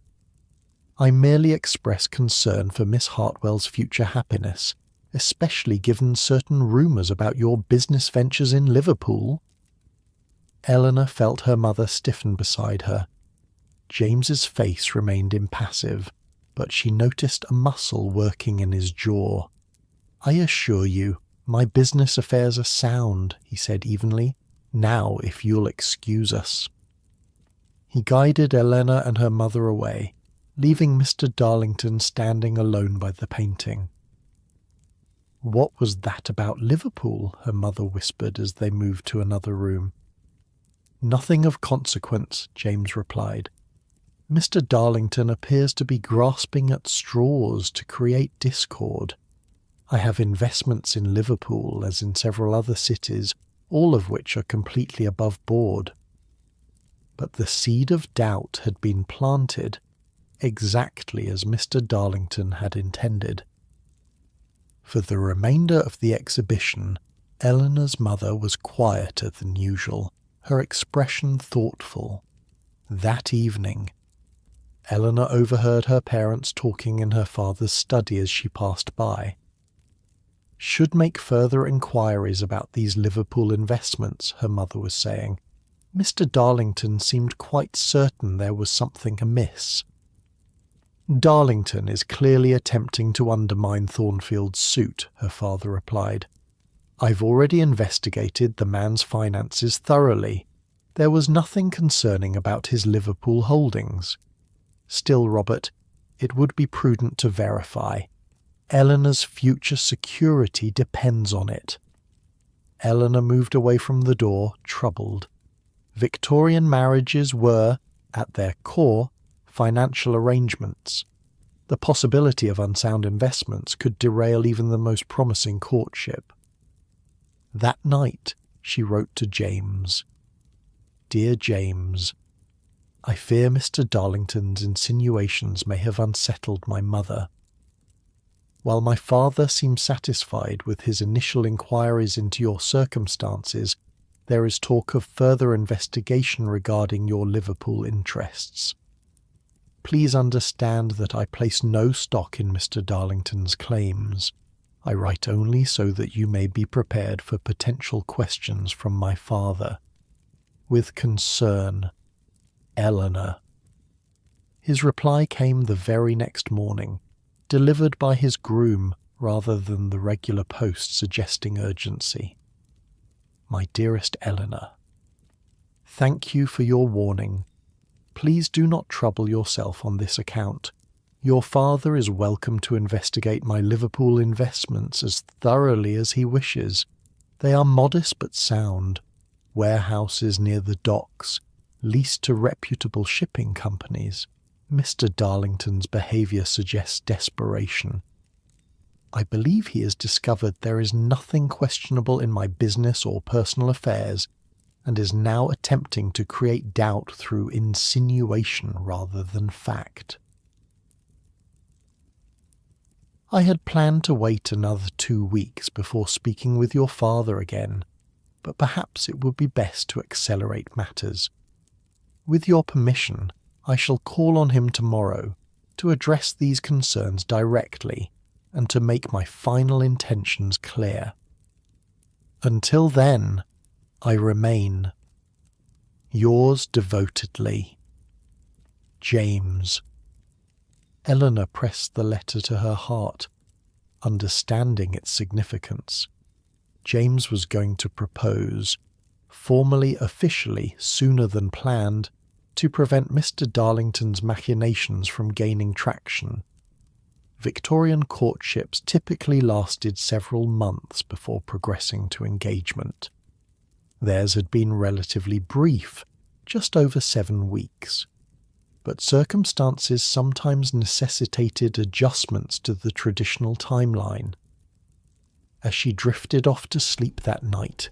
"I merely express concern for Miss Hartwell's future happiness, especially given certain rumours about your business ventures in Liverpool." Eleanor felt her mother stiffen beside her. James's face remained impassive, but she noticed a muscle working in his jaw. "I assure you, my business affairs are sound," he said evenly. "Now, if you'll excuse us." He guided Eleanor and her mother away, leaving Mr. Darlington standing alone by the painting. "What was that about Liverpool?" her mother whispered as they moved to another room. "Nothing of consequence," James replied. "Mr. Darlington appears to be grasping at straws to create discord. I have investments in Liverpool, as in several other cities, all of which are completely above board." But the seed of doubt had been planted, exactly as Mr. Darlington had intended. For the remainder of the exhibition, Eleanor's mother was quieter than usual, her expression thoughtful. That evening, Eleanor overheard her parents talking in her father's study as she passed by. "Should make further inquiries about these Liverpool investments," her mother was saying. "Mr. Darlington seemed quite certain there was something amiss." "Darlington is clearly attempting to undermine Thornfield's suit," her father replied. "I've already investigated the man's finances thoroughly. There was nothing concerning about his Liverpool holdings. Still, Robert, it would be prudent to verify. Eleanor's future security depends on it." Eleanor moved away from the door, troubled. Victorian marriages were, at their core, financial arrangements. The possibility of unsound investments could derail even the most promising courtship. That night, she wrote to James. "Dear James, I fear Mr. Darlington's insinuations may have unsettled my mother. While my father seems satisfied with his initial inquiries into your circumstances, there is talk of further investigation regarding your Liverpool interests. Please understand that I place no stock in Mr. Darlington's claims. I write only so that you may be prepared for potential questions from my father. With concern, Eleanor." His reply came the very next morning, delivered by his groom rather than the regular post suggesting urgency. "My dearest Eleanor, thank you for your warning. Please do not trouble yourself on this account. Your father is welcome to investigate my Liverpool investments as thoroughly as he wishes. They are modest but sound. Warehouses near the docks, leased to reputable shipping companies. Mr. Darlington's behaviour suggests desperation. I believe he has discovered there is nothing questionable in my business or personal affairs, and is now attempting to create doubt through insinuation rather than fact. I had planned to wait another 2 weeks before speaking with your father again, but perhaps it would be best to accelerate matters. With your permission, I shall call on him tomorrow to address these concerns directly and to make my final intentions clear. Until then, I remain yours devotedly, James. Eleanor pressed the letter to her heart, understanding its significance. James was going to propose, formally, officially, sooner than planned, to prevent Mr. Darlington's machinations from gaining traction. Victorian courtships typically lasted several months before progressing to engagement. Theirs had been relatively brief, just over 7 weeks. But circumstances sometimes necessitated adjustments to the traditional timeline. As she drifted off to sleep that night,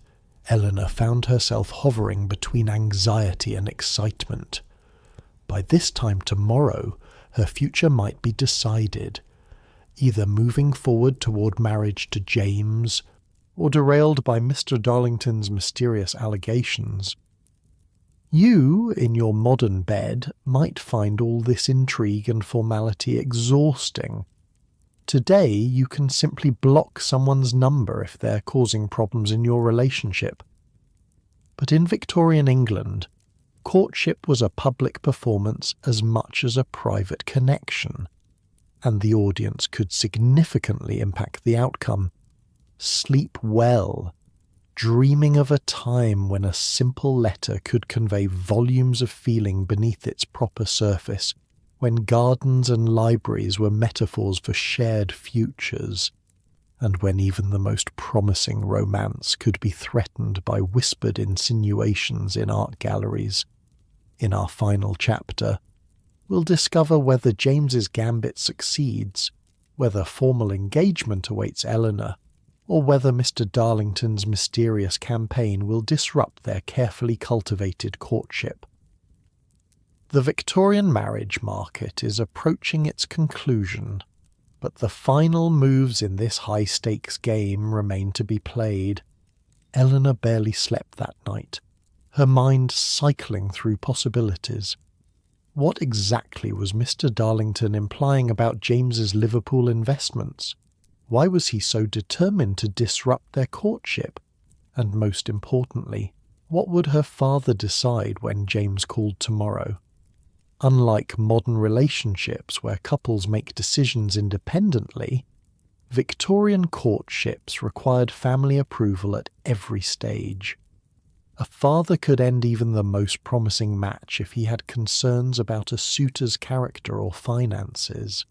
Eleanor found herself hovering between anxiety and excitement. By this time tomorrow, her future might be decided, either moving forward toward marriage to James, or derailed by Mr. Darlington's mysterious allegations. You, in your modern bed, might find all this intrigue and formality exhausting. Today, you can simply block someone's number if they're causing problems in your relationship. But in Victorian England, courtship was a public performance as much as a private connection, and the audience could significantly impact the outcome. Sleep well, dreaming of a time when a simple letter could convey volumes of feeling beneath its proper surface, when gardens and libraries were metaphors for shared futures, and when even the most promising romance could be threatened by whispered insinuations in art galleries. In our final chapter, we'll discover whether James's gambit succeeds, whether formal engagement awaits Eleanor, or whether Mr. Darlington's mysterious campaign will disrupt their carefully cultivated courtship. The Victorian marriage market is approaching its conclusion, but the final moves in this high-stakes game remain to be played. Eleanor barely slept that night, her mind cycling through possibilities. What exactly was Mr. Darlington implying about James's Liverpool investments? Why was he so determined to disrupt their courtship? And most importantly, what would her father decide when James called tomorrow? Unlike modern relationships where couples make decisions independently, Victorian courtships required family approval at every stage. A father could end even the most promising match if he had concerns about a suitor's character or finances.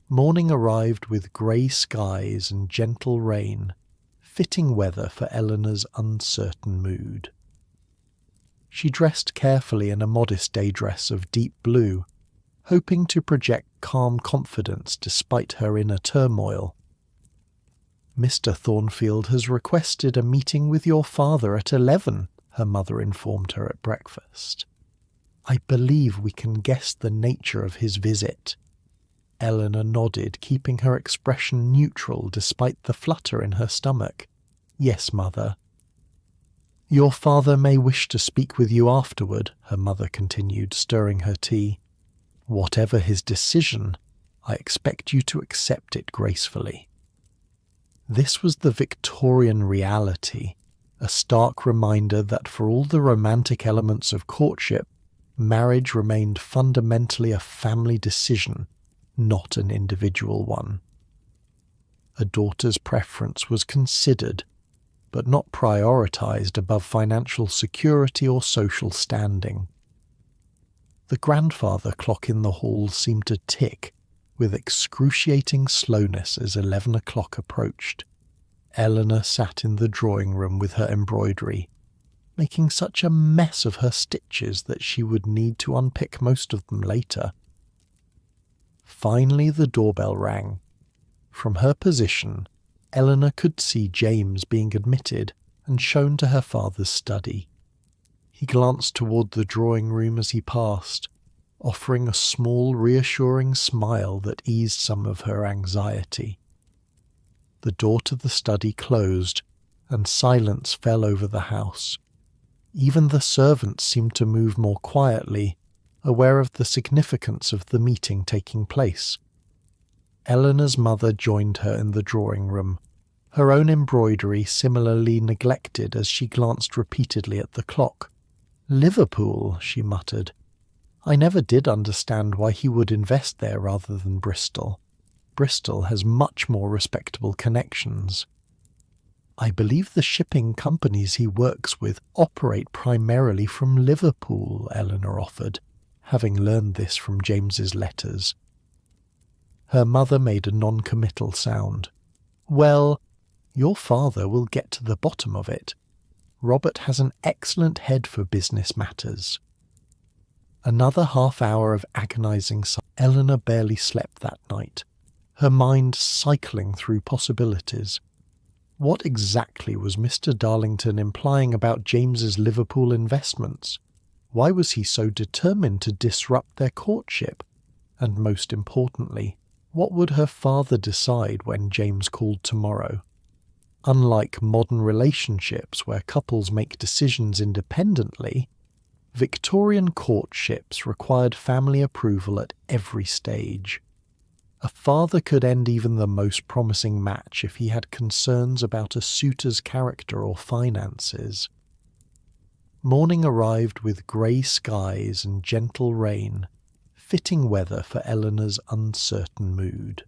Morning arrived with grey skies and gentle rain, fitting weather for Eleanor's uncertain mood. She dressed carefully in a modest day dress of deep blue, hoping to project calm confidence despite her inner turmoil. "Mr. Thornfield has requested a meeting with your father at 11, her mother informed her at breakfast. "I believe we can guess the nature of his visit." Eleanor nodded, keeping her expression neutral despite the flutter in her stomach. "Yes, mother." "Your father may wish to speak with you afterward," her mother continued, stirring her tea. "Whatever his decision, I expect you to accept it gracefully." This was the Victorian reality, a stark reminder that for all the romantic elements of courtship, marriage remained fundamentally a family decision, not an individual one. A daughter's preference was considered, but not prioritized above financial security or social standing. The grandfather clock in the hall seemed to tick with excruciating slowness as 11 o'clock approached. Eleanor sat in the drawing room with her embroidery, making such a mess of her stitches that she would need to unpick most of them later. Finally the doorbell rang. From her position, Eleanor could see James being admitted and shown to her father's study. He glanced toward the drawing room as he passed, offering a small, reassuring smile that eased some of her anxiety. The door to the study closed, and silence fell over the house. Even the servants seemed to move more quietly, aware of the significance of the meeting taking place. Eleanor's mother joined her in the drawing room, her own embroidery similarly neglected as she glanced repeatedly at the clock. "Liverpool," she muttered. "I never did understand why he would invest there rather than Bristol. Bristol has much more respectable connections." "I believe the shipping companies he works with operate primarily from Liverpool," Eleanor offered, having learned this from James's letters. Her mother made a non-committal sound. "Well, your father will get to the bottom of it. Robert has an excellent head for business matters." Another half-hour of agonizing silence. Eleanor barely slept that night, her mind cycling through possibilities. What exactly was Mr. Darlington implying about James's Liverpool investments? Why was he so determined to disrupt their courtship? And most importantly, what would her father decide when James called tomorrow? Unlike modern relationships where couples make decisions independently, Victorian courtships required family approval at every stage. A father could end even the most promising match if he had concerns about a suitor's character or finances. Morning arrived with grey skies and gentle rain, fitting weather for Eleanor's uncertain mood.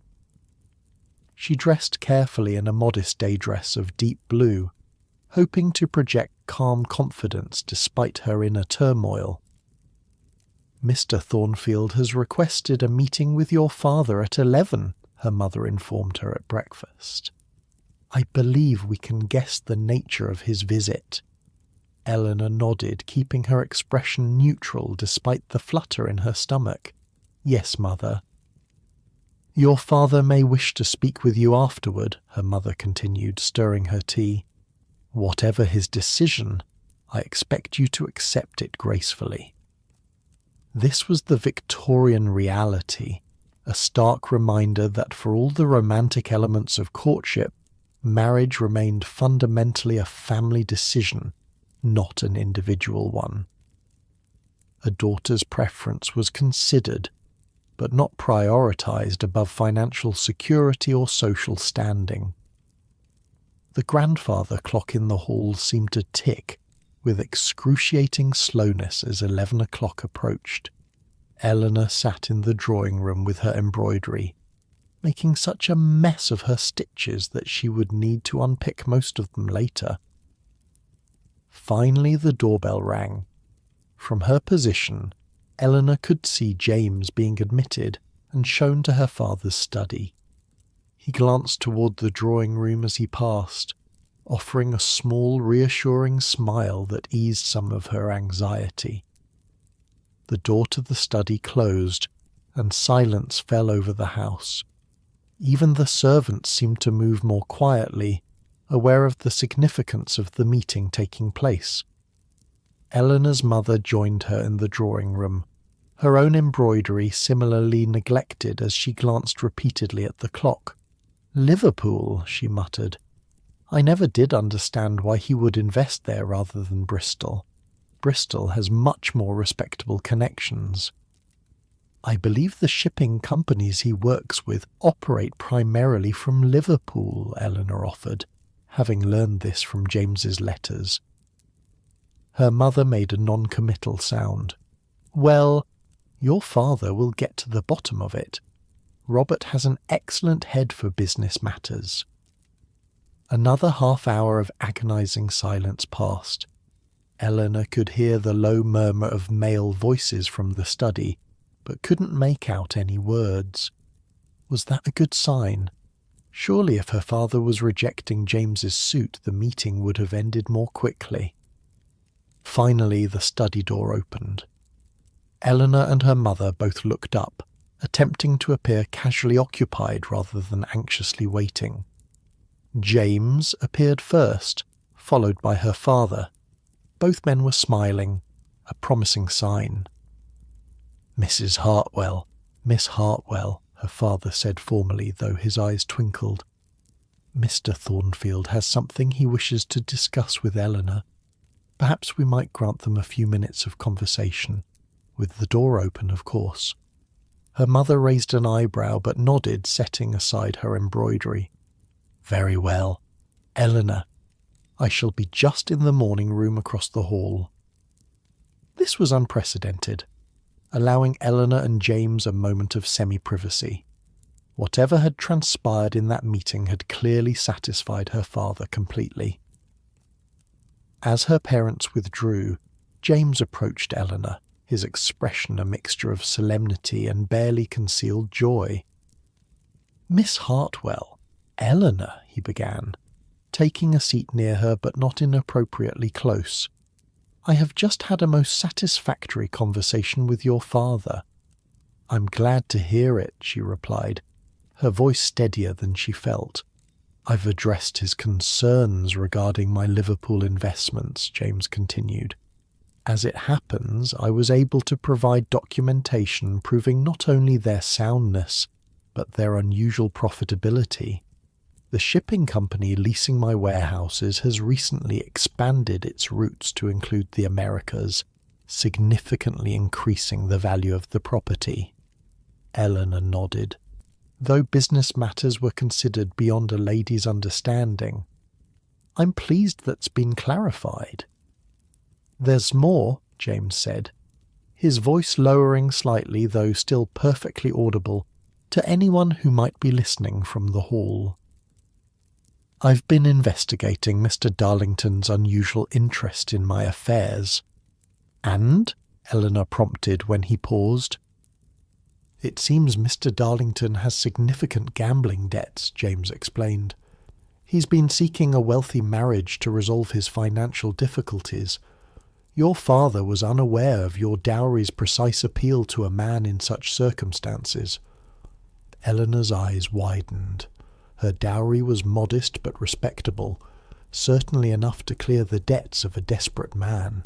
She dressed carefully in a modest day dress of deep blue, hoping to project calm confidence despite her inner turmoil. "Mr. Thornfield has requested a meeting with your father at 11, her mother informed her at breakfast. "I believe we can guess the nature of his visit." Eleanor nodded, keeping her expression neutral despite the flutter in her stomach. "Yes, mother." "Your father may wish to speak with you afterward," her mother continued, stirring her tea. "Whatever his decision, I expect you to accept it gracefully." This was the Victorian reality, a stark reminder that for all the romantic elements of courtship, marriage remained fundamentally a family decision, not an individual one. A daughter's preference was considered, but not prioritized above financial security or social standing. The grandfather clock in the hall seemed to tick with excruciating slowness as 11 o'clock approached. Eleanor sat in the drawing room with her embroidery, making such a mess of her stitches that she would need to unpick most of them later. Finally the doorbell rang. From her position, Eleanor could see James being admitted and shown to her father's study. He glanced toward the drawing room as he passed, offering a small, reassuring smile that eased some of her anxiety. The door to the study closed, and silence fell over the house. Even the servants seemed to move more quietly, aware of the significance of the meeting taking place. Eleanor's mother joined her in the drawing room, her own embroidery similarly neglected as she glanced repeatedly at the clock. "Liverpool," she muttered. "I never did understand why he would invest there rather than Bristol. Bristol has much more respectable connections." "I believe the shipping companies he works with operate primarily from Liverpool," Eleanor offered, having learned this from James's letters. Her mother made a non-committal sound. "Well, your father will get to the bottom of it. Robert has an excellent head for business matters." Another half-hour of agonizing silence passed. Eleanor could hear the low murmur of male voices from the study, but couldn't make out any words. Was that a good sign? Surely if her father was rejecting James's suit, the meeting would have ended more quickly. Finally, the study door opened. Eleanor and her mother both looked up, attempting to appear casually occupied rather than anxiously waiting. James appeared first, followed by her father. Both men were smiling, a promising sign. "Mrs. Hartwell, Miss Hartwell," her father said formally, though his eyes twinkled. "Mr. Thornfield has something he wishes to discuss with Eleanor. Perhaps we might grant them a few minutes of conversation, with the door open, of course." Her mother raised an eyebrow but nodded, setting aside her embroidery. "Very well. Eleanor, I shall be just in the morning room across the hall." This was unprecedented, allowing Eleanor and James a moment of semi-privacy. Whatever had transpired in that meeting had clearly satisfied her father completely. As her parents withdrew, James approached Eleanor, his expression a mixture of solemnity and barely concealed joy. "Miss Hartwell, Eleanor," he began, taking a seat near her but not inappropriately close. "I have just had a most satisfactory conversation with your father." "I'm glad to hear it," she replied, her voice steadier than she felt. "I've addressed his concerns regarding my Liverpool investments," James continued. "As it happens, I was able to provide documentation proving not only their soundness, but their unusual profitability. The shipping company leasing my warehouses has recently expanded its routes to include the Americas, significantly increasing the value of the property." Eleanor nodded. Though business matters were considered beyond a lady's understanding, "I'm pleased that's been clarified." "There's more," James said, his voice lowering slightly, though still perfectly audible, to anyone who might be listening from the hall. "I've been investigating Mr. Darlington's unusual interest in my affairs." "And?" Eleanor prompted when he paused. "It seems Mr. Darlington has significant gambling debts," James explained. "He's been seeking a wealthy marriage to resolve his financial difficulties. Your father was unaware of your dowry's precise appeal to a man in such circumstances." Eleanor's eyes widened. Her dowry was modest but respectable, certainly enough to clear the debts of a desperate man.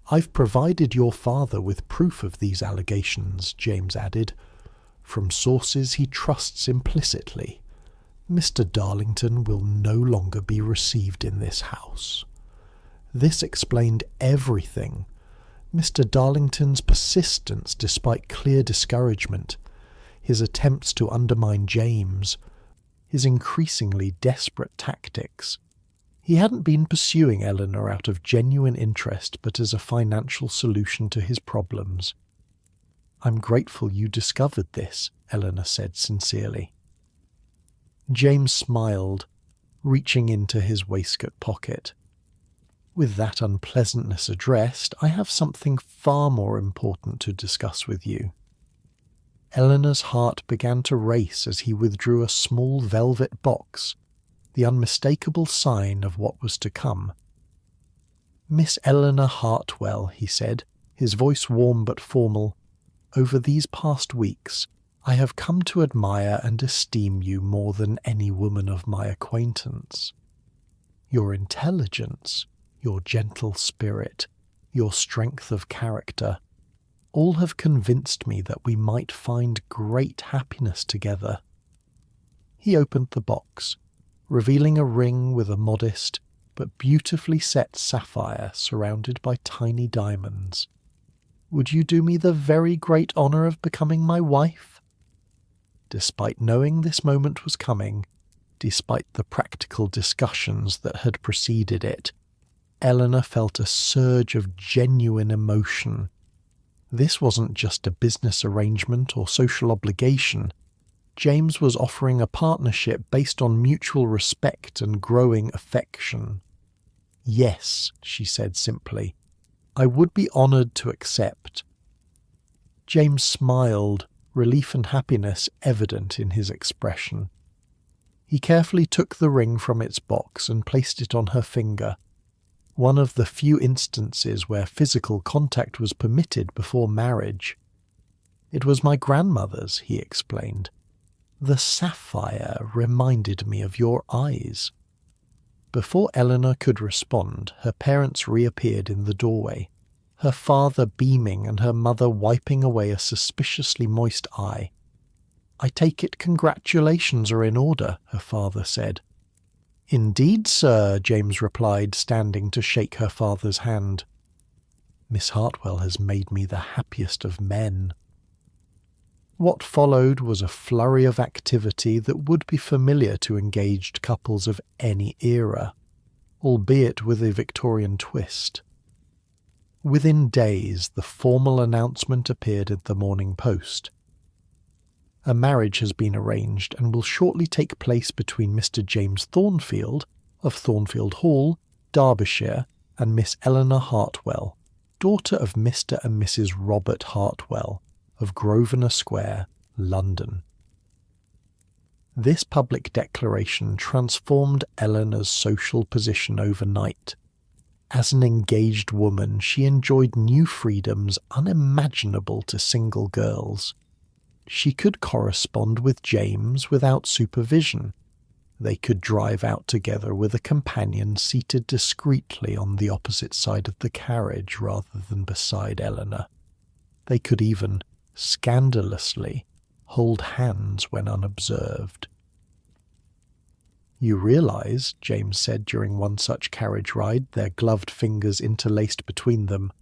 "I've provided your father with proof of these allegations," James added, "from sources he trusts implicitly. Mr. Darlington will no longer be received in this house." This explained everything. Mr. Darlington's persistence despite clear discouragement, his attempts to undermine James, his increasingly desperate tactics. He hadn't been pursuing Eleanor out of genuine interest but as a financial solution to his problems. "I'm grateful you discovered this," Eleanor said sincerely. James smiled, reaching into his waistcoat pocket. "With that unpleasantness addressed, I have something far more important to discuss with you." Eleanor's heart began to race as he withdrew a small velvet box, the unmistakable sign of what was to come. "Miss Eleanor Hartwell," he said, his voice warm but formal, "over these past weeks I have come to admire and esteem you more than any woman of my acquaintance. Your intelligence, your gentle spirit, your strength of character, all have convinced me that we might find great happiness together." He opened the box, revealing a ring with a modest but beautifully set sapphire surrounded by tiny diamonds. "Would you do me the very great honour of becoming my wife?" Despite knowing this moment was coming, despite the practical discussions that had preceded it, Eleanor felt a surge of genuine emotion. This wasn't just a business arrangement or social obligation. James was offering a partnership based on mutual respect and growing affection. "Yes," she said simply, "I would be honoured to accept." James smiled, relief and happiness evident in his expression. He carefully took the ring from its box and placed it on her finger, one of the few instances where physical contact was permitted before marriage. "It was my grandmother's," he explained. "The sapphire reminded me of your eyes." Before Eleanor could respond, her parents reappeared in the doorway, her father beaming and her mother wiping away a suspiciously moist eye. "I take it congratulations are in order," her father said. "Indeed, sir," James replied, standing to shake her father's hand. "Miss Hartwell has made me the happiest of men." What followed was a flurry of activity that would be familiar to engaged couples of any era, albeit with a Victorian twist. Within days, the formal announcement appeared in the Morning Post. "A marriage has been arranged and will shortly take place between Mr. James Thornfield, of Thornfield Hall, Derbyshire, and Miss Eleanor Hartwell, daughter of Mr. and Mrs. Robert Hartwell, of Grosvenor Square, London." This public declaration transformed Eleanor's social position overnight. As an engaged woman, she enjoyed new freedoms unimaginable to single girls. She could correspond with James without supervision. They could drive out together with a companion seated discreetly on the opposite side of the carriage rather than beside Eleanor. They could even, scandalously, hold hands when unobserved. "You realize," James said during one such carriage ride, their gloved fingers interlaced between them,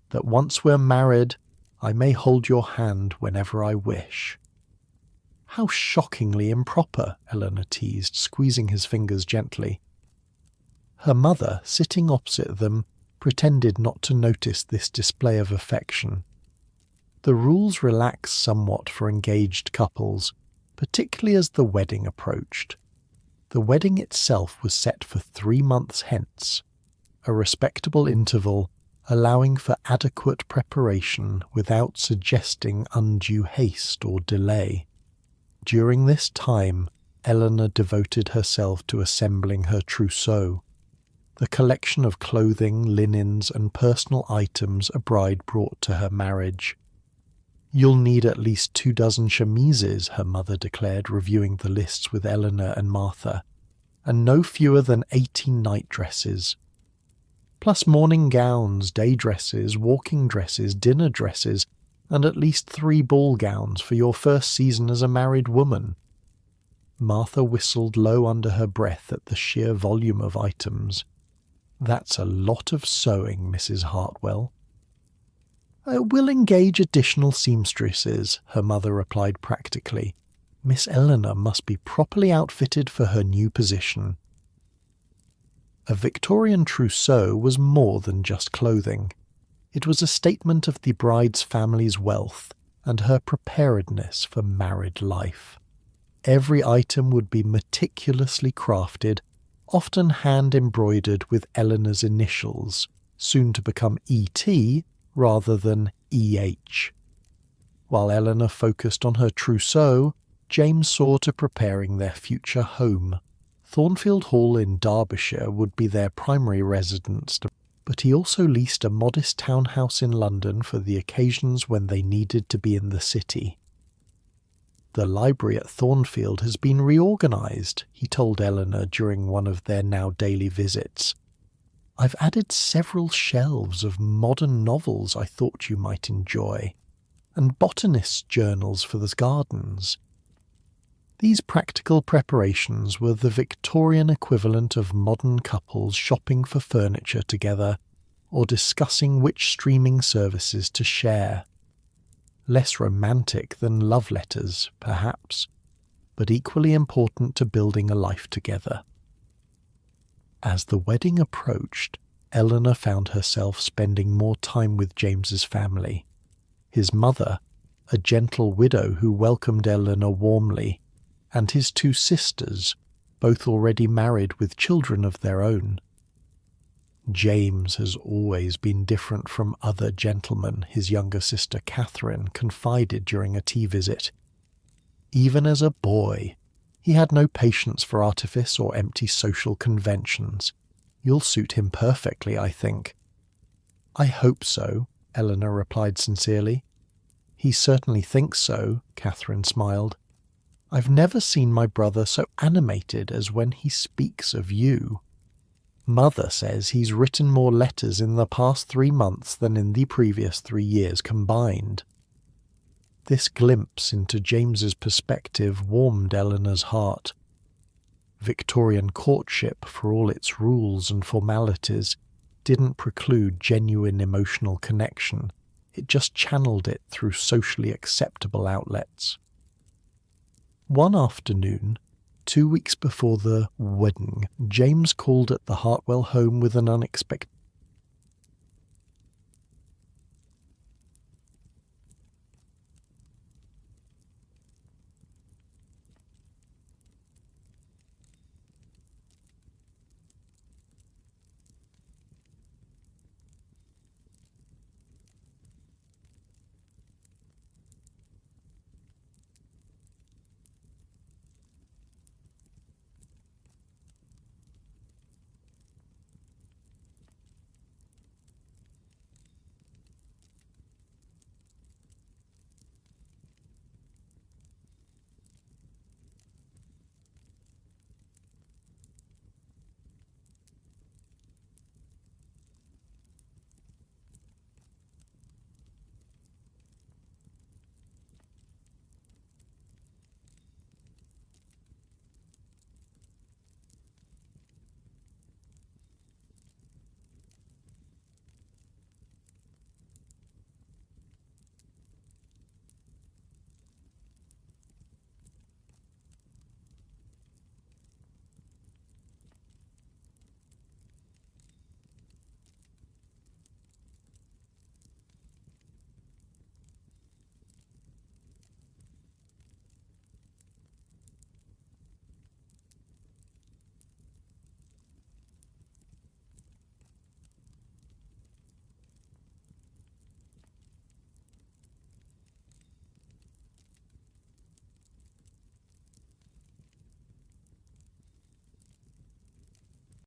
"that once we're married, I may hold your hand whenever I wish." "How shockingly improper," Eleanor teased, squeezing his fingers gently. Her mother, sitting opposite them, pretended not to notice this display of affection. The rules relaxed somewhat for engaged couples, particularly as the wedding approached. The wedding itself was set for 3 months hence, a respectable interval allowing for adequate preparation without suggesting undue haste or delay. During this time, Eleanor devoted herself to assembling her trousseau, the collection of clothing, linens, and personal items a bride brought to her marriage. "You'll need at least 24 chemises," her mother declared, reviewing the lists with Eleanor and Martha, "and no fewer than 18 night dresses. Plus morning gowns, day dresses, walking dresses, dinner dresses, and at least 3 ball gowns for your first season as a married woman." Martha whistled low under her breath at the sheer volume of items. "That's a lot of sewing, Mrs. Hartwell." "We'll engage additional seamstresses," her mother replied practically. "Miss Eleanor must be properly outfitted for her new position." A Victorian trousseau was more than just clothing. It was a statement of the bride's family's wealth and her preparedness for married life. Every item would be meticulously crafted, often hand-embroidered with Eleanor's initials, soon to become E.T. rather than E.H. While Eleanor focused on her trousseau, James saw to preparing their future home. Thornfield Hall in Derbyshire would be their primary residence, but he also leased a modest townhouse in London for the occasions when they needed to be in the city. "The library at Thornfield has been reorganised," he told Eleanor during one of their now daily visits. "I've added several shelves of modern novels I thought you might enjoy, and botanists' journals for the gardens." These practical preparations were the Victorian equivalent of modern couples shopping for furniture together or discussing which streaming services to share. Less romantic than love letters, perhaps, but equally important to building a life together. As the wedding approached, Eleanor found herself spending more time with James's family. His mother, a gentle widow who welcomed Eleanor warmly, and his 2 sisters, both already married with children of their own. "James has always been different from other gentlemen," his younger sister Catherine confided during a tea visit. "Even as a boy, he had no patience for artifice or empty social conventions. You'll suit him perfectly, I think." "I hope so," Eleanor replied sincerely. "He certainly thinks so," Catherine smiled. "I've never seen my brother so animated as when he speaks of you. Mother says he's written more letters in the past 3 months than in the previous 3 years combined." This glimpse into James's perspective warmed Eleanor's heart. Victorian courtship, for all its rules and formalities, didn't preclude genuine emotional connection. It just channeled it through socially acceptable outlets. One afternoon, 2 weeks before the wedding, James called at the Hartwell home with an unexpected